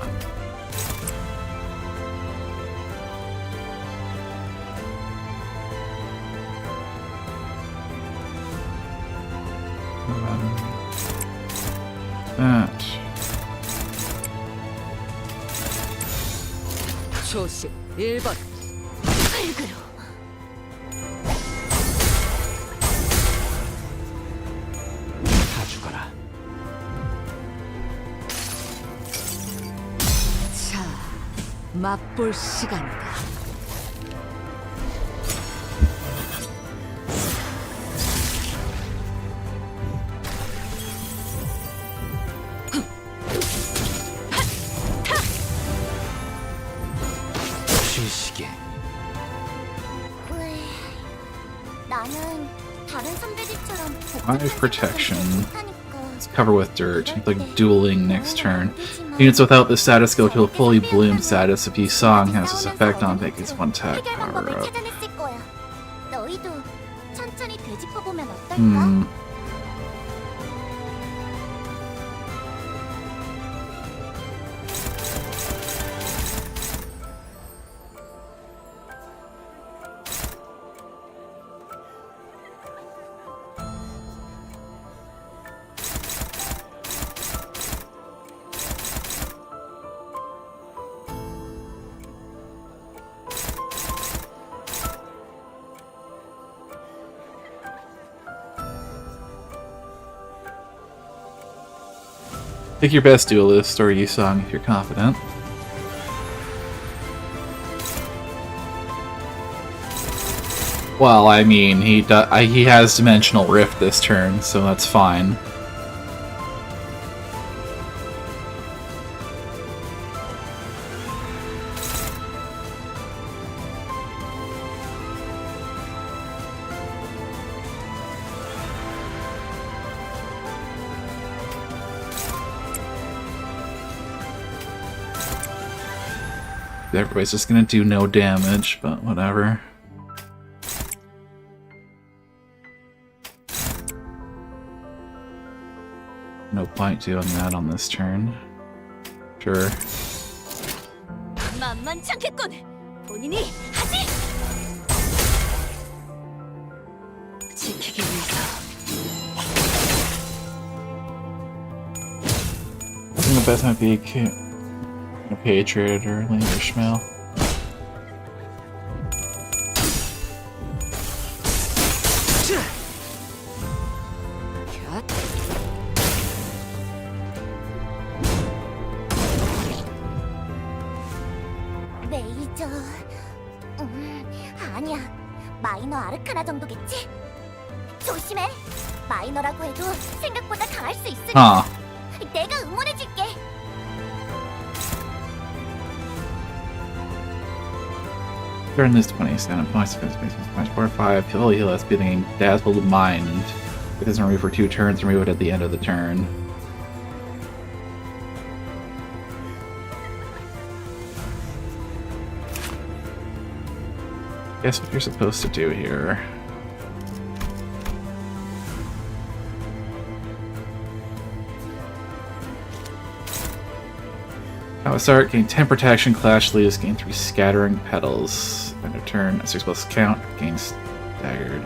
That. 초심 1번. 다 죽어라. 자, 맛볼 시간이다. 쉬시게. 나는 다른 선배들처럼 Five protection. 못하니까. Cover with dirt, like dueling next turn. Units without this status go to a fully bloomed status if each song has this effect on Becky's one attack 해결 power 방법을 up. 찾아냈을 거야. 너희도 천천히 되짚어보면 어떨까? Pick your best duelist or Yusong if you're confident. Well, I mean, he has Dimensional Rift this turn, so that's fine. Everybody's just gonna do no damage, but whatever. No point doing that on this turn. Sure. 만만찮겠군. 본인이 하지. 지키기 위해서. I think the best might be a Patriot or Linger Schmel. 레이저. 아니야. 마이너 아르카나 정도겠지? 조심해. 마이너라고 해도 생각보다 강할 수 있으니까. 내가 응원해줄게. During this 27 points, match 4-5, heal us being dazzled mind. If it doesn't remove for 2 turns, remove it at the end of the turn. Guess what you're supposed to do here. Now start, gain 10 protection, clash loose, gain 3 scattering petals. End of turn, 6 plus count, gain staggered.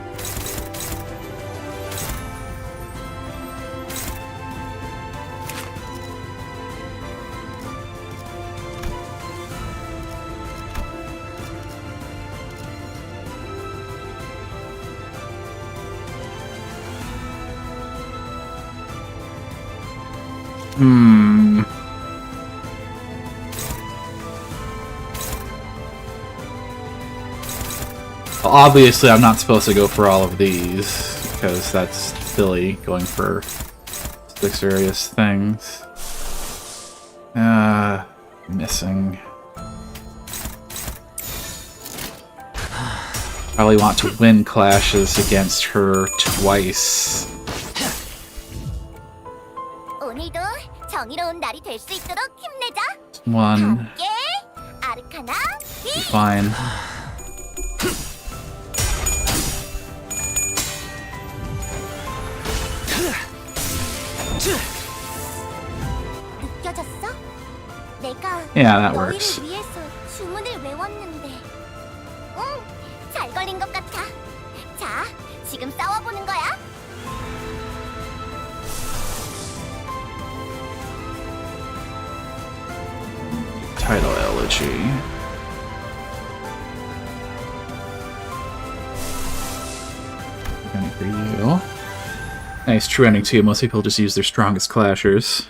Well, obviously, I'm not supposed to go for all of these, because that's silly, going for 6 various things. missing. Probably want to win clashes against her twice. 오늘도 정의로운 날이 될 수 있도록 힘내자. One. 함께 아르카나 B. Fine. 느껴졌어? 내가 Yeah, that 너희를 works. 위해서 주문을 외웠는데. 응, 잘 걸린 것 같아. 자, 지금 싸워보는 거야. Title elegy. Ending for you. Nice, true ending too. Most people just use their strongest clashers.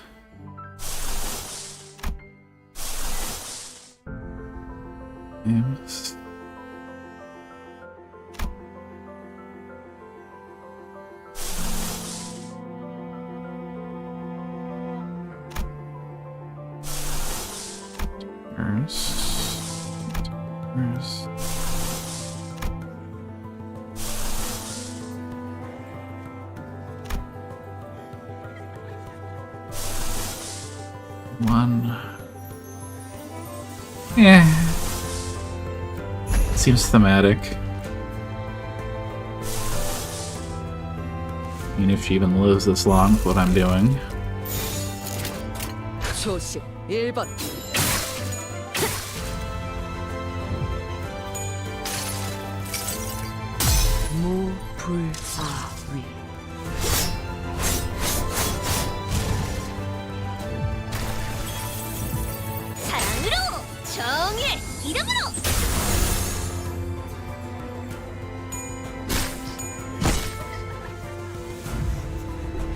Yes. Where's one? Yeah. Seems thematic. I mean, if she even lives this long with what I'm doing. 조심 1번. 무불사위. 사랑으로 정의 이름으로.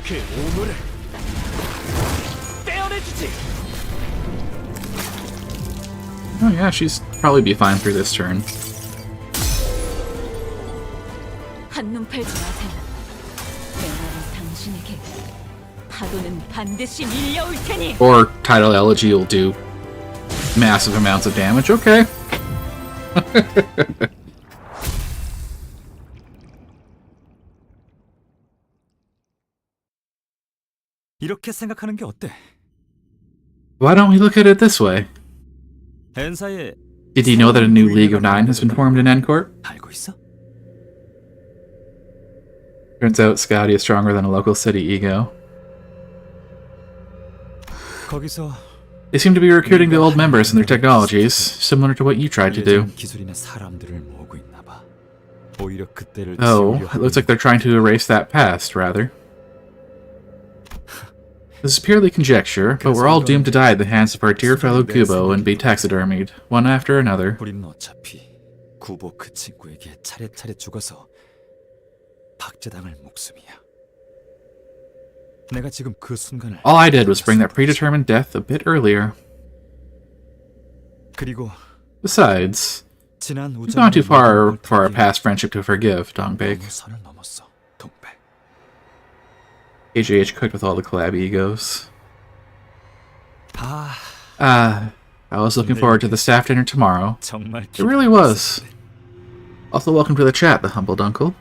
그 오물을 떼어내주지. Oh yeah, she's probably be fine through this turn. 한눈 팔지 마세요. 내 말은 당신에게 파도는 반드시 밀려올 테니. Or Title Elegy will do massive amounts of damage. Okay. 이렇게 생각하는 게 어때? Why don't we look at it this way? 엔사에 Did you know that a new League of Nine has been formed in Endcourt? 알고 있어? Turns out Scouty is stronger than a local city ego. 거기서 They seem to be recruiting the old members and their technologies, similar to what you tried to do. 예전 기술이나 사람들을 모으고 있나 봐. 오히려 그때를 Oh, 지우려 it looks like they're trying to erase that past, rather. This is purely conjecture, but we're all doomed to die at the hands of our dear fellow Kubo and be taxidermied, one after another. 우리는 어차피 구보 그 친구에게 차례차례 죽어서 박제당할 목숨이야. 내가 지금 그 순간을 All I did was bring that predetermined death a bit earlier. 그리고 Besides, 지난 we've gone too far for our past friendship to forgive, Dongbake. 선을 넘었어, 동백. AJH cooked with all the collab egos. 아, I was looking forward to the staff dinner tomorrow. 정말 It really was. Also, welcome to the chat, the humbled uncle.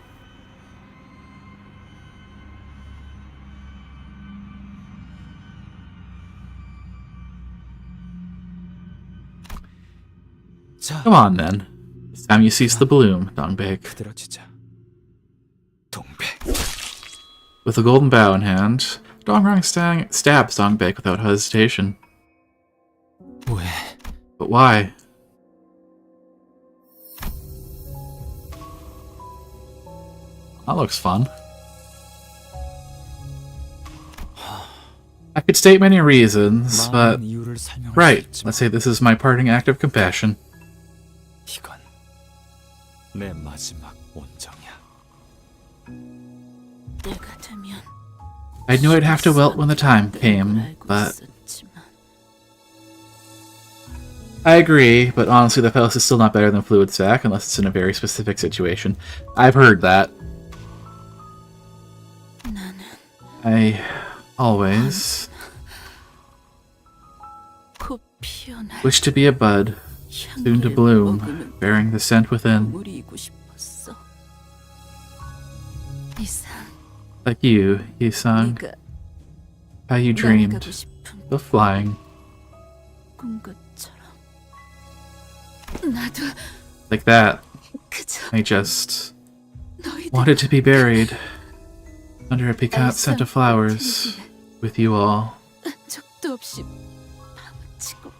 자, Come on, then. It's time you cease the bloom, Dongbake. 그대로지자. 동백. With a golden bow in hand, Dongrang stabs Dongbake without hesitation. 왜? But why? That looks fun. I could state many reasons, but... 많은 이유를 설명할 수 Right, 있지만 let's say this is my parting act of compassion. 이건 내 마지막 온정이야. 내가 되면 I knew I'd have to wilt when the time came, but... I agree, but honestly the Felus is still not better than Fluid Sac unless it's in a very specific situation. I've heard that. I always 피어날 Wish to be a bud, soon to 향기를 bloom, 머금은 bearing the scent within. 우리이고 싶었어. 이상 Like you, Yi-sung, 네가 how you 날아가고 dreamed 싶은 of flying, 꿈 것처럼. 나도 like that. 그저 I just 너희들 wanted to be buried under a piquant scent of flowers with you all. 적도 없이 파묻히고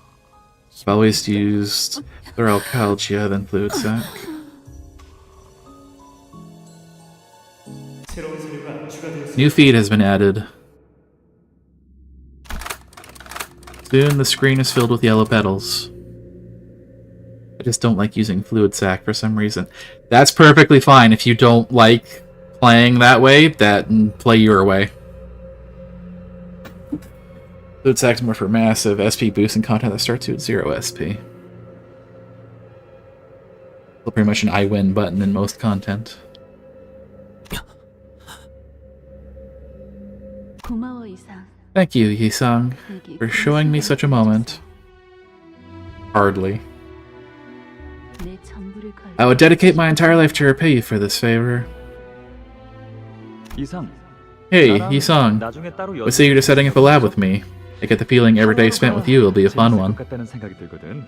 I've always used Thoralcalgia than fluid sac. New feed has been added. Soon the screen is filled with yellow petals. I just don't like using fluid sac for some reason. That's perfectly fine if you don't like playing that way, play your way. Fluid sac's more for massive SP boost and content that starts you at 0 SP. Still pretty much an I win button in most content. 고마워 이상. Thank you, Yi-sung, for showing me such a moment. Hardly. 내 전부를 걸. I would dedicate my entire life to repay you for this favor. 이상. Hey, Yi-sung, 나중에 따로 what say you to setting up a lab with me? I get the feeling every day spent with you will be a fun one. 같다는 생각이 들거든.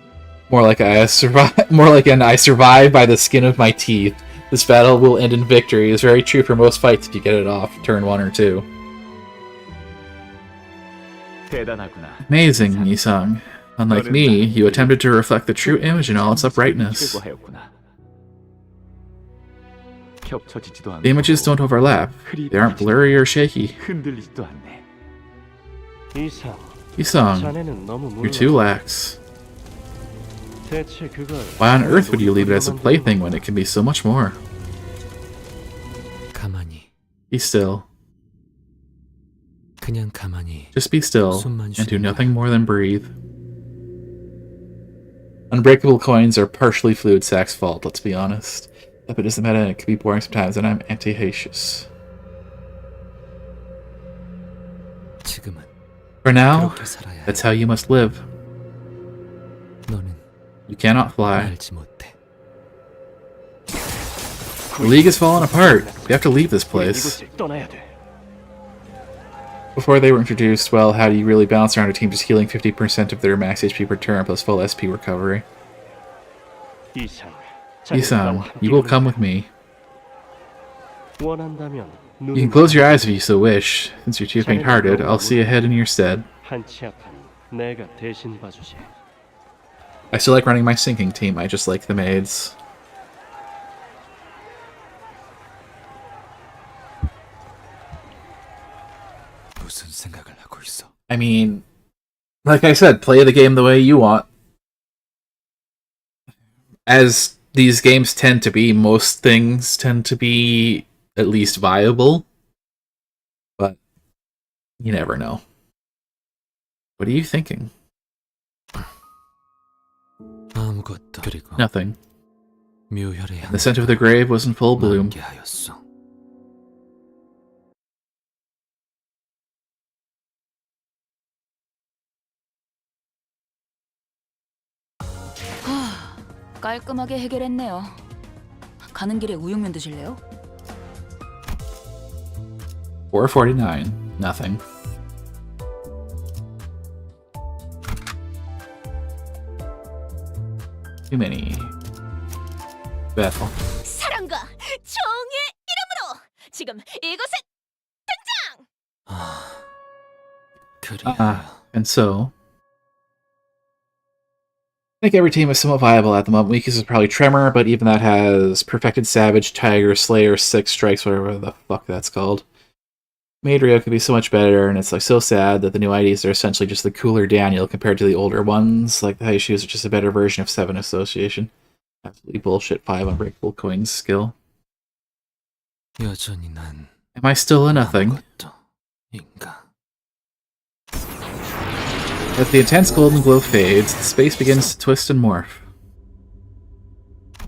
More like I survive by the skin of my teeth. This battle will end in victory is very true for most fights if you get it off turn 1 or 2. 대단하구나. Amazing, Yi-sung. Unlike me, you attempted to reflect the true image in all its uprightness. 최고하였구나. 겹쳐지지도 않고 The images don't overlap. They aren't blurry or shaky. 흔들리지도 않네. Yi-sung, you're too lax. Why on earth would you leave it as a plaything when it can be so much more? 가만히, Be still. 그냥 가만히. Just be still and do nothing more than breathe. Unbreakable coins are partially Fluid Sac's fault, let's be honest. If it is the meta and it can be boring sometimes, and I'm anti-hacious. 지금은 For now, 그렇게 살아야 해. that's how you must live. 너는 You cannot fly. 알지 못해. The league has fallen apart. We have to leave this place. Before they were introduced, well, how do you really balance around a team just healing 50% of their max HP per turn plus full SP recovery? Yi-san, you will come with me. You can close your eyes if you so wish. Since you're too faint-hearted, I'll see ahead in your stead. I still like running my sinking team, I just like the maids. 무슨 생각을 하고 있어? I mean, like I said, play the game the way you want. As these games tend to be, most things tend to be at least viable. But you never know. What are you thinking? 아무것도. 그리고 Nothing. 묘혈의 The scent of the grave was in full bloom. 만개하였어. 깔끔하게 해결했네요. 가는 길에 우육면 드실래요? 449. Nothing. Too many. Bethel. 사랑과 정의 이름으로 지금 이곳에 그리하여. And so, I think every team is somewhat viable at the moment. Weakest is probably Tremor, but even that has Perfected Savage, Tiger, Slayer, Six Strikes, whatever the fuck that's called. Maid Rio could be so much better, and it's like so sad that the new IDs are essentially just the cooler Daniel compared to the older ones. Like the high shoes are just a better version of 7 Association. Absolutely bullshit 5 Unbreakable Coins skill. 여전히 난 Am I still a nothing? 아무것도 인가. As the intense golden glow fades, the space begins to twist and morph.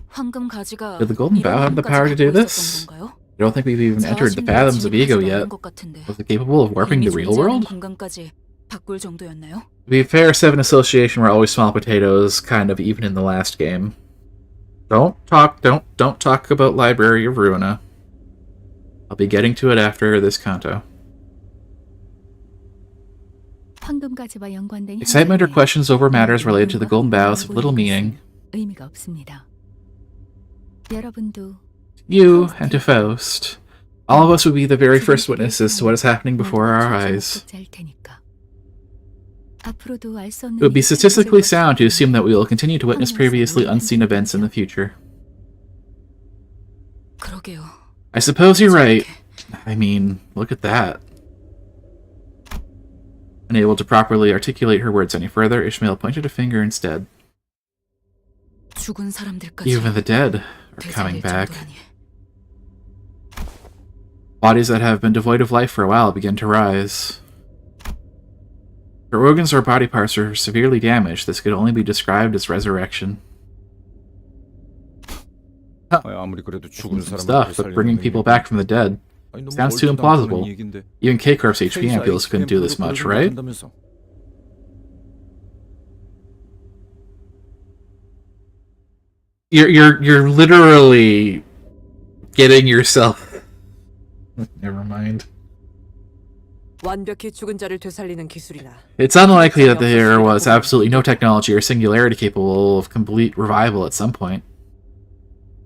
황금 가지가 Did the Golden Bow have the power to do this? I don't think we've even entered the fathoms of ego yet. Was it capable of warping the real world? 공간까지 바꿀 정도였나요? To be fair, 7 Association were always small potatoes, kind of even in the last game. Don't talk about Library of Ruina. I'll be getting to it after this Canto. 황금가지와 연관된 Excitement or 현상에 questions over matters related to the golden boughs have little meaning. 의미가 없습니다. 여러분도 You and to Faust. All of us would be the very first witnesses to what is happening before our eyes. 앞으로도 알 수 없는 It would be statistically sound to assume that we will continue to witness previously unseen events in the future. 그러게요. I suppose you're right. I mean, look at that. Unable to properly articulate her words any further, Ishmael pointed a finger instead. 죽은 사람들까지 Even the dead are coming 되살릴 back. 정도라니. Bodies that have been devoid of life for a while begin to rise. Their organs or body parts are severely damaged. This could only be described as resurrection. 아무리 그래도 죽은 사람을 Stuff, but bringing people back from the dead sounds too implausible. Even K-Corp's HP ampules couldn't do this much, right? You're literally getting yourself. Never mind. 완벽히 죽은 자를 되살리는 기술이나 It's unlikely that there was absolutely no technology or singularity capable of complete revival at some point.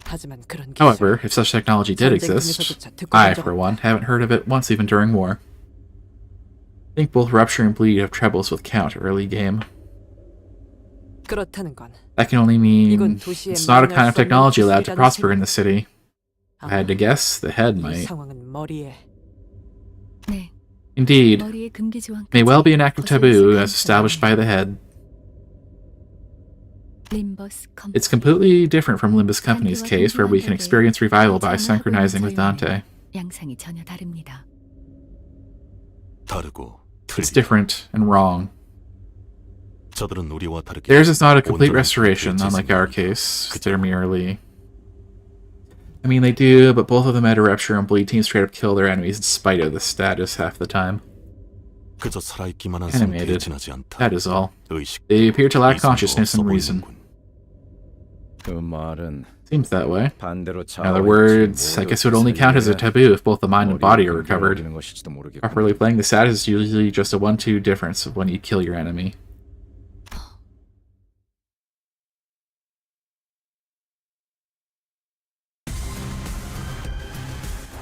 하지만 그런 기술 However, if such technology did exist, I, for one, haven't heard of it once even during war. I think both Rupture and Bleed have troubles with count early game. 그렇다는 건 That can only mean it's not a kind of technology allowed to prosper in the city. If I had to guess, the head 이 might. 상황은 머리에 네, Indeed, 머리의 금기지왕까지 may well be an act of taboo 거슬릴 as established by the head. Limbus It's completely different from Limbus Company's case, where we can experience revival by synchronizing with Dante. 양상이 전혀 다릅니다. 다르고 It's different and wrong. 저들은 우리와 다르게 Theirs is not a complete restoration, unlike our case. They're merely... I mean, they do, but both of them had a Rupture and Bleed team straight up kill their enemies in spite of the status half the time. 그저 살아있기만 한 상태에 Animated. 지나지 않다. That is all. 의식 They appear to lack consciousness and reason. 그 말은 Seems that way. 반대로 In other words, I guess it would only count as a taboo if both the mind and body are recovered. Properly playing the status is usually just a 1-2 difference of when you kill your enemy.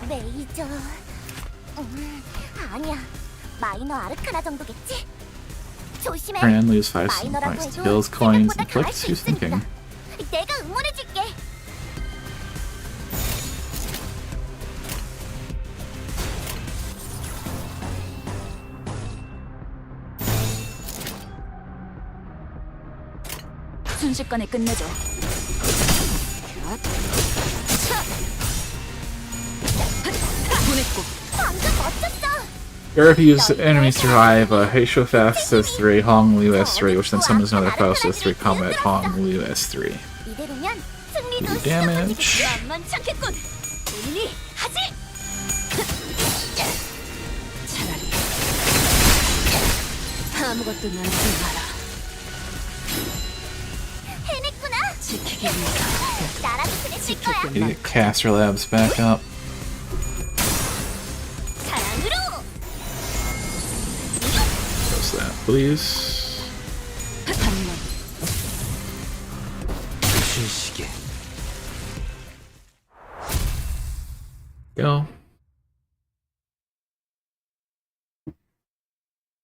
레이저. 아니야. 마이너 아르카나 정도겠지? 조심해. Fran lose 5 마이너라고 points to 해도 kills, coins, 생각보다 and 강할 clicks. 수 Who's thinking? 있으니까. 내가 응원해줄게. 순식간에 끝내죠. 방금 멋졌어. Here if you use enemies survive, Heisho Fast says 3, Hong Liu S3, which then summons another Faust says 3, Combat Hong Liu S3. 이대로면 승리도 Do damage. 만만찮겠군. 본인이 하지. 차라리 아무것도 남지 마라. 해냈구나. 지키기 위해서 나라도 그랬을 거야. Need to get Caster Labs back up. 사랑으로. Close that, please. 순식에 Go.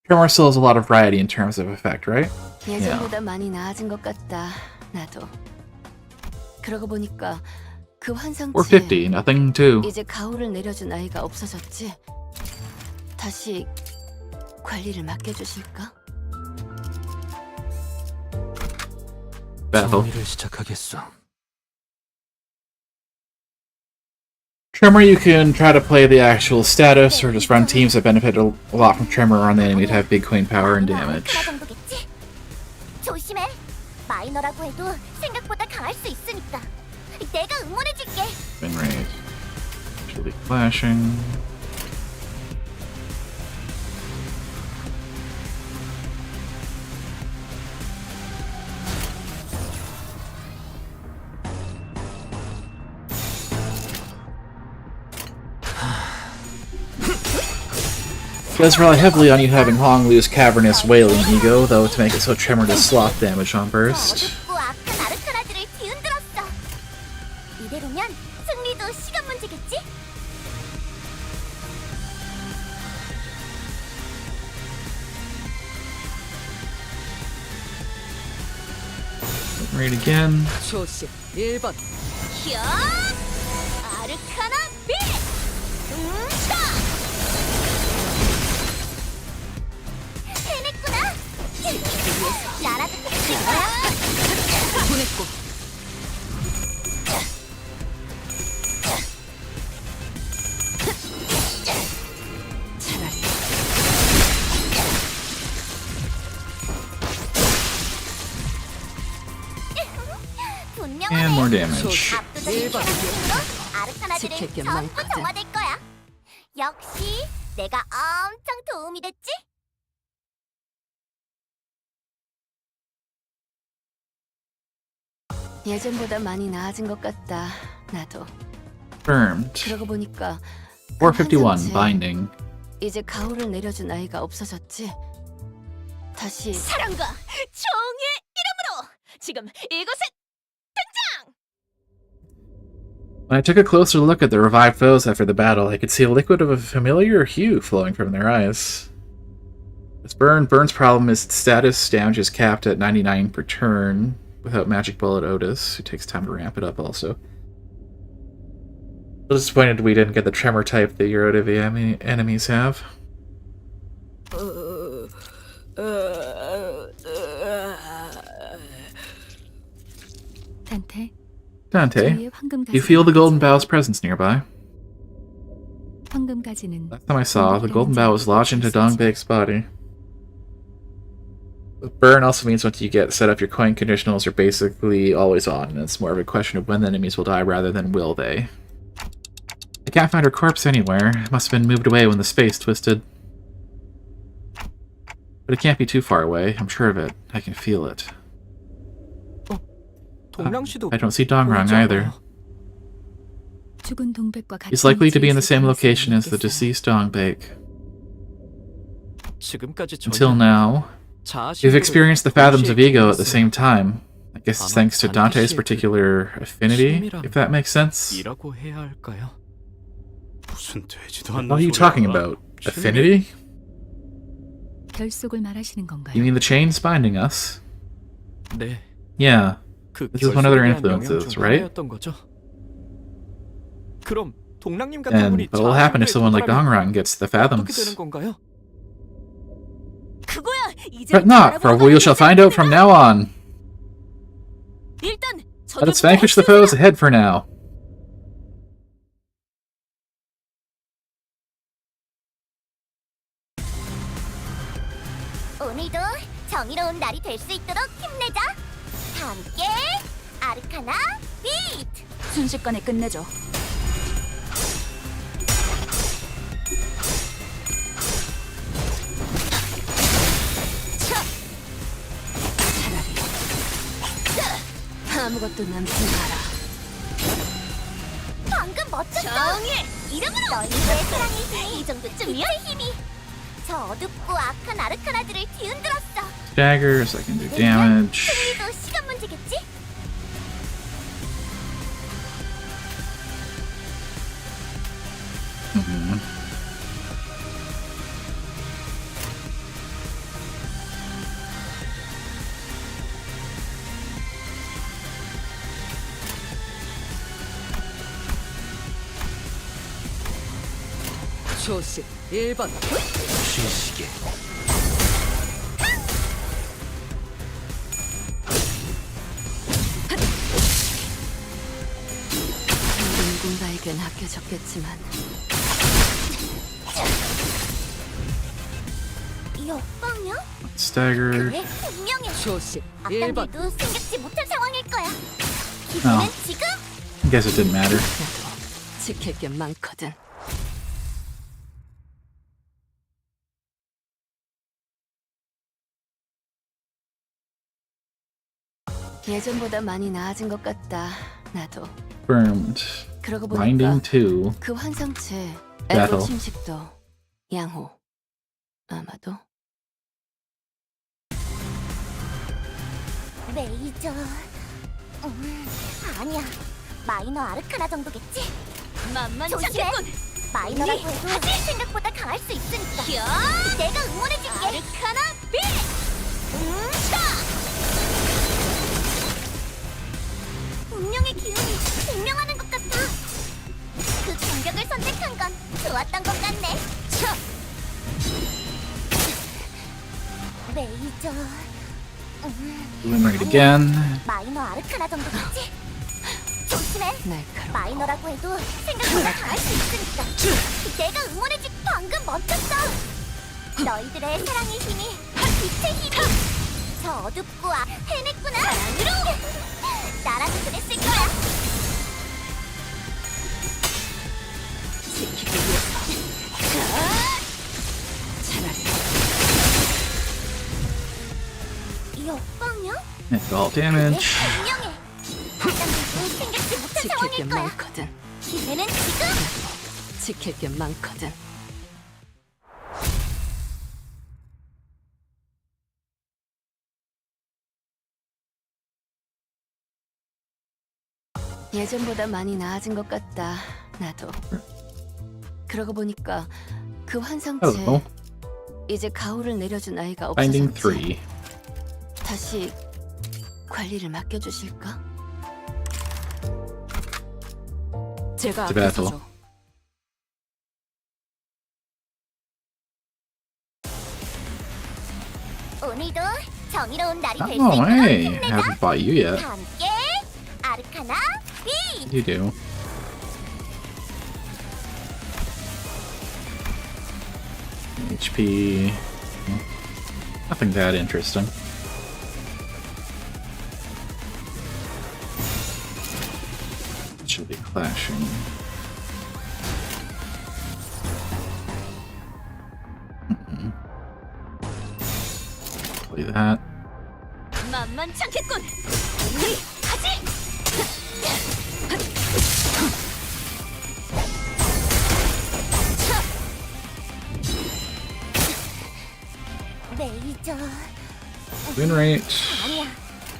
Tremor still has a lot of variety in terms of effect, right? 예전보다 많이 나아진 것 같다. 나도. 그러고 보니까 그 환상체 450, nothing to. 이제 가오를 내려준 아이가 없어졌지. 다시 관리를 맡겨주실까? Bethel. 정리를 시작하겠어. Tremor, you can try to play the actual status, or just run teams that benefit a lot from Tremor on the enemy to have big queen power and damage. 아르카나 정도겠지? 조심해. 마이너라고 해도 생각보다 강할 수 있으니까. 내가 응원해줄게. Spin rate. Actually flashing. does rely heavily on you having Hong Lu's cavernous wailing ego, though, to make it so Tremor does sloth damage on burst. 어둡고 악한 아르카나들을 뒤흔들었어. 이대로면 승리도 시간 문제겠지? Read again. 초시 1번. 현! 아르카나 빛! 차! 해냈구나! 나라도 해낼 거야! 보냈고. And more damage. 압도적인 테라스로 아르카나들을 지킬 게 전부 많거든. 정화될 거야. 역시 내가 엄청 도움이 됐지? 예전보다 많이 나아진 것 같다. 나도. Confirmed. 그러고 보니까 451, 환상체, binding. 이제 가호를 내려준 아이가 없어졌지. 다시 사랑과 정의의 이름으로 지금 이곳에 When I took a closer look at the revived foes after the battle, I could see a liquid of a familiar hue flowing from their eyes. Burn's problem is its status. Damage is capped at 99 per turn without Magic Bullet Otis, who takes time to ramp it up also. A little disappointed we didn't get the Tremor type that your OTV enemies have. Dante, you feel the Golden Bow's presence nearby. Last time I saw, the Golden Bow was lodged into Dongbaek's body. But burn also means once you get set up, your coin conditionals are basically always on, and it's more of a question of when the enemies will die rather than will they. I can't find her corpse anywhere. It must have been moved away when the space twisted. But it can't be too far away. I'm sure of it. I can feel it. I don't see Dongrang either. He's likely to be in the same location as the deceased Dongbaek. Until now, you've experienced the fathoms of ego at the same time. I guess it's thanks to Dante's particular affinity, if that makes sense. What are you talking about? Affinity? You mean the chains binding us? Yeah. This is one of their influences, right? And what will happen if someone like Dongrang gets the fathoms? But not, for we shall find out from now on. Let us vanquish the foes ahead for now. 오늘도 정의로운 날이 될 수 있도록 힘내자. 다 함께 아르카나 비트! 순식간에 끝내줘. 아무것도 남지 마라. 방금 멋졌어! 정의! 이름으로! 너희의 사랑의 힘이 이 정도쯤이야? 힘이 저 어둡고 악한 아르카나들을 뒤흔들었어. Daggers, I can do damage. 승리도 시간 문제겠지? 초시 1번. 쉬시게. 누군가에겐 아껴졌겠지만 역방향? Staggered. 그래, 분명해. 초시 1번. 악당들도 생각지 못할 상황일 거야. 기분은 지금? I guess it didn't matter. 지킬 게 많거든. 예전보다 많이 나아진 것 같다. 나도. Confirmed. 그러고 Binding 보니까 2. 그 환상체 Battle. 에고 침식도 양호. 아마도. 레이저. 아니야. 마이너 아르카나 정도겠지? 만만찮겠군. 마이너라고 해도 생각보다 강할 수 있으니까. 내가 응원해줄게. 아르카나 빛. 운명의 기운이 증명하는 것 같아. 그 공격을 선택한 건 좋았던 것 같네. 레이저. Illuminate again. 마이너 아르카나 정도겠지? 조심해. 날카롭고. 마이너라고 해도 생각보다 강할 수 있으니까. 내가 응원해줄게. 방금 멈췄어. 너희들의 사랑의 힘이 빛의 힘이. 저 어둡고 해냈구나. 사랑으로. 나라도 그랬을 거야. 지키기 위해서. 차라리 역방향? Make all damage. 분명해. 당장은 생각지 못한 지킬 게 상황일 거야. 많거든. 기회는 지금. 지킬 게 많거든. 예전보다 많이 나아진 것 같다. 나도. 그러고 보니까 그 환상체 Hello. 이제 가호를 내려준 아이가 Finding 없어졌지. 3. 다시 관리를 맡겨주실까? 제가 It's a battle. 앞에서죠. 오늘도 정의로운 날이 될 수 Oh, 있도록 hey. 힘내자. Haven't fought you yet. 다 함께 아르카나 빛. You do. HP. Nothing that interesting. Should be clashing. Play that. 만만찮겠군. 우리 가지. 레이저. Win rate. 아니야.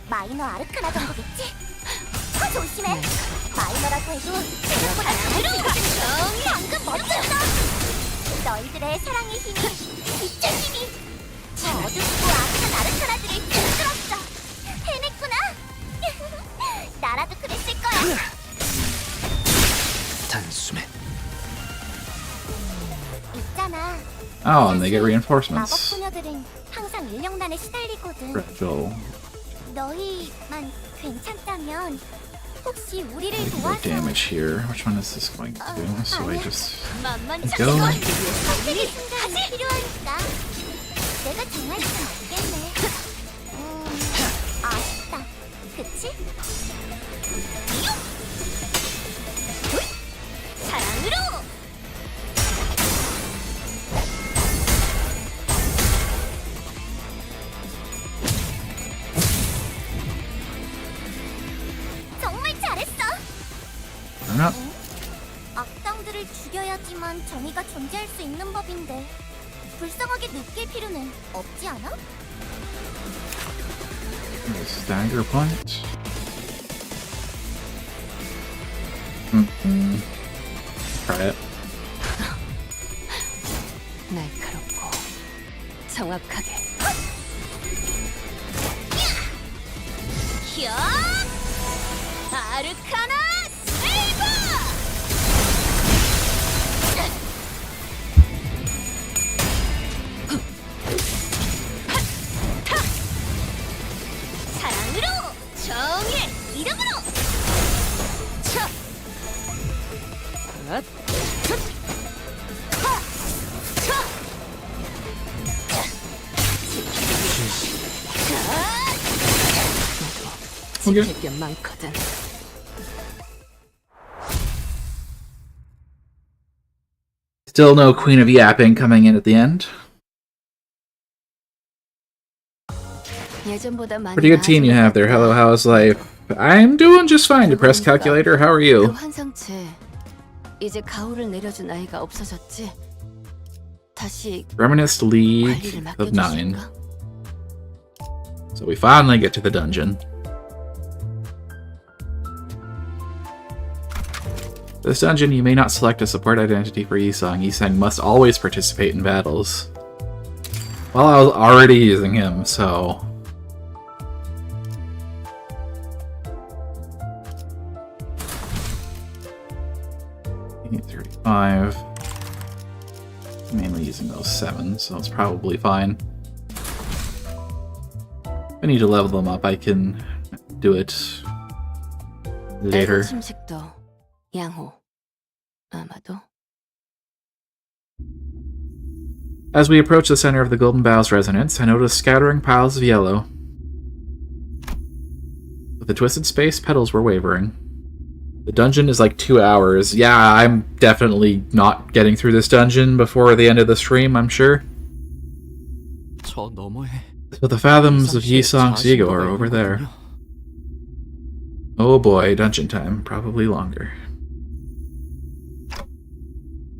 마이너 아르카나 정도겠지? 조심해. 마이너라고 해도 생각보다 강할 수 있으니까. 방금 멈췄어. 너희들의 사랑의 힘이 빛의 힘이. 저 어둡고 악한 아르카나들을 흔들었어. 해냈구나. 나라도 그랬을 거야. 단숨에 있잖아. Oh, and they get 마법 reinforcements. 소녀들은 항상 인력난에 시달리거든. Fragile. 너희만 괜찮다면 혹시 우리를 Make more 도와줘. damage here. Which one is this going to do? So I just go. 만만찮겠군. 선택의 순간이 필요하니까. 내가 정말 좀 알겠네. 아쉽다. 그치? 사랑으로. 정말 잘했어. Turn up. 악당들을 죽여야지만 정의가 존재할 수 있는 법인데 불쌍하게 느낄 필요는 없지 않아? Stagger punch. Try it. 날카롭고 정확하게. 야! 아르카나 세이버! 사랑으로 정의 이름으로. 차! 앗! 지킬 게 많거든. Still no Queen of Yapping coming in at the end. 예전보다 많이 Pretty good team you have there. Hello, how's life? I'm doing just fine. Depressed calculator. How are 그 you? 환상체 이제 가호를 내려준 아이가 없어졌지. 다시 Reminisced League 관리를 of Nine. 맡겨주실까? So we finally get to the dungeon. This dungeon, you may not select a support identity for Yisang. Yisang must always participate in battles. Well, I was already using him, so... $35. Mainly using those 7, so it's probably fine. If I need to level them up, I can do it later. 침식도 양호. 아마도. As we approach the center of the Golden Bow's resonance, I notice scattering piles of yellow. With the twisted space, petals were wavering. The dungeon is like 2 hours. Yeah, I'm definitely not getting through this dungeon before the end of the stream, I'm sure. 저 너머에 So the fathoms of Yisang's ego are over there. Oh boy, dungeon time. Probably longer.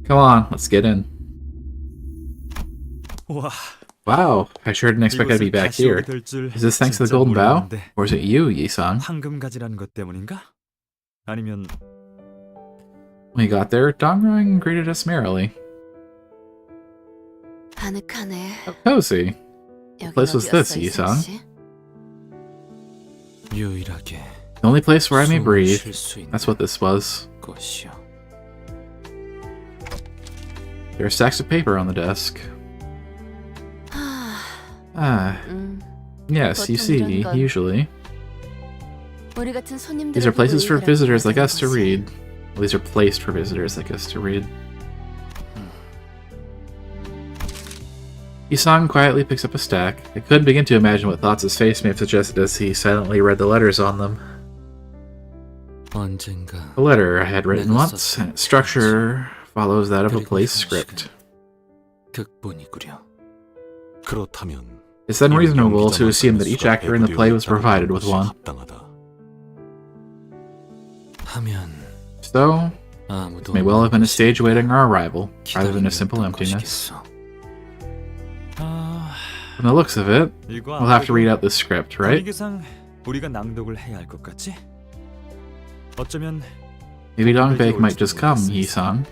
Come on, let's get in. 와, Wow, I sure didn't expect I'd be back here. Is this thanks to the Golden Bow? Or is it you, Yisang? 황금가지라는 것 때문인가? 아니면 When we got there, Dongrang greeted us merrily. 아늑하네. How cozy. What place was this, Yisang? 유일하게 The only place where I may 숨을 breathe. 쉴수 있는 That's what this was. 곳이요. There are stacks of paper on the desk. Ah, yes, you see, usually. 우리 같은 손님들을 These are places for 보고 visitors like us to 거지. read. Well, these are placed for visitors like us to read. Yisang quietly picks up a stack. I couldn't begin to imagine what thoughts his face may have suggested as he silently read the letters on them. 언젠가 A letter I had written once, and its structure follows that of a place script. 극본이구려. 그렇다면 It's then reasonable to assume that each actor in the play was provided with one. 합당하다. 하면 So, 아무도 it may well have been a stage awaiting our arrival, rather than a simple emptiness. 것이겠어. From the looks of it, 이거 we'll have to read out this script, right? 분위기상 우리가 낭독을 해야 할 것 같지? 어쩌면 Maybe Dongbek might just come, Yisang.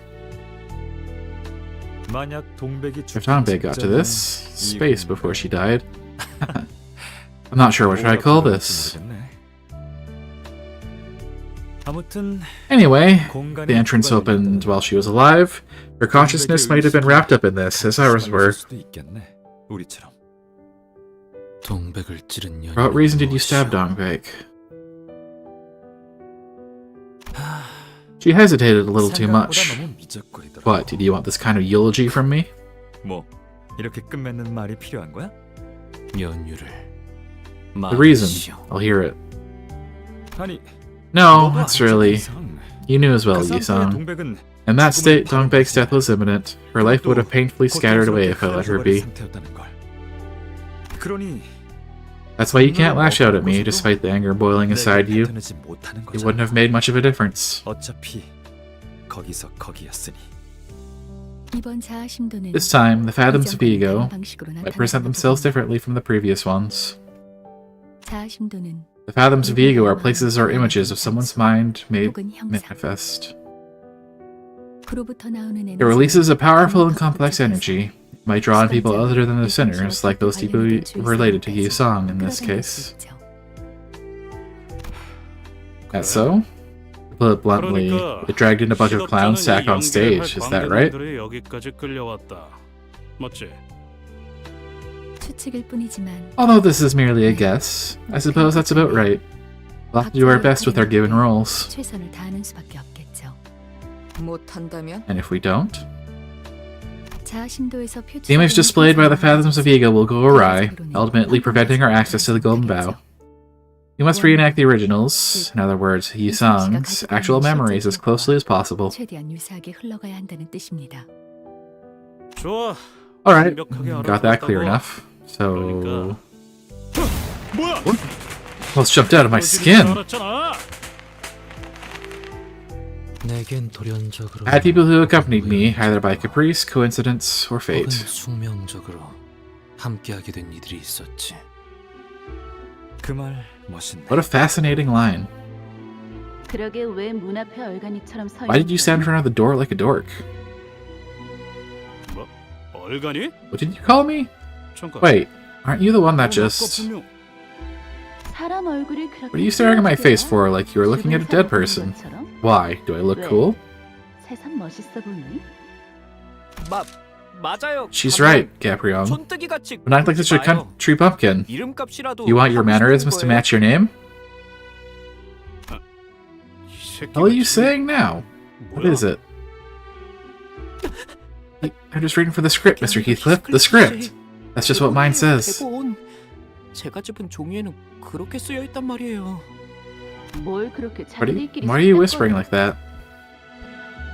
만약 동백이 If Dongbek got to this space before she died. I'm not sure what should I call this. 아무튼 Anyway, the entrance opened while she was alive. Her consciousness might have been wrapped up in this, as ours were. 수도 있겠네. 우리처럼. 동백을 찌른 For what reason did you stab Dongbek? She hesitated a little too much. 너무 미적거리더라. What, did you want this kind of eulogy from me? 뭐 이렇게 끝맺는 말이 필요한 거야? 연유를 The reason. I'll hear it. 아니, No, that's really... You knew as well, 그 상태의 Yisang. 동백은 In that state, Dongbek's death was imminent. Her life would have painfully scattered away if I let her be. 상태였다는 걸. 그러니 That's why you can't lash out at me, despite the anger boiling inside you. 뱉어내지 못하는 It 거잖아. wouldn't have made much of a difference. 어차피 거기서 거기였으니. 이번 자아심도는 This time, the Fathoms of Ego 방식으로 might present themselves differently from the previous ones. 자아심도는 The Fathoms of Ego are places or images of someone's mind made 혹은 형상, manifest. 그로부터 나오는 It releases a powerful and complex energy. It might draw in people other than the sinners, like those deeply related to Yisang in this case. That's so? To put it bluntly, it dragged in a bunch of clowns sack on stage, is that right? 여기까지 끌려왔다. 맞지? 추측일 뿐이지만 Although this is merely a guess, I suppose that's about right. We'll have to do our best with our given roles. 최선을 다하는 수밖에 없겠죠. 못한다면? And if we don't, 자아심도에서 the image displayed by the Fathoms of Ego will go awry, ultimately preventing our access to the Golden Bow. You must reenact the originals, in other words, Yisang's actual memories as closely as possible. 최대한 유사하게 흘러가야 한다는 뜻입니다. 좋아. Alright, got that clear enough. So... Almost jumped out of my skin! 내 나에겐 돌연적으로 I had people who accompanied me, either by caprice, coincidence, or 혹은 fate. 숙명적으로 함께하게 된 이들이 있었지. 그 말 멋있네. What a fascinating line. 그러게 왜 문 앞에 얼간이처럼 서 Why did you stand in front of the door like a dork? 뭐? 얼간이? What did you call me? 잠깐. Wait, aren't you the one that 아까 just... 분명 사람 얼굴을 그렇게 What are you staring at my face for like you were looking at a dead person? Why? Do I look cool? 새삼 멋있어 보이니? 맞아요. She's right, Gabrielle. 촌뜨기 같이 Don't act like such a country bumpkin. 이름값이라도 You want your mannerisms to match your name? 이 새끼가 What are you 지금 saying now? What is it? I'm just reading for the script, Mr. Heathcliff. The script! That's just what mine says. 제가 집은 종이에는 그렇게 쓰여 있단 말이에요. 뭘 그렇게 Why are you whispering like that?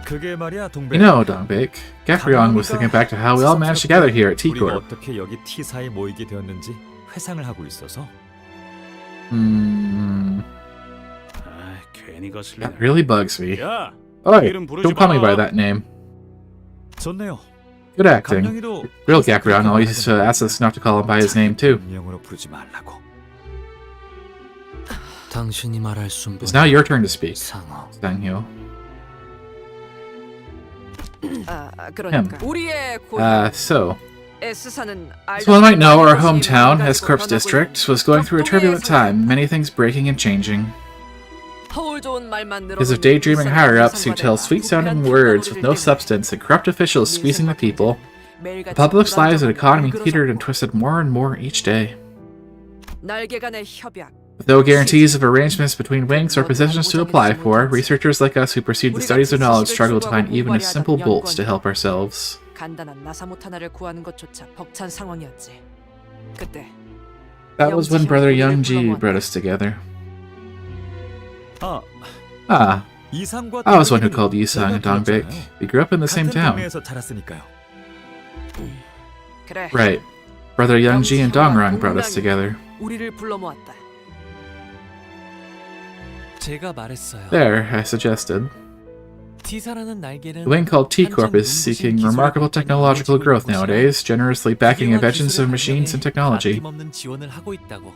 그게 말이야, 동백. You know, Dongbake, Gabrielle was thinking back to how we all managed to gather here at 우리가 T-Corp. 어떻게 여기 T사에 모이게 되었는지 회상을 하고 있어서. 아, 괜히 거슬리네. That really bugs me. 야, Oi, 이름 부르지 don't call me 마. by that name. 좋네요. Good acting. 감명이도 Real Gabrielle always used to ask us not to call him by his name, too. 명으로 부르지 말라고. 당신이 말할 순 It's now your turn to speak, 상어. Sang-hyo. 그러니까 우리의 So, S사는 as one might know, our hometown, S-Corp's district, was going through a turbulent time, many things breaking and changing. Because of daydreaming higher-ups who tell sweet-sounding words with no substance and corrupt officials squeezing the people, the public's lives and economy teetered and twisted more and more each day. With no guarantees of arrangements between wings or positions to apply for, researchers like us who pursued the studies of knowledge struggle to find even a simple bolts to help ourselves. 간단한 나사못 하나를 구하는 것조차 벅찬 상황이었지. 그때 That was when Brother Young-ji brought us together. Ah, 이상과 I was one who called Yisang and Dongbik. We grew up in the same 같은 town. 동네에서 자랐으니까요. 그래. Right. Brother Young-ji and Dongrang brought us together. 우리를 불러 모았다. 제가 말했어요. There, I suggested. T사라는 날개는 The wing called T-Corp is seeking remarkable technological growth nowadays, generously backing inventions of machines and technology. 아낌없는 지원을 하고 있다고.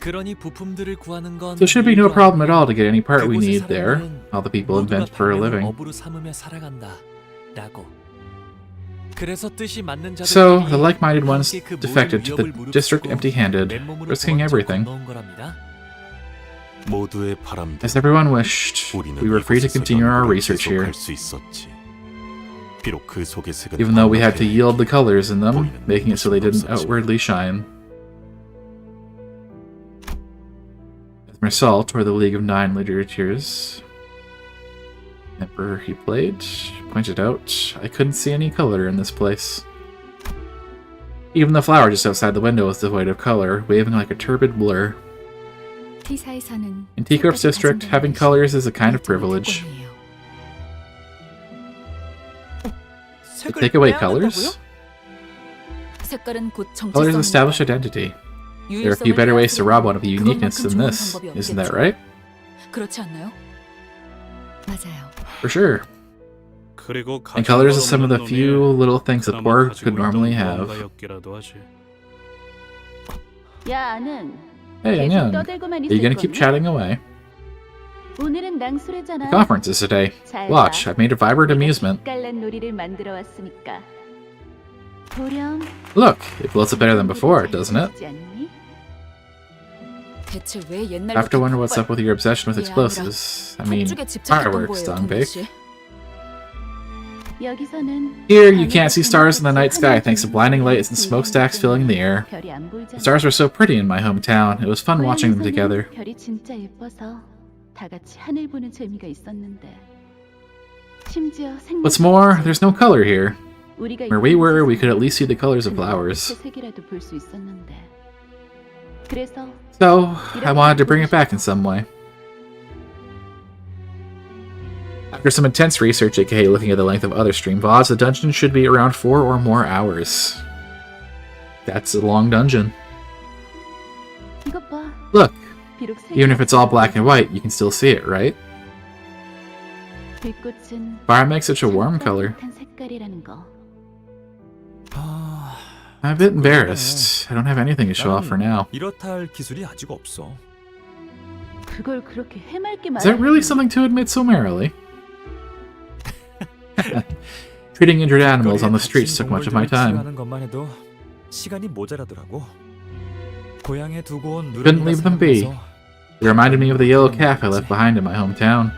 그러니 부품들을 구하는 건 So it should be no problem at all to get any part we need there. All the people invent for a living. 업으로 삼으며 살아간다라고. 그래서 뜻이 맞는 자들끼리 So, the like-minded ones 함께 그 모든 defected to the 위협을 district 무릅쓰고 empty-handed, 맨몸으로 risking 도망쳐 everything. 건너온 거랍니다. 모두의 바람대로 As everyone wished, 우리는 we were free to 이곳에서 continue our 연구를 research here. 계속할 수 있었지. 비록 그 속에 색은 Even though we had to 반짝해 yield the colors in them, 보이는 making it so they didn't 없었지. outwardly shine. As Mersal toward the League of Nine literatures, Emperor he played, pointed out, I couldn't see any color in this place. Even the flower just outside the window was devoid of color, waving like a turbid blur. T사에서는 In T-Corp's district, having colors is a kind of privilege. To take away colors? 색깔은 곧 Colors establish identity. There are few better ways to rob one of uniqueness than this, isn't that right? 그렇지 않나요? 맞아요. For sure. 그리고 And colors are some of the few little things the poor could normally have. 야, 아는 Hey, 계속 Young, 떠들고만 are you gonna 있을 keep 거니? chatting away? 오늘은 The 낭수래잖아. conference is today. 잘 Watch, 봐. I've made a vibrant amusement. 깔란 놀이를 만들어 왔으니까. 보렴. Look, it blows up better than before, doesn't it? 보이지 않니? 대체 왜 I 옛날부터 have to wonder what's 폭발- up with your obsession with explosives. I mean, 폭죽에 집착했던 fireworks, 거예요, Dongbik. 씨. 여기서는 Here, you can't see stars in the night sky thanks to blinding lights and smokestacks filling the air. 별이 안 The 보이잖아. stars were so pretty in my hometown. It was fun watching them 고향에서는 together. 별이 진짜 예뻐서 다 같이 하늘 보는 재미가 있었는데. 심지어 What's more, there's no color here. 우리가 Where we were, we could at least see the colors of flowers. 색이라도 볼 수 있었는데. 그래서 So, I wanted to bring it back in some way. After some intense research, aka looking at the length of other stream VODs, the dungeon should be around 4 or more hours. That's a long dungeon. 이것 봐. Look, 비록 색이 even if it's all 없어도 black and white, you can still see it, right? Fire makes such a warm color. 색깔이라는 거. I'm a bit embarrassed. I don't have anything to show off for now. 이렇다 할 기술이 아직 없어. 그걸 그렇게 해맑게 Is that really something to admit so merrily? Treating injured animals on the streets took much of my time. 하는 것만 해도 시간이 모자라더라고. 고향에 두고 온 Couldn't leave them be. It reminded me of the yellow calf I left behind in my hometown.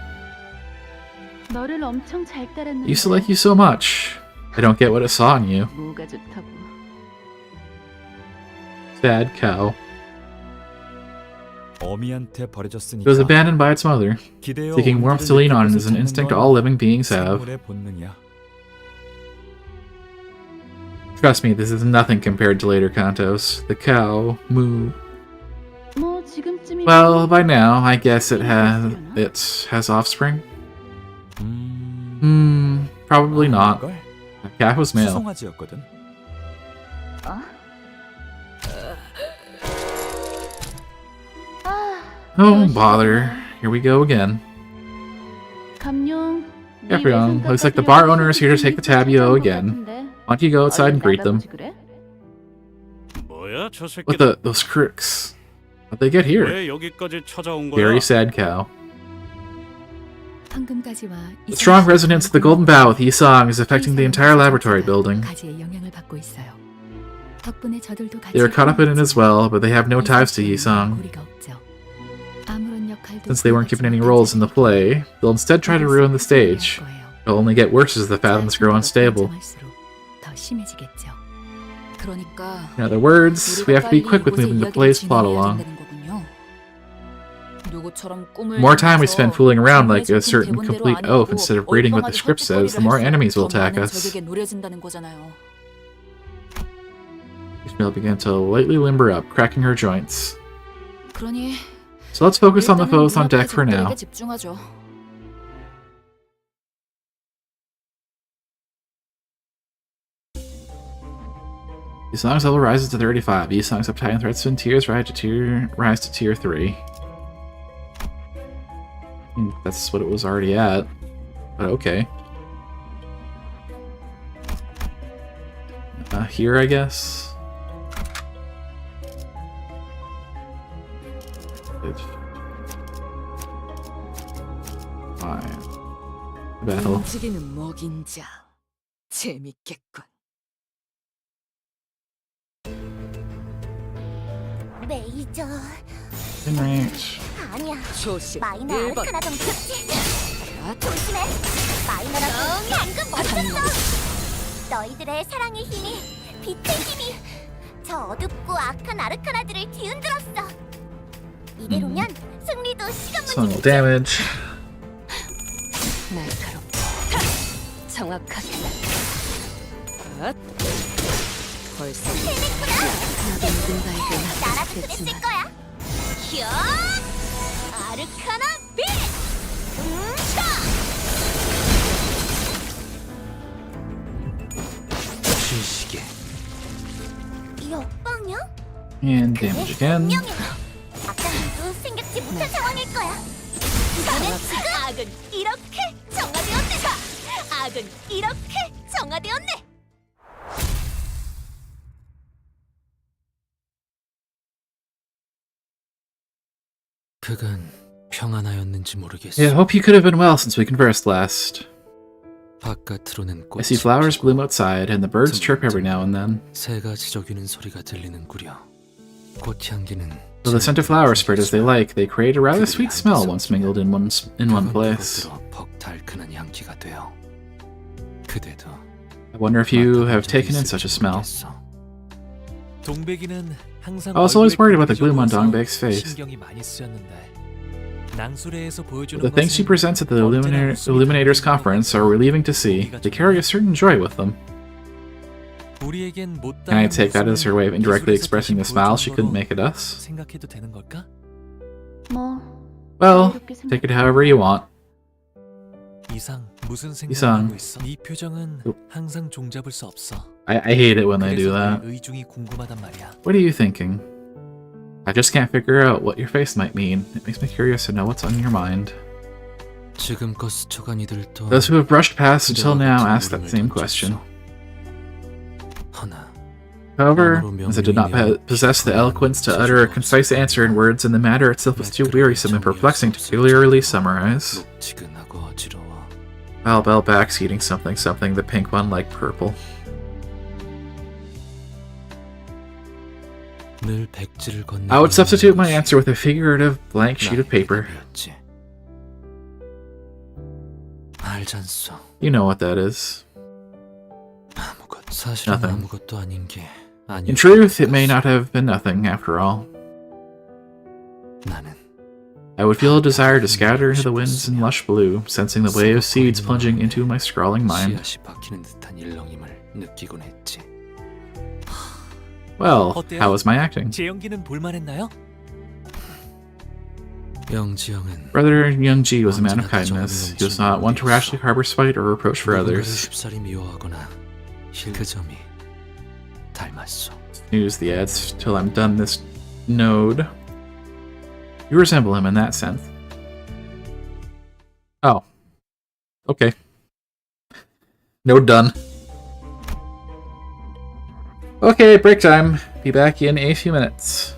너를 엄청 잘 따랐는데. I used to like you so much. I don't get what it saw in you. 뭐가 좋다고. Sad cow. 어미한테 It 버려졌으니까. was abandoned by its mother. 기대어 Seeking warmth to lean on is an instinct all living beings have. 생물의 본능이야. Trust me, this is nothing compared to later cantos. The cow, moo. 뭐 지금쯤이면. Well, by now, I guess it has offspring. Probably not. The calf was male. 수송아지였거든. Oh, bother. Here we go again. 감룡. Caprion, looks like the bar owner is here to take the tab you owe again. Why don't you go outside and greet them? 뭐야 저 What 새끼들? those crooks? How'd they get here? 왜 여기까지 찾아온 거야? Very sad cow. 황금가지와 The strong resonance of the golden bough with Yisong is affecting the entire laboratory building. 가지의 영향을 받고 있어요. 덕분에 저들도 같이 They are caught up in it as well, but they have no ties to Yisong. 고리가 없죠. 아무런 역할도 Since they weren't given any roles in the play, they'll instead try to ruin the stage. It'll only get worse as the fathoms grow unstable. 더 심해지겠죠. 그러니까 In other words, we have to be quick with moving the play's plot along. The more time we spend fooling around like a certain complete oaf instead of reading what the script says, the more enemies will attack us. Ishmael began to lightly limber up, cracking her joints. 그러니 So let's focus on the foes on deck for now. 집중하죠. Yisong's level rises to 35. Yisong's uptight and threats and tears rise to tier 3. I mean, that's what it was already at. But okay. Here, I guess. Fine. Battle. 움직이는 먹인 자. 재밌겠군. 메이저. In range. 아니야. 조심. 마이너 1번. 아르카나 정도지. 조심해. 마이너라고 방금 멈췄어. 너희들의 사랑의 힘이, 빛의 힘이 저 어둡고 악한 아르카나들을 뒤흔들었어. 이대로면 승리도 시간 Some 문제겠지. damage. 날카롭고 정확하게 벌써 나도 누군가에게 나라도 나타났겠지만 부딪힐 거야. 히어! 아르카나 빛! 춘식이 역방향? And damage again. 분명해. 아까도 생각지 못한 상황일 거야. 이거는 지금 악은 이렇게 정화되었네. 악은 이렇게 정화되었네. 그간 평안하였는지 모르겠어. Yeah, hope you could have been well since we conversed last. 바깥으로는 I 꽃이 see flowers bloom outside, and the birds chirp every now and then. 새가 지저귀는 소리가 들리는구려. 꽃향기는 Though the scent of flowers spread as they like, they create a rather sweet smell once mingled in one place. 그것들어 벅달큰한 향기가 되어. 그대도 I wonder if you have taken in such a smell. 동백이는 항상 I was always worried about the 얼굴이 gloom on 표정으로서 Dongbek's face. 신경이 많이 쓰였는데 낭수레에서 보여주는 The things she 것은 presents at the 언제나 웃음이 Illuminators 담겨 Conference are relieving to see. They carry a certain joy with them. 우리에겐 Can I 못다한 take that as her way of indirectly 기술에서 expressing the 다시 smile she 보여주는 couldn't 거로 make at us? 생각해도 되는 걸까? 뭐 Well, take it however you want. 이상 무슨 이상. 생각을 하고 있어? 네 표정은 항상 종잡을 수 없어. I hate it when they do 그래서 that. 내 의중이 궁금하단 말이야. What are you thinking? I just can't figure out what your face might mean. It makes me curious to know what's on your mind. 지금껏 스쳐간 이들도 Those who have brushed past until now ask that same question. 하나 However, as I did not possess the eloquence to utter a concise answer in words, and the matter itself was too wearisome and perplexing to clearly summarize. 묵지근하고 어지러워. Bell backs eating something, the pink one like purple. 늘 백지를 걷는 I would substitute my answer with a figurative blank sheet of paper. 알잖소. You know what that is. 사실은 Nothing. 아무것도 아닌 게 In truth, it may not have been nothing after all. 나는 I would feel a desire to scatter into the winds in lush blue, sensing the wave of seeds plunging into my scrawling mind. 씨앗이 박히는 듯한 일렁임을 느끼곤 했지. Well, how was my acting? 제 연기는 볼만했나요? 영지영은 Brother Youngji was a man of kindness. He was not one to rashly harbor spite or reproach for 누군가를 others. 쉽사리 미워하거나 그 점이 닮았어. Use the ads till I'm done this node. You resemble him in that sense. Oh. Okay. Node done. Okay, break time. Be back in a few minutes.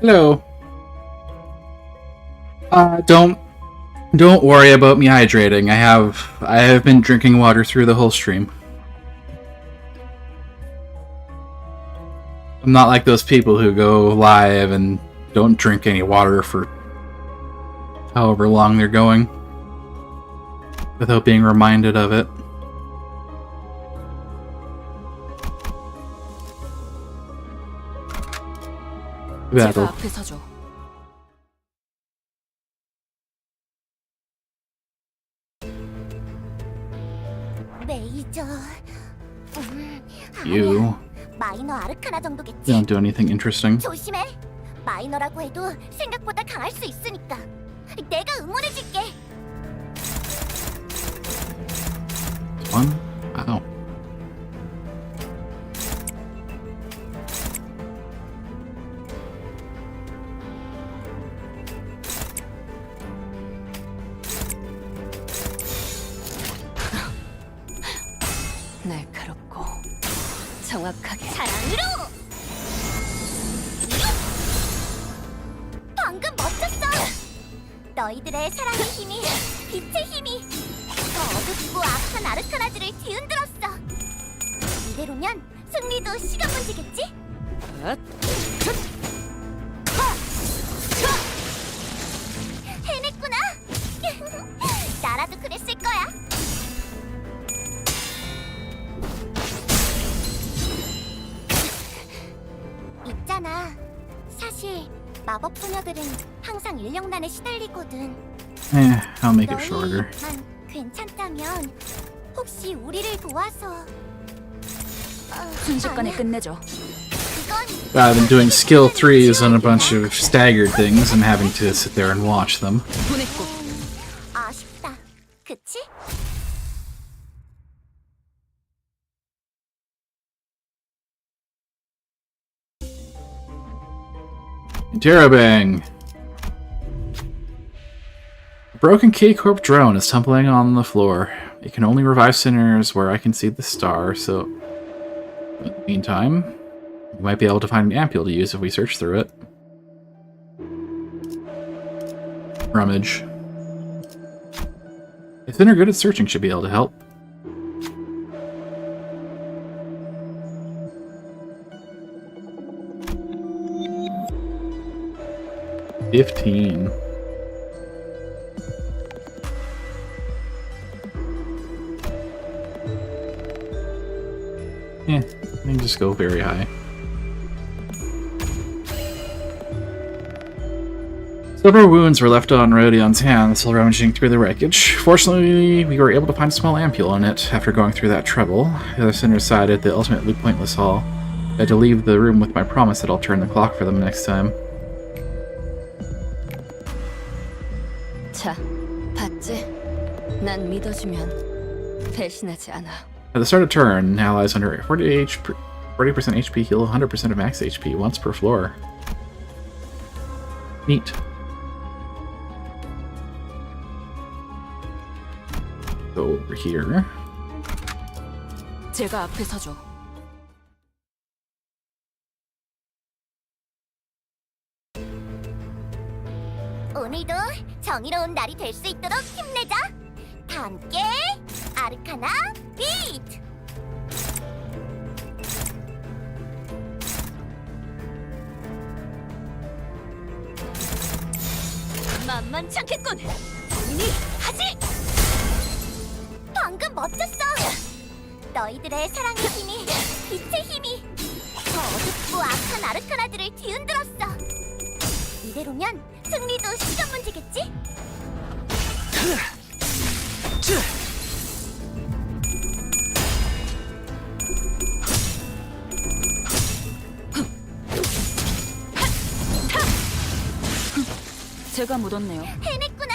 Hello. Don't worry about me hydrating. I have been drinking water through the whole stream. I'm not like those people who go live and don't drink any water for however long they're going without being reminded of it. 제가 앞에 서줘. 메이저. You 마이너 아르카나 정도겠지. don't do anything interesting. 조심해. 마이너라고 해도 생각보다 강할 수 있으니까. 내가 응원해줄게. One? Wow. 날카롭고 정확하게 사랑으로. 너희들의 사랑의 힘이, 빛의 힘이 더 어둡고 악한 아르카나들을 뒤흔들었어. 이대로면 승리도 시간 문제겠지? 해냈구나. 나라도 그랬을 거야. 있잖아. 사실 마법 소녀들은 항상 인력난에 시달리거든. I'll make it shorter. 너희만 괜찮다면 혹시 우리를 도와서 순식간에 아니야. 끝내죠. 이건 I've been doing skill 3s on a bunch of staggered things and having to sit there and watch them. 보냈고. 아쉽다. 그치? Terabang! A broken K-Corp drone is tumbling on the floor. It can only revive sinners where I can see the star, so... In the meantime, we might be able to find an ampule to use if we search through it. Rummage. A thinner good at searching should be able to help. $15. Yeah, I can just go very high. Several wounds were left on Rodion's hands while rummaging through the wreckage. Fortunately, we were able to find a small ampule in it after going through that trouble. The other sinners sided the ultimately pointless haul. I had to leave the room with my promise that I'll turn the clock for them next time. 자, 봤지? 난 믿어주면 배신하지 않아. At the start of turn, allies under 40% HP heal 100% of max HP once per floor. Neat. Go over here. 제가 앞에 서죠. 오늘도 정의로운 날이 될 수 있도록 힘내자. 다 함께 아르카나 비트. 만만찮겠군. 본인이 하지. 방금 멋졌어. 너희들의 사랑의 힘이, 빛의 힘이 더 어둡고 악한 아르카나들을 뒤흔들었어. 이대로면 승리도 시간 문제겠지? 제가 묻었네요. 해냈구나.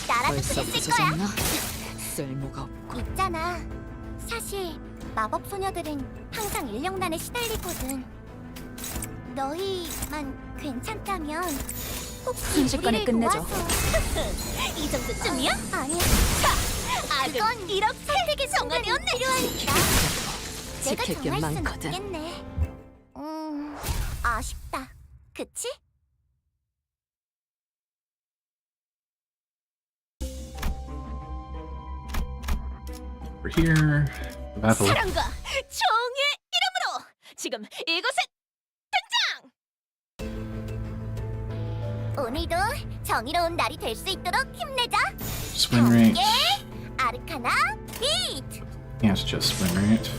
나라도 벌써 그랬을 거야. 부서졌나? 쓸모가 없고. 있잖아. 사실 마법 소녀들은 항상 인력난에 시달리거든. 너희만 괜찮다면 혹시 순식간에 우리를 끝내죠. 도와서 이 정도쯤이야? 아니야. 그건 이렇게 선택의 순간이 필요하니까. 내가 지킬 게 정할 순 많거든. 없겠네. 아쉽다. 그치? Over here. Battle. 사랑과 정의 이름으로 지금 이곳에 오늘도 정의로운 날이 될 수 있도록 힘내자. Swim rate. 아르카나 비트. Yeah, it's just swim rate.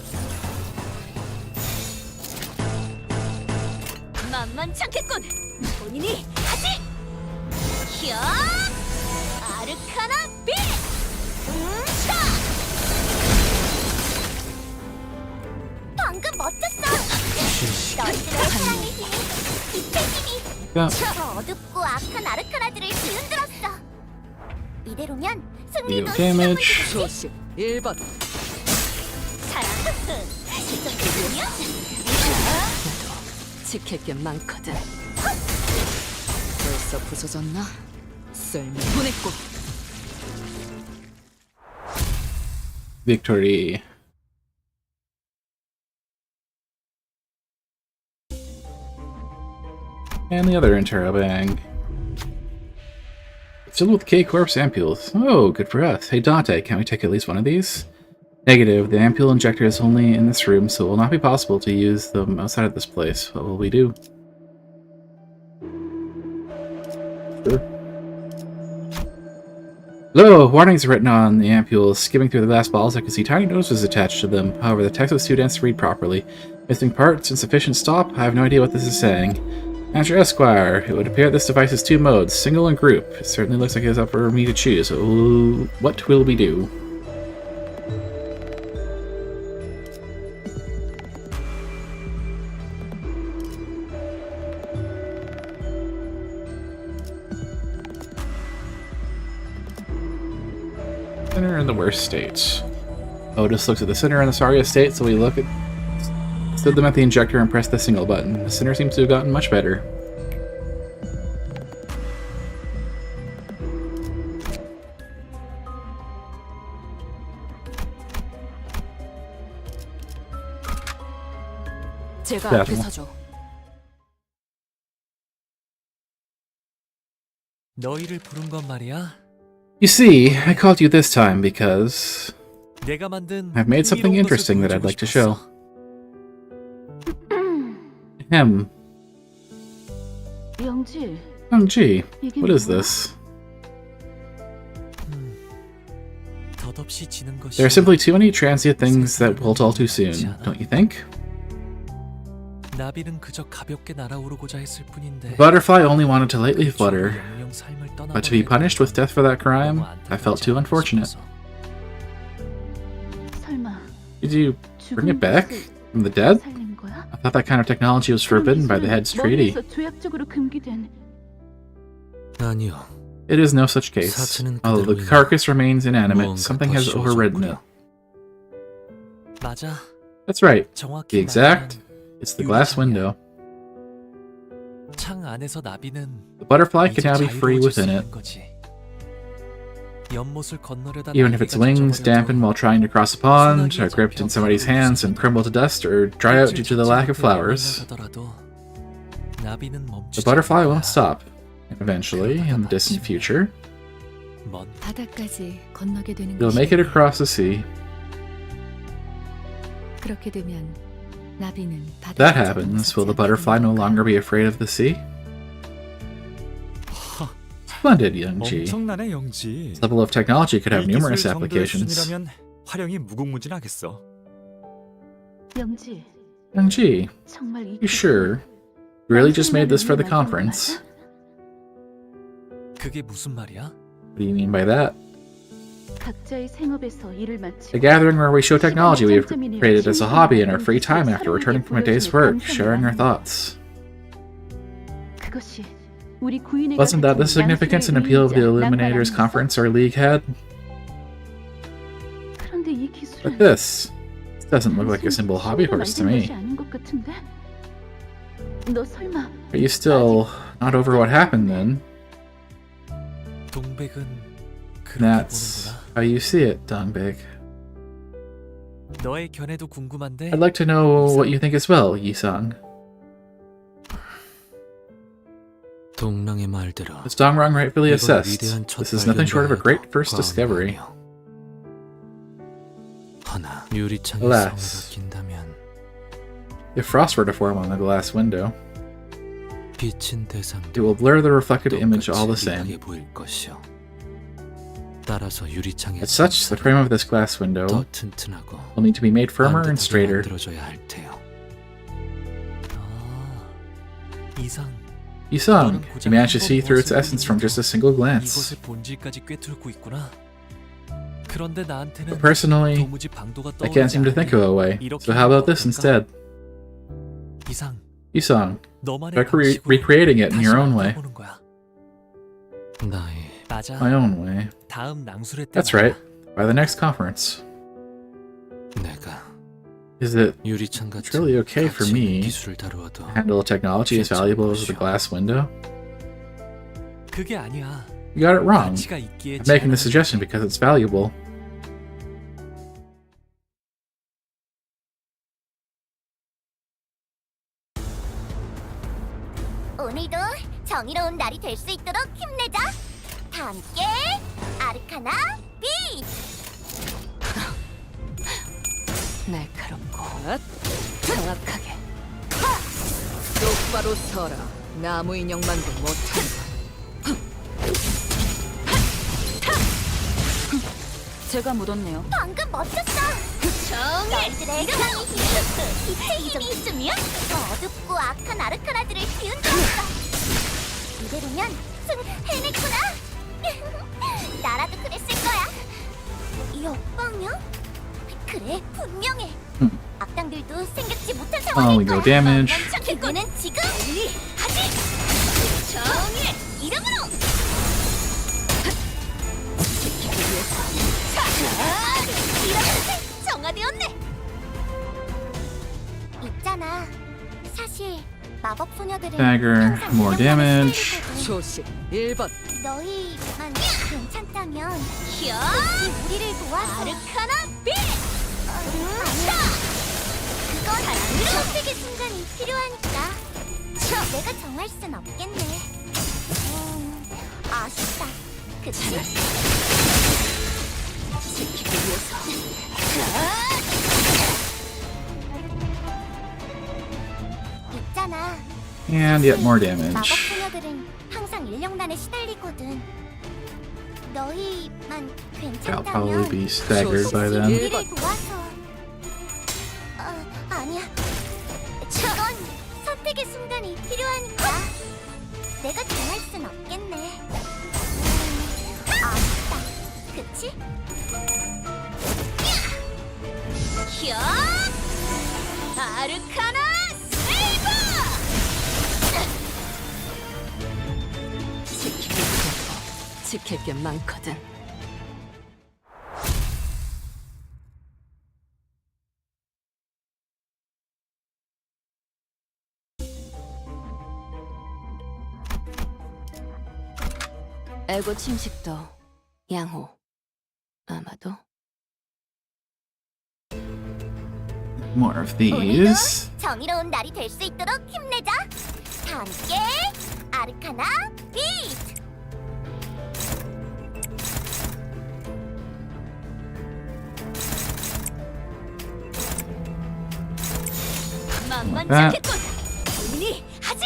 만만찮겠군. 본인이 하지. 히야 아르카나 빛. 방금 멋졌어. 너희들의 사랑의 힘이, 빛의 힘이 Yeah. 더 어둡고 악한 아르카나들을 뒤흔들었어. 이대로면 승리도 Deal damage. 소식 1번. 사랑. 지켜주냐? 지킬 게 많거든. 벌써 부서졌나? 쓸모. 보냈고. Victory. And the other interrobang. Filled with K-Corpse ampules. Oh, good for us. Hey Dante, can't we take at least one of these? Negative. The ampule injector is only in this room, so it will not be possible to use them outside of this place. What will we do? Sure. Hello! Warnings are written on the ampules. Skimming through the glass balls, I could see tiny noses attached to them. However, the text was too dense to read properly. Missing parts, insufficient stop? I have no idea what this is saying. Master Esquire, it would appear this device has two modes, single and group. It certainly looks like it is up for me to choose. So, what will we do? Center in the worst state. Otis looks at the center in the sorriest state, so we stood them at the injector and pressed the single button. The center seems to have gotten much better. 제가 앞에 서죠. 너희를 부른 건 말이야. You see, I called you this time because 내가 만든 I've made something interesting that I'd like to show. Him. 영지, Gee, what is this? 덧없이 지는 것이 There are simply too many transient things that wilt all too soon, don't you think? 나비는 그저 가볍게 날아오르고자 했을 뿐인데 The butterfly only wanted to lightly flutter, 영영 삶을 but to be punished with death for that crime, I felt too unfortunate. 설마 Did you bring it back from the dead? 살린 거야? I thought that kind of technology was forbidden by the head's treaty. 머리에서 조약적으로 금기된 아니요. It is no such case. Although the carcass remains inanimate, something has overridden it. 맞아. That's right. 정확히 The exact. It's the glass window. 창 안에서 나비는 The butterfly can now be free within it. 연못을 건너려다 Even if its wings dampen while trying to cross a pond, are gripped in somebody's hands and crumble to dust, or dry out due to the lack of flowers, the butterfly won't stop. And eventually, in the distant future, 바다까지 건너게 되는 you'll make it across the sea. 그렇게 되면 나비는 If that happens, will the butterfly no longer be afraid of the sea? Splendid, young G. 엄청나네 영지. This level of technology could have 이 numerous 기술 정도의 applications. 수준이라면 활용이 무궁무진하겠어. 영지, Young G, 정말 you sure? You really just made this for the conference? 그게 무슨 말이야? What do you mean by that? 각자의 생업에서 일을 마치고 A gathering where we show technology we have created as a hobby in our free time after returning from a day's work, sharing our thoughts. 그것이 우리 구인회가 Wasn't that the significance and appeal of the Illuminators Conference our league had? 그런데 이 기술은 But this doesn't look like a simple hobby horse to me. 아닌 것 같은데? 너 설마 Are you still not over what happened then? 동백은 그렇게 That's 보는구나. how you see it, Dongbig. 너의 견해도 궁금한데. I'd like to know what you think as well, Yisang. 동랑의 말대로 As Dongrong rightfully 이건 assessed, 위대한 첫 this is nothing short of a great first 과학만이요. discovery. 허나 유리창에 Alas. 성에가 낀다면 If frost were to form on the glass window, 빛인 대상도 it will blur the reflected image all the same. 똑같이 보일 것이요. 따라서 유리창의 As such, the frame of this glass window 더 튼튼하고 will need to be made firmer and 반듯하게 straighter. 만들어져야 할 테요. 이상 Yisang, you managed to see through its essence from just a single glance. 이곳의 본질까지 꿰뚫고 있구나. 그런데 나한테는 But personally, 도무지 방도가 I can't seem to think of a way. So how about this instead? 이상 Yisang, 너만의 try 방식으로 recreating it in 다시 your own way. 만들어보는 거야. 나의 맞아. My own way. 다음 낭수회 때 That's right. By the next conference. 내가 Is it 유리창 같은 truly okay for 가치 있는 me 기술을 다루어도 to handle a technology as valuable as the glass window? 그게 아니야. You got it wrong. 가치가 있기에 I'm making the 제한하는 suggestion because it's valuable. 오늘도 정의로운 날이 될 수 있도록 힘내자. 다 함께 아르카나 빛! 날카롭고 정확하게. 똑바로 서라. 나무 인형만도 못한다. 제가 묻었네요. 방금 멋졌어! 너희들의 사랑의 힘이 빛의 힘이 정도쯤이야? 더 어둡고 악한 아르카나들을 뒤흔들었어. 이대로면 해냈구나. 나라도 그랬을 거야. 역방향? 그래, 분명해. 악당들도 생각지 못한 Oh, we 상황일 go 거야. damage. 그거는 지금 하지. 정의의 이름으로. 이렇게 정화되었네. 있잖아. 사실 마법 소녀들은 Dagger, 항상 more 이런 damage. 조심. 1번. 너희만 괜찮다면 혹시 우리를 도와서 아르카나 빛! 그건 선택의 순간이 필요하니까 내가 정할 순 없겠네. 아쉽다. 그치? 지키기 위해서 있잖아. And yet more 마법 damage. 소녀들은 항상 인력난에 시달리거든. 너희만 I'll probably 괜찮다면 be staggered by then. 우리를 도와서 아니야. 그건 선택의 순간이 필요하니까 내가 정할 순 없겠네. 아쉽다. 그치? 야! 아르카나 세이버! 지키기 위해서 지킬 게 많거든. 에고 침식도 양호. 아마도 More of these. 정의로운 날이 될 수 있도록 힘내자. 다 함께 아르카나 빛! 만만치 that. 않겠군. 은희 하지.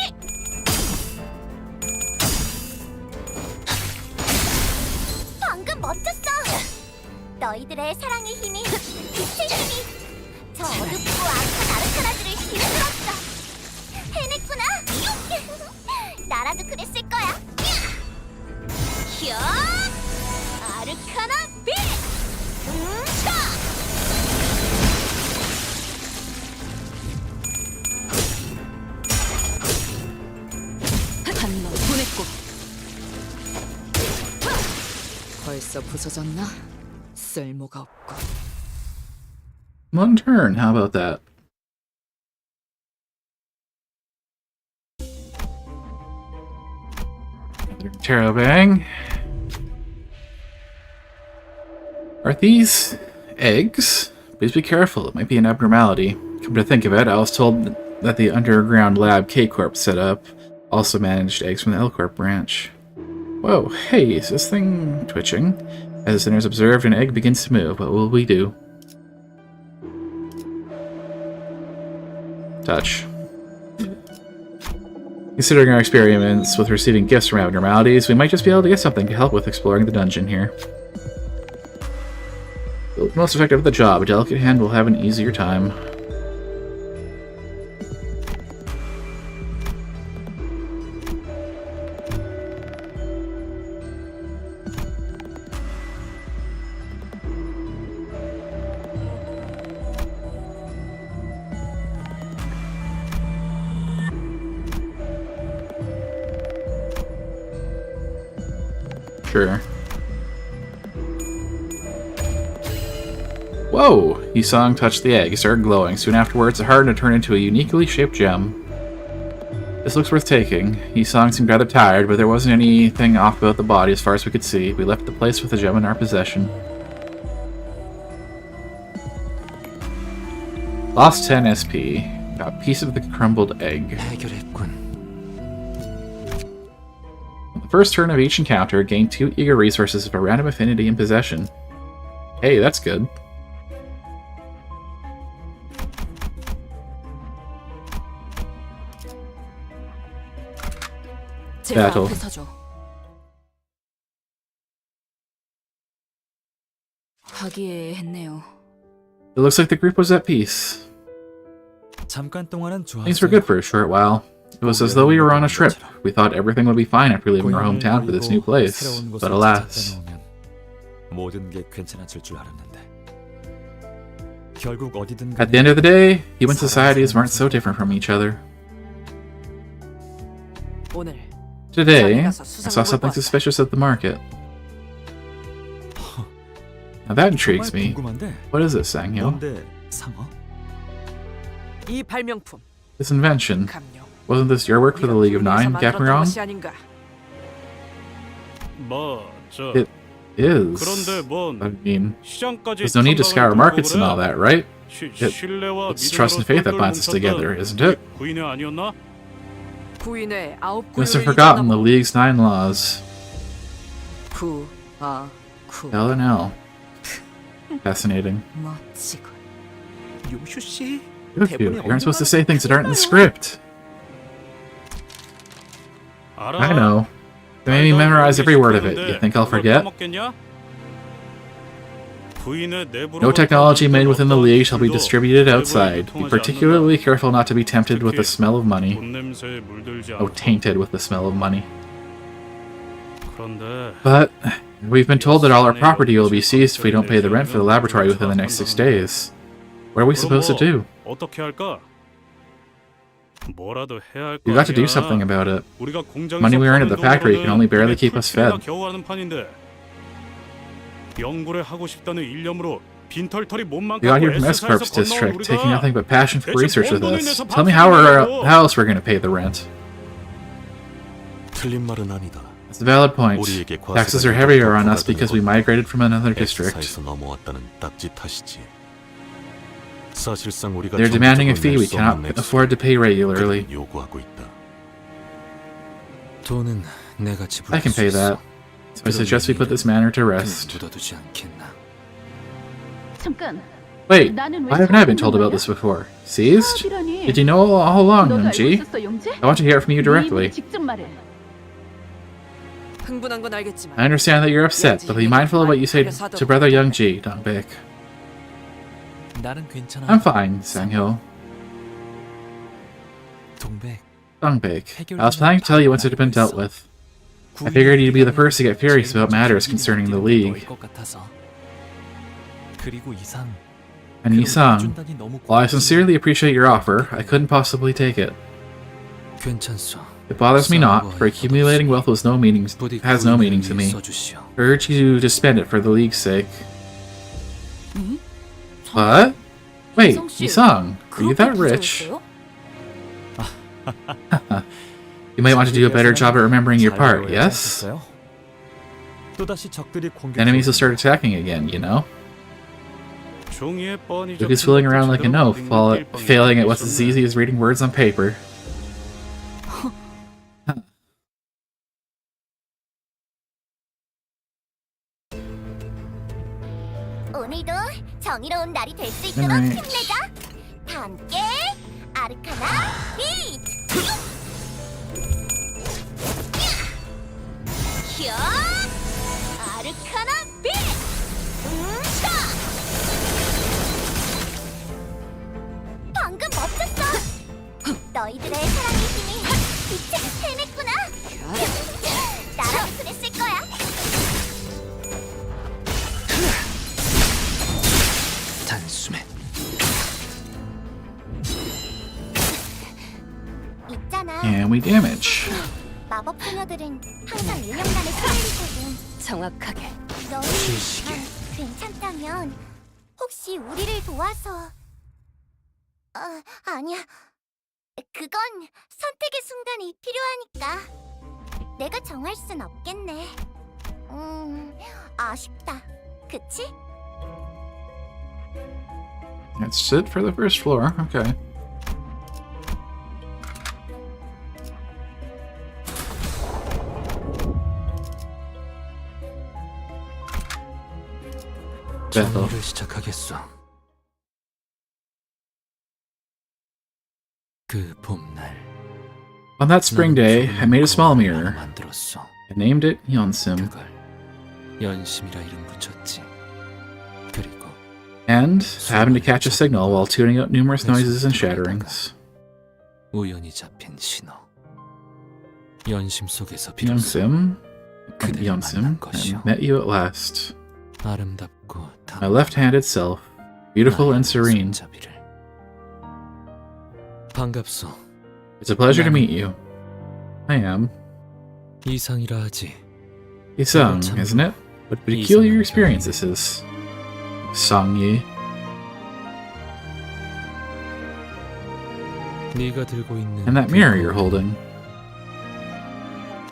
방금 멋졌어. 너희들의 사랑의 힘이 빛의 힘이 저 어둡고 악한 아르카나들을 뒤흔들었어. 해냈구나. 나라도 그랬을 거야. 아르카나 빛! 한번 보냈고. 벌써 부서졌나? 쓸모가 없고. One turn. How about that? Tarot bang. Are these eggs? Please be careful. It might be an abnormality. Come to think of it, I was told that the underground lab K-Corp set up also managed eggs from the L-Corp branch. Whoa, hey, is this thing twitching? As the center is observed, an egg begins to move. What will we do? Touch. Considering our experiments with receiving gifts from abnormalities, we might just be able to get something to help with exploring the dungeon here. The most effective at the job, a delicate hand will have an easier time. Sure. Whoa! Yisong touched the egg. It started glowing. Soon afterwards, it hardened to turn into a uniquely shaped gem. This looks worth taking. Yisong seemed rather tired, but there wasn't anything off about the body as far as we could see. We left the place with the gem in our possession. Lost 10 SP. Got a piece of the crumbled egg. 해결했군. The first turn of each encounter, gain 2 eager resources of a random affinity and possession. Hey, that's good. 제발 Battle. 앞에 서줘. 화기애애했네요. It looks like the group was at peace. 잠깐 동안은 Things were good for a short while. It was as though we were on a trip. We thought everything would be fine after leaving our hometown for this new place. But alas. 모든 게 괜찮아질 줄 알았는데. 결국 어디든 At the end of the day, human societies weren't so different from each other. 오늘 Today, I saw something suspicious at the market. Now that intrigues me. What is this, Sanghyo? 뭔데 상어? 이 발명품 This invention. 감룡. Wasn't this your work for the League of Nine, get me wrong? 것이 아닌가? It is. 그런데 뭔 I mean, 시장까지 there's no need to scour markets and all that, right? 신뢰와 It's trust and faith that binds us together, isn't it? 부인의 아니었나? 구인의 9 You must have forgotten the League's 9 laws. 구. L and L. Fascinating. 멋지군. 요슈 씨. Good of you. You aren't supposed to say things that aren't in the script. I know. They made me memorize every word of it. You think I'll forget? No technology made within the League shall be distributed outside. Be particularly careful not to be tempted with the smell of money. Oh, tainted with the smell of money. But we've been told that all our property will be seized if we don't pay the rent for the laboratory within the next 6 days. What are we supposed to do? You got to do something about it. Money we earn at the factory can only barely keep us fed. We got here from S-Corp's district, taking nothing but passion for research with us. Tell me how else we're going to pay the rent. 틀린 말은 아니다. That's a valid point. Taxes are heavier on us because we migrated from another district. X사에서 넘어왔다는 딱지 탓이지. 사실상 우리가 They're demanding a fee we 정부적으로 낼 cannot 수 없는 afford to pay regularly. 액수를 요구하고 있다. 돈은 내가 I can pay that. So I suggest we put this matter to rest. 묻어두지 않겠나? 잠깐. Wait, why haven't I been told about this before? Seized? Did you know all along, Youngji? I want to hear it from you directly. 흥분한 건 알겠지만 I understand that you're upset, but be mindful of what you say to brother Youngji, Dongbek. 나는 괜찮아. I'm fine, Sanghyo. 동백. Dongbek, I was planning to tell you once it had been dealt with. I figured you'd be the first to get furious about matters concerning the League. 그리고 이상. And Isang, while I sincerely appreciate your offer, I couldn't possibly take it. 괜찮소. It bothers me not, for accumulating wealth has no meaning to me. I urge you to spend it for the League's sake. What? Wait, Isang, are you that rich? You might want to do a better job at remembering your part, yes? Enemies will start attacking again, you know? Luke is fooling around like an oaf, failing at what's as easy as reading words on paper. 오늘도 정의로운 날이 될 수 있도록 힘내자. 다 함께 아르카나 비트. 야! 아르카나 비트. 방금 멋졌어. 너희들의 사랑의 힘이 빛을 해냈구나. 나라도 그랬을 거야. 단숨에 있잖아. And we damage. 마법 소녀들은 항상 일념단에 쓰레기거든. 정확하게. 너희만 괜찮다면 혹시 우리를 도와서 아니야. 그건 선택의 순간이 필요하니까 내가 정할 순 없겠네. 아쉽다. 그치? That's it for the first floor, okay. Bethel. 정리를 시작하겠어. 그 봄날 On that spring day, I made a small mirror. 만들었어. I named it Yonsim. 그걸 연심이라 이름 붙였지. 그리고 And I happened to catch a signal while tuning out numerous noises and shatterings. 우연히 잡힌 신호. 연심 속에서 비로소 Yonsim, 그대를 Yonsim, 만난 I 것이요. met you at last. 아름답고 My left hand itself, beautiful and serene. 손잡이를. 반갑소. It's a pleasure to meet you. I am. 이상이라 하지. Isang, isn't it? What peculiar experience this is. Sangyi. 네가 들고 있는 And that mirror you're holding.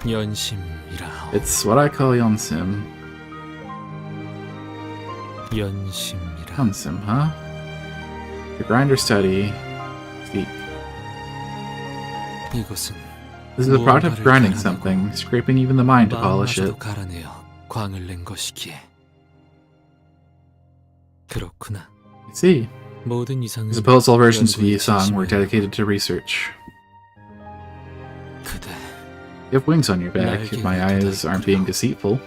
연심이라 하오. It's what I call Yonsim. 연심이라. Yonsim, huh? To grind or study. Speak. 이것은 This is the product of grinding something, scraping even the mind to polish it. 마음마저도 갈아내어 광을 낸 것이기에. 그렇구나. I see. 모든 이상은 I suppose all versions of 연구에 Yisang were 진심을 dedicated to research. 그대 You have wings on your back, if my eyes aren't being deceitful.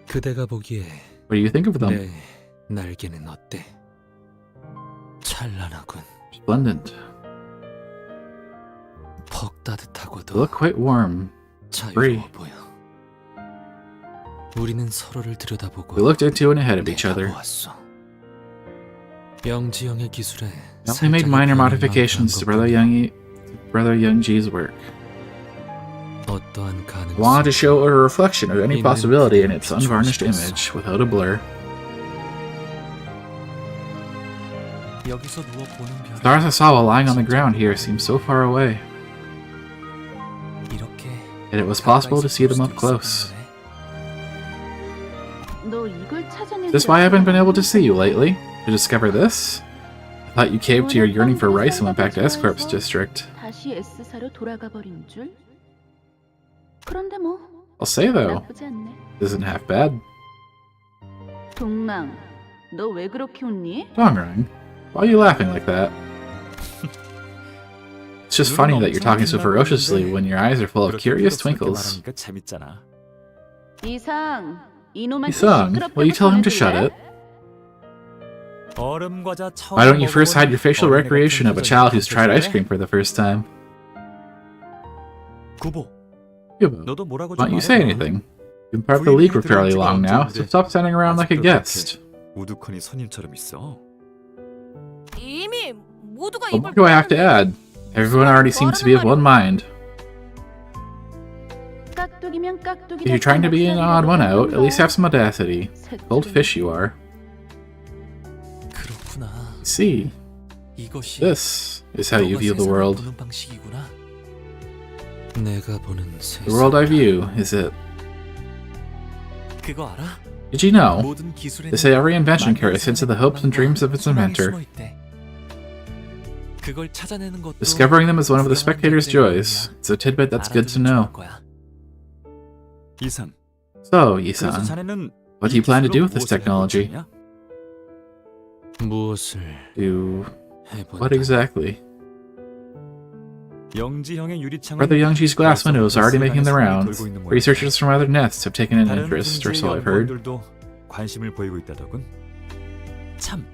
그대가 보기에 What do you think of them? 내 날개는 어때? 찬란하군. Splendid. 퍽 따뜻하고도 They look quite warm. 자유로워 보여. 우리는 서로를 들여다보고 We looked into and ahead of each other. 내다보았어. 영지영의 기술에 I only made minor modifications to Brother Youngji's work. 어떠한 가능성 I wanted to show a reflection of any possibility in its unvarnished image without a blur. 여기서 누워 보는 별 Stars I saw while lying on the ground here seemed so far away, 이렇게 yet it was possible to see them up close. 너 이걸 찾아낸 Is this why I haven't been able to see you lately? To discover this? I thought you caved to your yearning for rice and went back to S-Corp's district. 다시 S사로 돌아가 버린 줄? 그런데 뭐 I'll say though, 나쁘지 않네. it isn't half bad. 동랑, 너 왜 그렇게 웃니? Dongrang, why are you laughing like that? It's just funny that you're talking so ferociously when your eyes are full of curious twinkles. 재밌잖아. 이상, 이놈한테 Isang, will you tell him to shut it? 얼음 과자 처음 Why don't you first hide your facial 먹어본 recreation of a child who's tried ice cream for the first time? 구보, Yubo, 너도 뭐라고 why 좀 don't you say 말해봐. anything? You've been part of the league for fairly long now, so stop standing around like a guest. 우두커니 선임처럼 있어. 이미 모두가 What more do I have to add? Everyone already seems to be of one mind. 깍두기면 깍두기다. If you're trying to be an odd one out, at least have some audacity. Cold fish you are. 그렇구나. See, 이것이 this is how you view the world. 보는 방식이구나. 내가 보는 세상. The world I view is it. 그거 알아? Did you know? 모든 기술에는 They say every invention carries hints of the hopes and dreams of its inventor. 숨어 있대. 그걸 찾아내는 것도 Discovering them is one of the spectator's joys. It's a tidbit that's good to know. 이상. So, 그래서 Yisan, 자네는 what do you plan to do with this technology? 무엇을 Do 해본다. what exactly? 영지형의 유리창은 Brother Youngji's glass windows are already making the rounds. Researchers from other nests have taken an interest, or so I've heard. 연구원들도 관심을 보이고 있다더군. 참.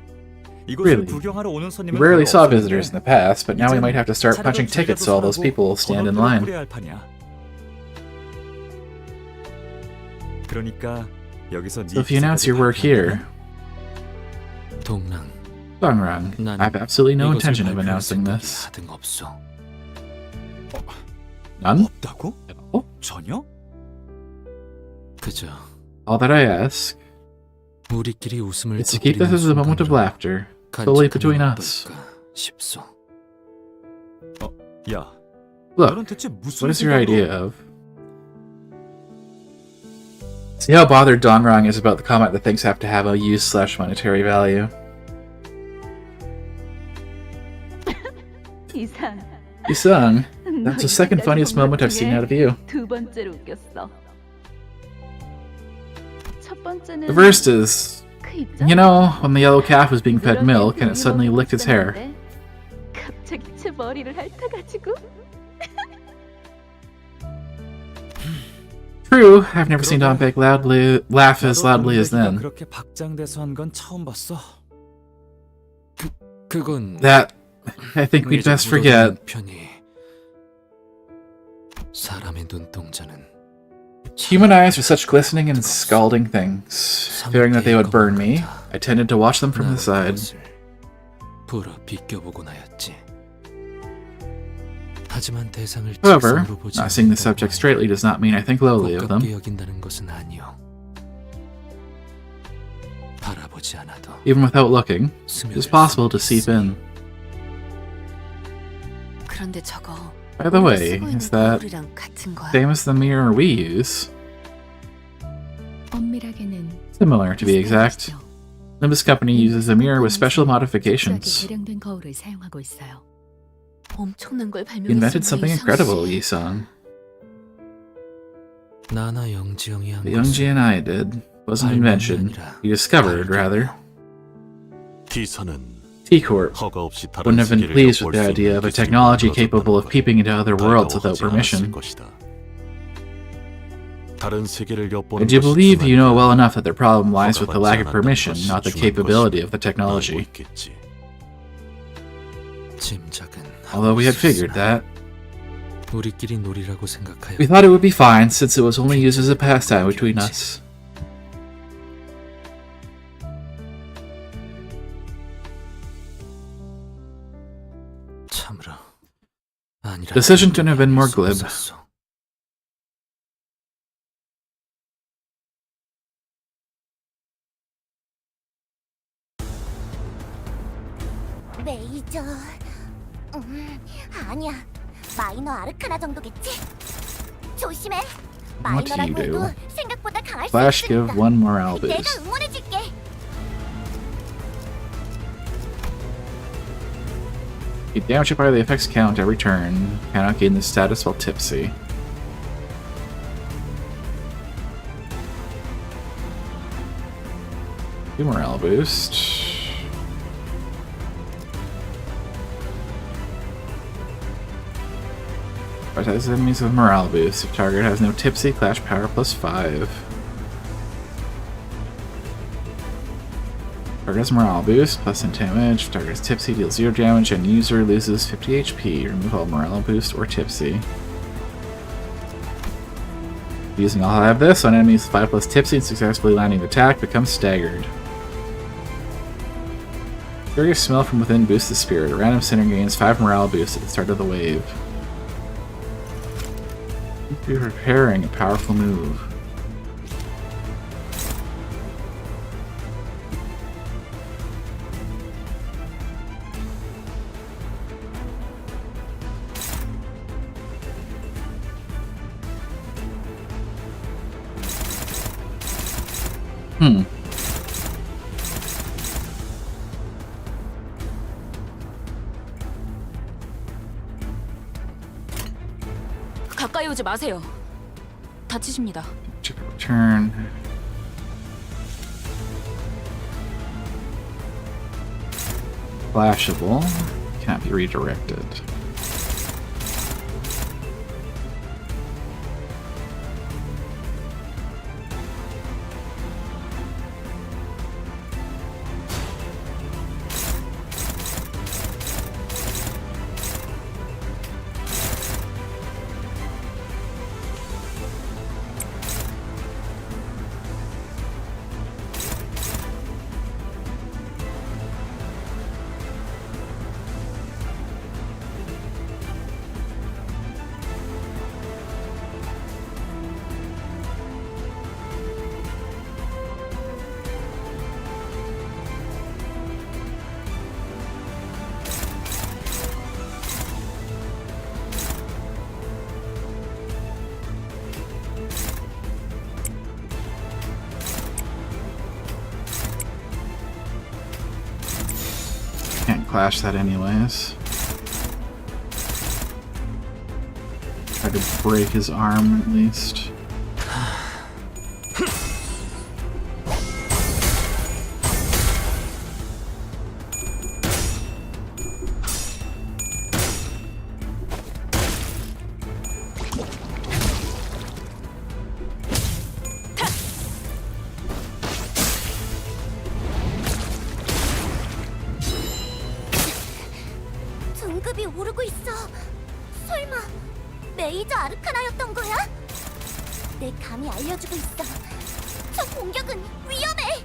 이곳을 Really? 구경하러 오는 We 손님은 rarely 별로 saw 없었는데 visitors in the past, but now we might have to start punching tickets so all those people stand in line. 할 판이야. 그러니까 여기서 So if you announce your work here, 동랑 Dongrang, I have absolutely no 이것을 intention of 발표할 announcing 생각이 this. 하등 없어. None? 없다고? 전혀? 그저 All that I ask 우리끼리 웃음을 is to keep this as a moment of laughter, solely between us. 싶소. 야, Look, 너는 대체 무슨 what is your 생각으로- idea of? See how bothered Dongrang is about the comment that things have to have a use/monetary value. 이상. Isang, that's the second funniest moment I've seen out of you. 두 번째로 웃겼어. 첫 The first is, you know, when the yellow calf was being fed milk and it suddenly licked its hair. 갑자기 제 머리를 핥아가지고. True, I've never seen Don Beck laugh as loudly as then. 그렇게 박장대소 한 건 처음 봤어. 그건 That, I think we'd best forget. 사람의 눈동자는 Human eyes are such glistening and scalding things. Fearing that they would burn me, I tended to watch them from the side. 불어 비껴보곤 하였지. 하지만 대상을 However, 직선으로 보지 not seeing the subject straightly does not mean I think lowly of them. 고깝게 여긴다는 것은 아니요. 바라보지 않아도 Even without looking, it is possible to seep in. 그런데 저거 By the way, is that 거울이랑 같은 거야? same as the mirror we use? 엄밀하게는 Similar, to be exact. Limbus Company uses a mirror with special modifications. 개량된 거울을 사용하고 있어요. 엄청난 걸 You invented something incredible, Yi-san. 나나 영지영이 한 The Youngji and I did. Wasn't an invention. We discovered, rather. T선은 T-Corp wouldn't have been pleased with the idea of a technology capable of peeping into other worlds without permission. I do believe you know well enough that their problem lies with the lack of permission, not the capability of the technology. Although we had figured that. 우리끼리 놀이라고 생각하여 We thought it would be fine since it was only used as a pastime between us. 참으로 아니라 Decision couldn't have been more glib. 메이저... 아니야. 마이너 아르카나 정도겠지? 조심해. What do you 마이너라고 해도 do? 생각보다 강할 수 Flash 있으니까. give one morale 내가 boost. 응원해줄게. Get damaged by the effects count every turn. Cannot gain the status while tipsy. Do morale boost. Prioritize enemies with morale boost. If target has no tipsy, clash power +5. Target has morale boost, +10 damage. If target is tipsy, deals 0 damage, and user loses 50 HP. Remove all morale boost or tipsy. Using all I have this on enemies with 5+ tipsy and successfully landing the attack becomes staggered. Curious smell from within boosts the spirit. A random center gains 5 morale boost at the start of the wave. You're preparing a powerful move. 가까이 오지 마세요. 다치십니다. Turn. Flashable. Can't be redirected. Can't clash that anyways. Try to break his arm at least. 오르고 있어. 설마 메이저 아르카나였던 거야? 내 감이 알려주고 있어. 저 공격은 위험해.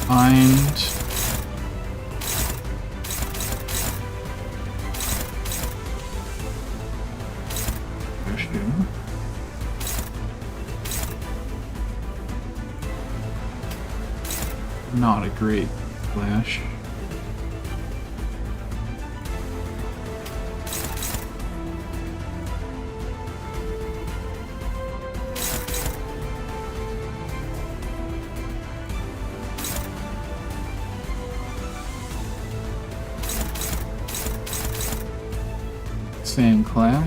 Find. Not a great flash. Same clash.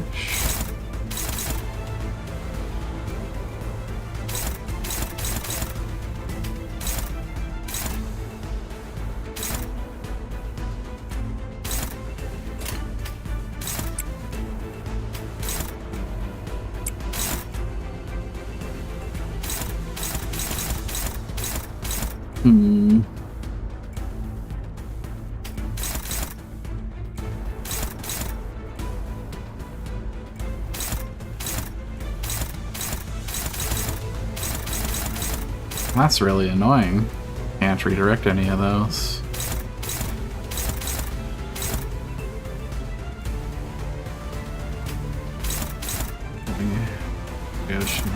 That's really annoying. Can't redirect any of those. Ocean.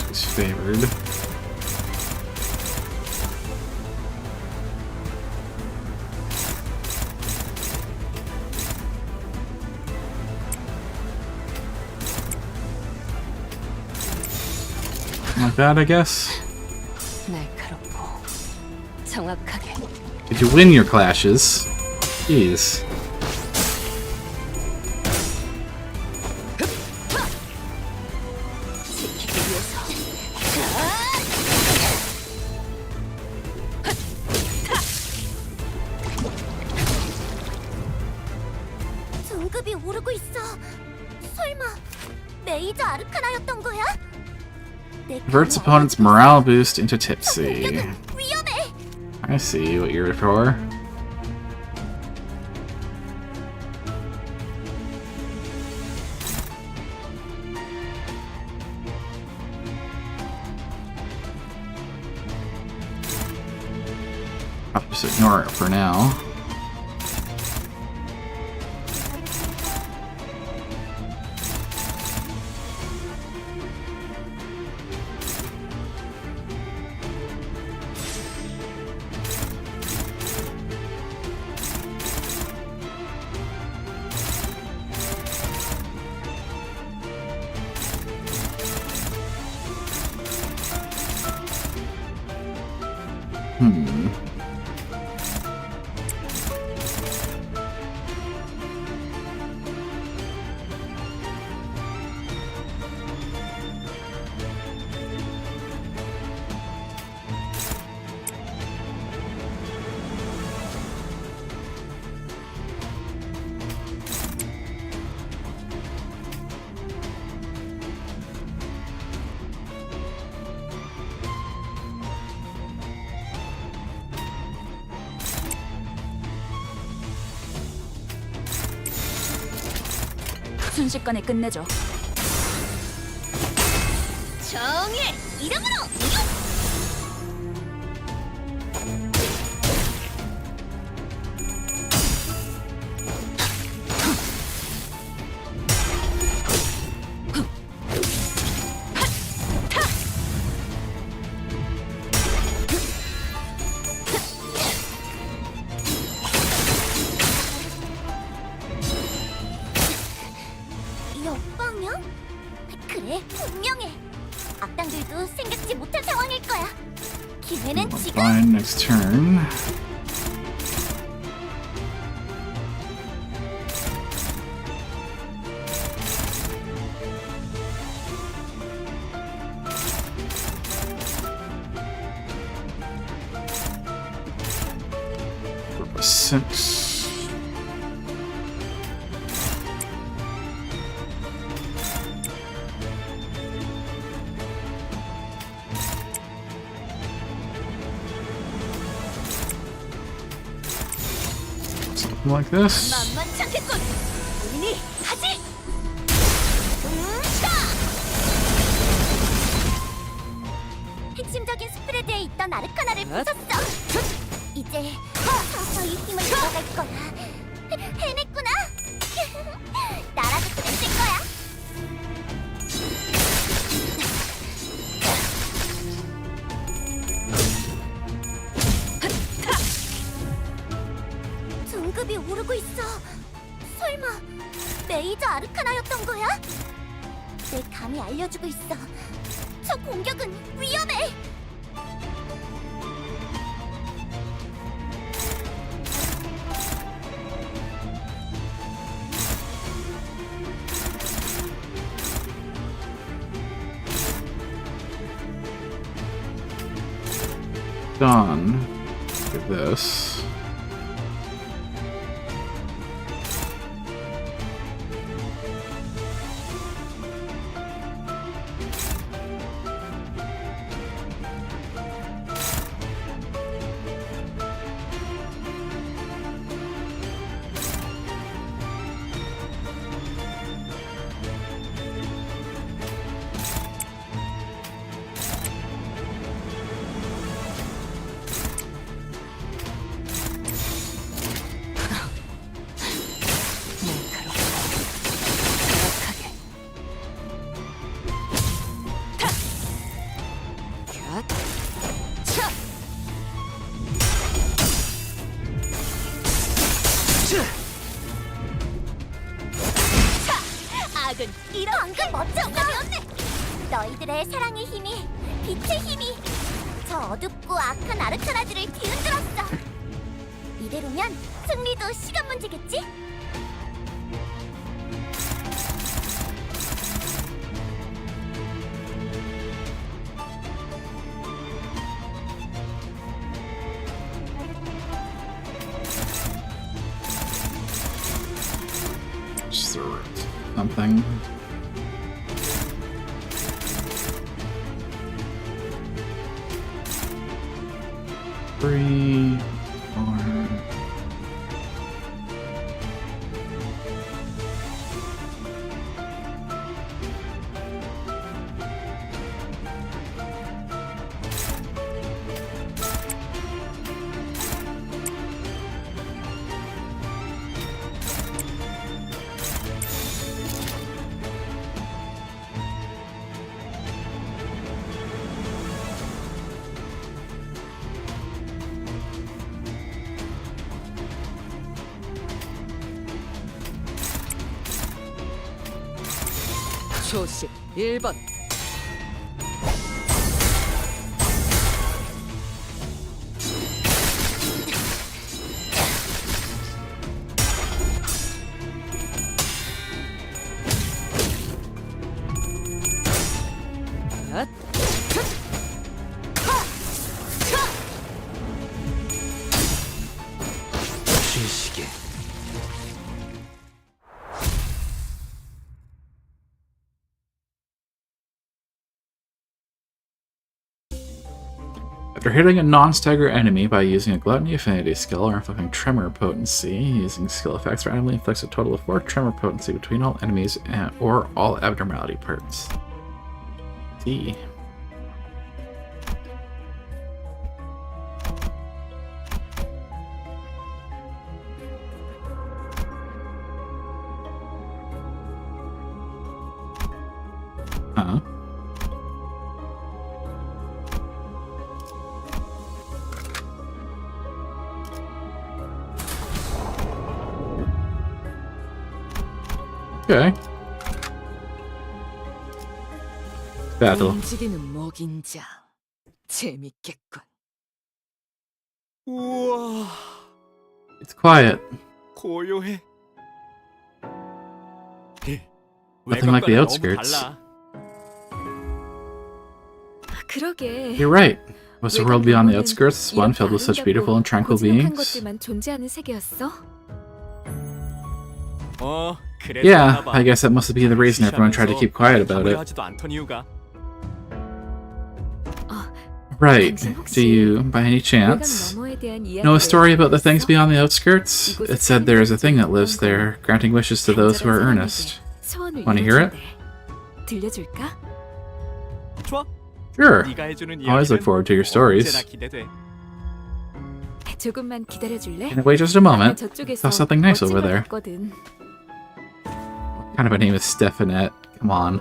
He's favored. Like that, I guess. 날카롭고 정확하게. Did you win your clashes? Jeez. 지키기 위해서. 등급이 오르고 있어. 설마 메이저 아르카나였던 거야? Converts opponent's morale boost into tipsy. 위험해. I see what you're for. I'll just ignore it for now. 순식간에 끝내죠. 정의 이름으로 역방향? 그래, 분명해. 악당들도 생각지 못한 상황일 거야. 기회는 지금. Fine, next turn. Six. Like this. 만만치 않겠군. 본인이 하지. 핵심적인 스프레드에 있던 아르카나를 부쉈어. 이제 서서히 힘을 잃어갈 거야. 해냈구나. 나라도 그랬을 거야. 등급이 오르고 있어. 설마 메이저 아르카나였던 거야? 내 감이 알려주고 있어. 저 공격은 위험해. Done. Look at this. 악은 이런 방금 멋진 거였네. 너희들의 사랑의 힘이, 빛의 힘이 저 어둡고 악한 아르카나들을 뒤흔들었어. 이대로면 승리도 시간 문제겠지? Something. Three, 4. 초식 1번. 진시계. After hitting a non-stagger enemy by using a Gluttony Affinity skill or inflicting Tremor Potency, using skill effects randomly inflicts a total of 4 Tremor Potency between all enemies or all abnormality parts. D. Huh? Okay. Battle. 움직이는 먹인자. 재밌겠군. 우와, It's quiet. 고요해. Nothing like the outskirts. 그러게. You're right. Was the world beyond the outskirts one filled with such beautiful and tranquil beings? 것들만 존재하는 세계였어? Yeah, I guess that must be the reason everyone tried to keep quiet about it. Right. Do you, by any chance, 분노에 대한 Know a story about the things beyond the outskirts? It said there is a thing that lives there, granting wishes to those who are earnest. 소원을 Want to hear it? 이뤄준대. 들려줄까? 좋아. Sure. 네가 해주는 Always look forward to your stories. 언제나 기대돼. 조금만 기다려줄래? Can I wait just a moment? 저쪽에서 Saw something nice 멋진 over 걸 there. 봤거든. What kind of a name is Stephanette? Come on.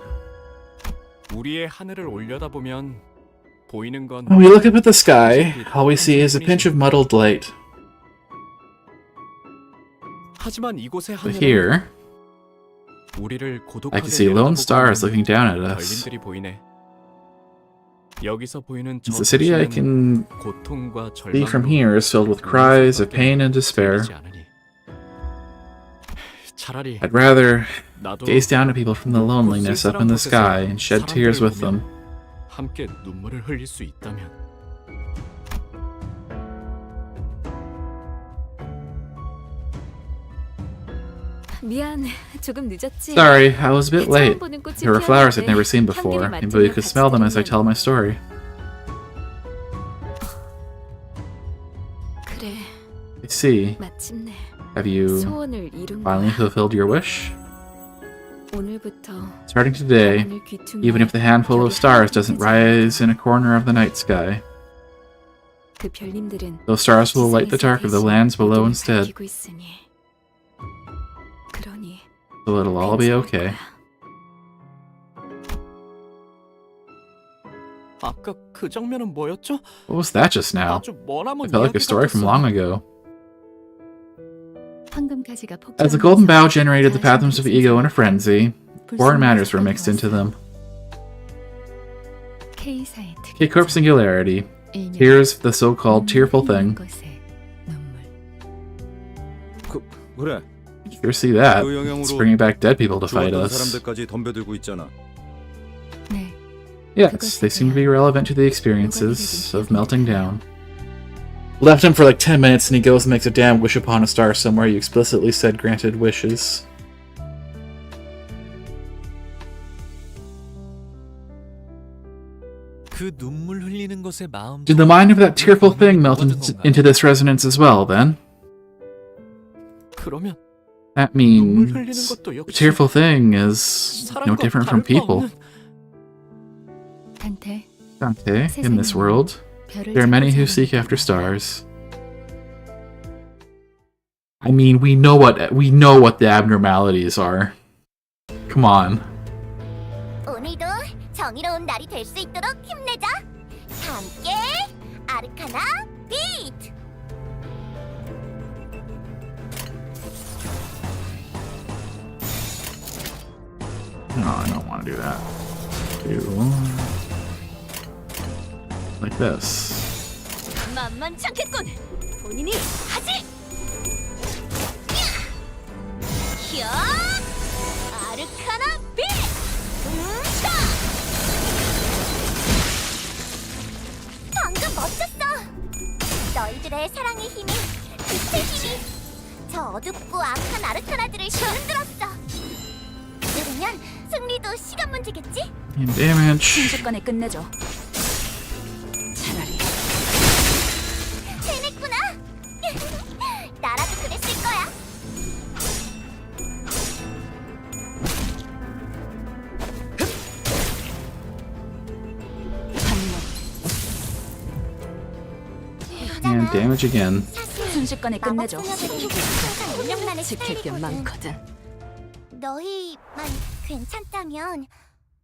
우리의 하늘을 올려다보면 보이는 건 When we look up at the sky, all we see is a pinch of muddled light. 하지만 이곳의 But 하늘은 here, 우리를 고독하게 I can see lone stars looking down at us. 별님들이 보이네. 여기서 보이는 저 The city I can 고통과 see from 절망으로 here is filled with cries of pain and despair. 들리지 않으니. 차라리 I'd rather 나도 gaze down at people from the loneliness up in the sky and shed tears with them. 함께 눈물을 흘릴 수 있다면. 미안, 조금 늦었지. Sorry, I was a bit late. 처음 보는 꽃이 There were flowers I'd 피었는데 never seen before. 향기를 Maybe we 맡으며 could smell them as I 같이 tell my story. 그래, I see. 마침내 Have you 소원을 이룬 finally 거야. fulfilled your wish? 오늘부터 Starting today, 하늘 귀퉁이에 even if the handful of 별이 stars 하나도 doesn't 뜨지 rise in a corner of the night sky, 그 별님들은 those stars will light the 지상에서 dark of the 대신 lands below 어둠을 instead, 밝히고 있으니. 그러니 so it'll all be 괜찮을 okay. 거야. 아까 그 장면은 뭐였죠? What was that just now? 아주 머나먼 It felt like a 이야기 story from 같았어. long ago. 황금가지가 As the golden bough generated the phantoms of ego in a frenzy, foreign matters were mixed into them. K사의 K-Corp Singularity. Here's the so-called tearful thing. 그래. You sure see that. 그 영향으로 It's bringing back dead people to fight 죽었던 us. 사람들까지 덤벼들고 있잖아. 네, Yes, they seem to be relevant to the experiences of melting down. Left him for like 10 minutes and he goes and makes a damn wish upon a star somewhere you explicitly said granted wishes. 그 눈물 흘리는 것에 마음. Did the mind of that tearful thing melt into this resonance as well, then? 그러면 That 눈물 흘리는 means 것도 the 역시 tearful thing is no 사람과 different from 다를 바 people. 없는 단테, Dante, in this world, 별을 there are many who 찾고자 seek after stars. I mean, we know what the abnormalities are. Come on. 오늘도 정의로운 날이 될 수 있도록 힘내자. 함께 아르카나 비트. No, I don't want to do that. Do like this. 만만찮겠군. 본인이 하지. 야! 아르카나 빛. 방금 멋졌어. 너희들의 사랑의 힘이, 빛의 힘이 저 어둡고 악한 아르카나들을 흔들었어. 이러면 승리도 시간 문제겠지? And damage. 순식간에 끝내줘. 차라리 해냈구나. 나라도 그랬을 거야. And damage again. 순식간에 끝내줘. 운명만을 지킬 게 많거든. 너희만 괜찮다면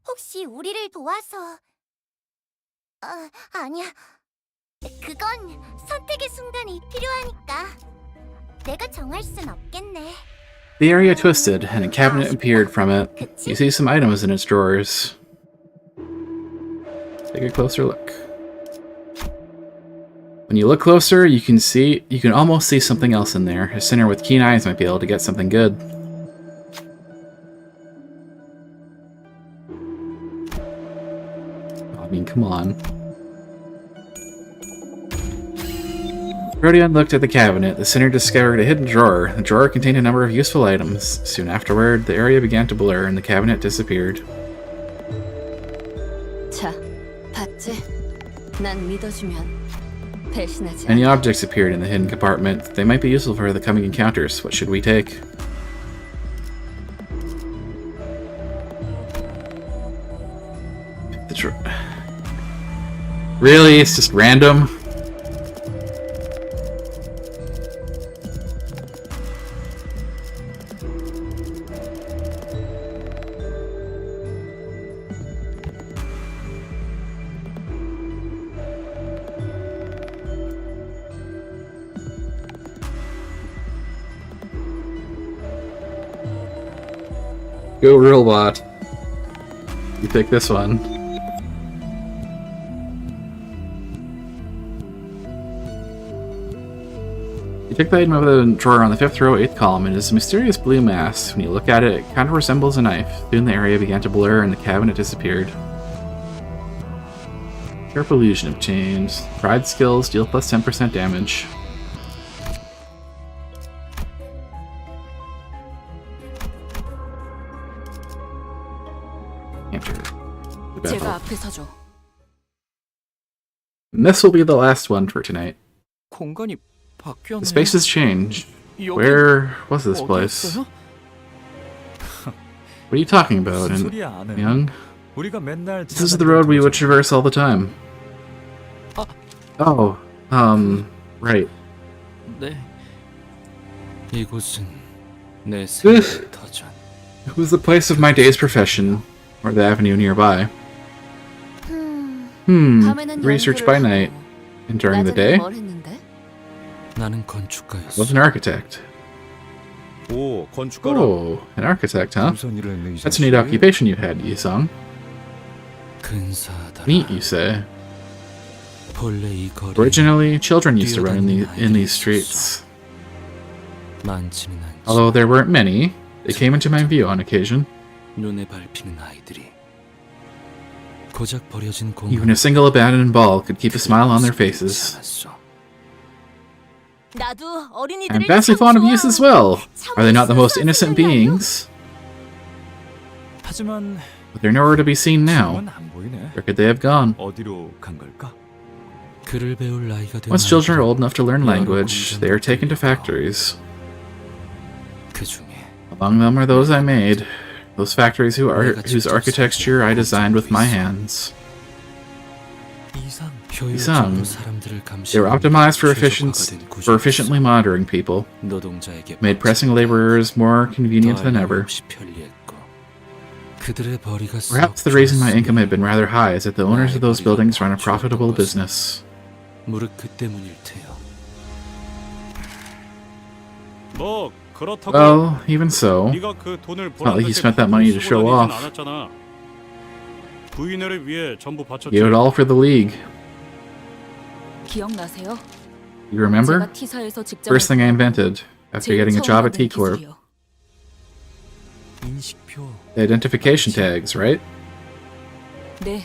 혹시 우리를 도와서 아니야. 그건 선택의 순간이 필요하니까 내가 정할 순 없겠네. The area twisted, and a cabinet appeared from it. You see some items in its drawers. Take a closer look. When you look closer, you can almost see something else in there. A sinner with keen eyes might be able to get something good. I mean, come on. Rodion looked at the cabinet. The sinner discovered a hidden drawer. The drawer contained a number of useful items. Soon afterward, the area began to blur and the cabinet disappeared. 자, 봤지? 난 믿어주면 배신하지 Many 않아. objects appeared in the hidden compartment. They might be useful for the coming encounters. What should we take? Really? It's just random? Go robot. You pick this one. You take the item out of the drawer on the 5th row, 8th column. It is a mysterious blue mass. When you look at it, it kind of resembles a knife. Soon the area began to blur and the cabinet disappeared. Sharp illusion obtained. Pride skills deal plus 10% damage. Enter. The battle. 제가 앞에 서죠. And this will be the last one for tonight. 공간이 바뀌었네. The spaces change. Where was this place? 어디였어요? What are you talking about, 무슨 소리야, 아는. young? 우리가 맨날 This is the road we would traverse all the time. Oh, right. 네. 이곳은 내 Ugh. 생애의 터전. It was the place of my day's profession, or the avenue nearby. 밤에는 Research by 연구를 night, 하고, and during the 낮에는 day, 뭘 했는데? 나는 건축가였어. was an architect. 오, 건축가라. Oh, an architect, huh? 무슨 일을 했는 이 That's a neat 자식이? occupation you had, Yusong. 근사하다. Neat, you say. 본래 이 거리 Originally, children used to run in these streets. 많지는 않지. Although there weren't many, they came into my view on occasion. 눈에 밟히는 아이들이 고작 버려진 Even a single abandoned ball could keep a smile on their faces. 나도 어린이들을 I'm vastly 참 fond of youth as well. Are they not the most 참 innocent beings? 하지만 But they're nowhere to be seen now. 지금은 안 보이네. Where could they have gone? 어디로 간 걸까? 글을 배울 나이가 된 Once children are old 아이들은 enough to learn 여러 language, they are taken to 공장에 factories. 그 중에 Among them are those I made. Those factories whose architecture I designed with my hands. 이상 이상. 효율적으로 사람들을 They were optimized for efficiently monitoring people, 노동자에게 made pressing laborers more convenient than ever. 그들의 벌이가 Perhaps the reason my income had been rather high is that the owners of those buildings run a profitable business. 무릇 그 때문일 테요. 뭐 그렇다고 Well, even so, 네가 그 돈을 it's not like you spent that money to show off. 않았잖아. 부인회를 위해 전부 바쳤지. You gave it all for the League. 기억나세요? You remember? 제가 T사에서 직접 First thing I invented, after getting a job at T Corp. 인식표. The identification tags, right? 네.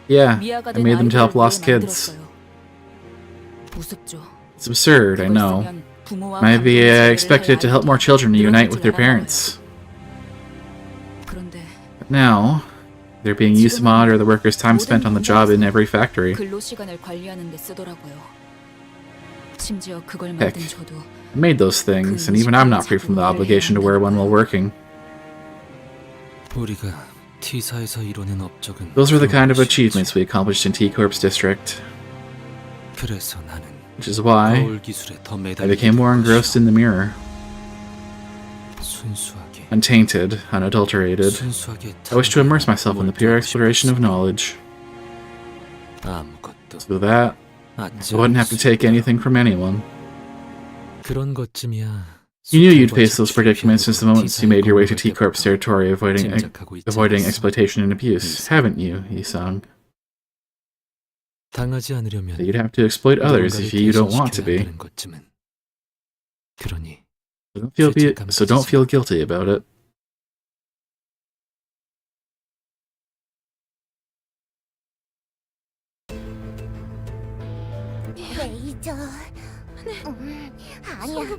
Yeah, 미아가 I 된 made them to help 아이들을 lost 위해 kids. 만들었어요. 우습죠. It's absurd, I know. Maybe I expected to help more children reunite with their parents. 그런데 But now, they're being used to monitor the workers' time spent on the job in every factory. 근로 시간을 관리하는 데 쓰더라고요. 심지어 그걸 Heck. 만든 저도 I made those things, and even I'm not free from the obligation to wear one while working. 우리가 T사에서 이뤄낸 업적은 Those were the kind of achievements we accomplished in T Corp's district, 그래서 나는 which is why 거울 기술에 더 I became more engrossed in the mirror. 순수하게 Untainted, unadulterated. 순수하게 I wish to immerse myself in the pure exploration of knowledge, 아무것도 so that I wouldn't have to take anything from anyone. 그런 것쯤이야. You knew you'd face those predicaments since the moment you made your way to T Corp's territory, avoiding exploitation and abuse, haven't you, Yisung? 당하지 않으려면 That you'd have to exploit others if you don't want to be. 그러니 So don't feel guilty about it. 레이저. 아니야.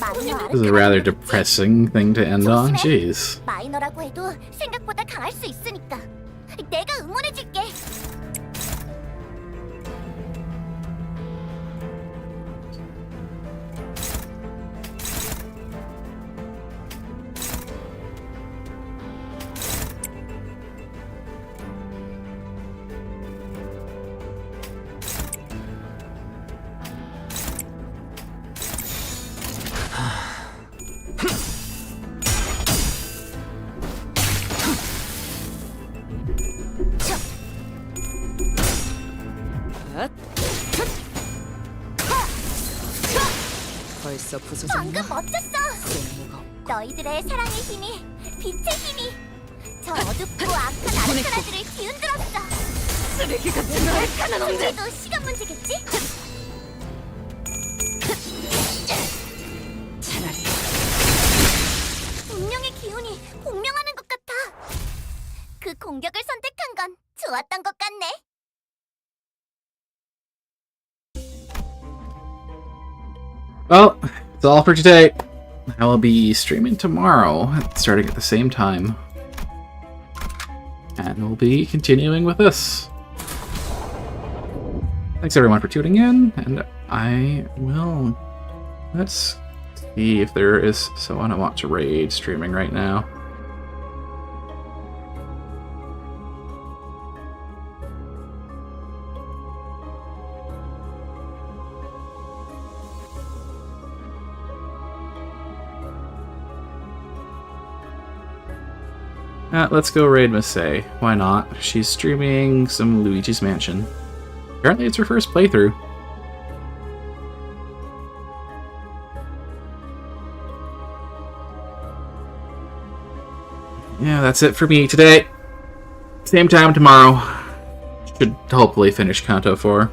마이너 This is a rather depressing thing to end on. Jeez. 마이너라고 해도 생각보다 강할 수 있으니까 내가 응원해줄게. 벌써 방금 부서졌나? 멋졌어. 너희들의 사랑의 힘이, 빛의 힘이 저 어둡고 악한 아르카나들을 뒤흔들었어. 쓰레기 같은 아르카나 놈들! 승리도 시간 문제겠지? 차라리 운명의 기운이 공명하는 것 같아. 그 공격을 선택한 건 좋았던 것 같네. Well, that's all for today. I will be streaming tomorrow, starting at the same time. And we'll be continuing with this. Thanks everyone for tuning in, and I will... Let's see if there is someone I want to raid streaming right now. Let's go raid Miss A. Why not? She's streaming some Luigi's Mansion. Apparently it's her first playthrough. Yeah, that's it for me today. Same time tomorrow. Should hopefully finish Canto 4.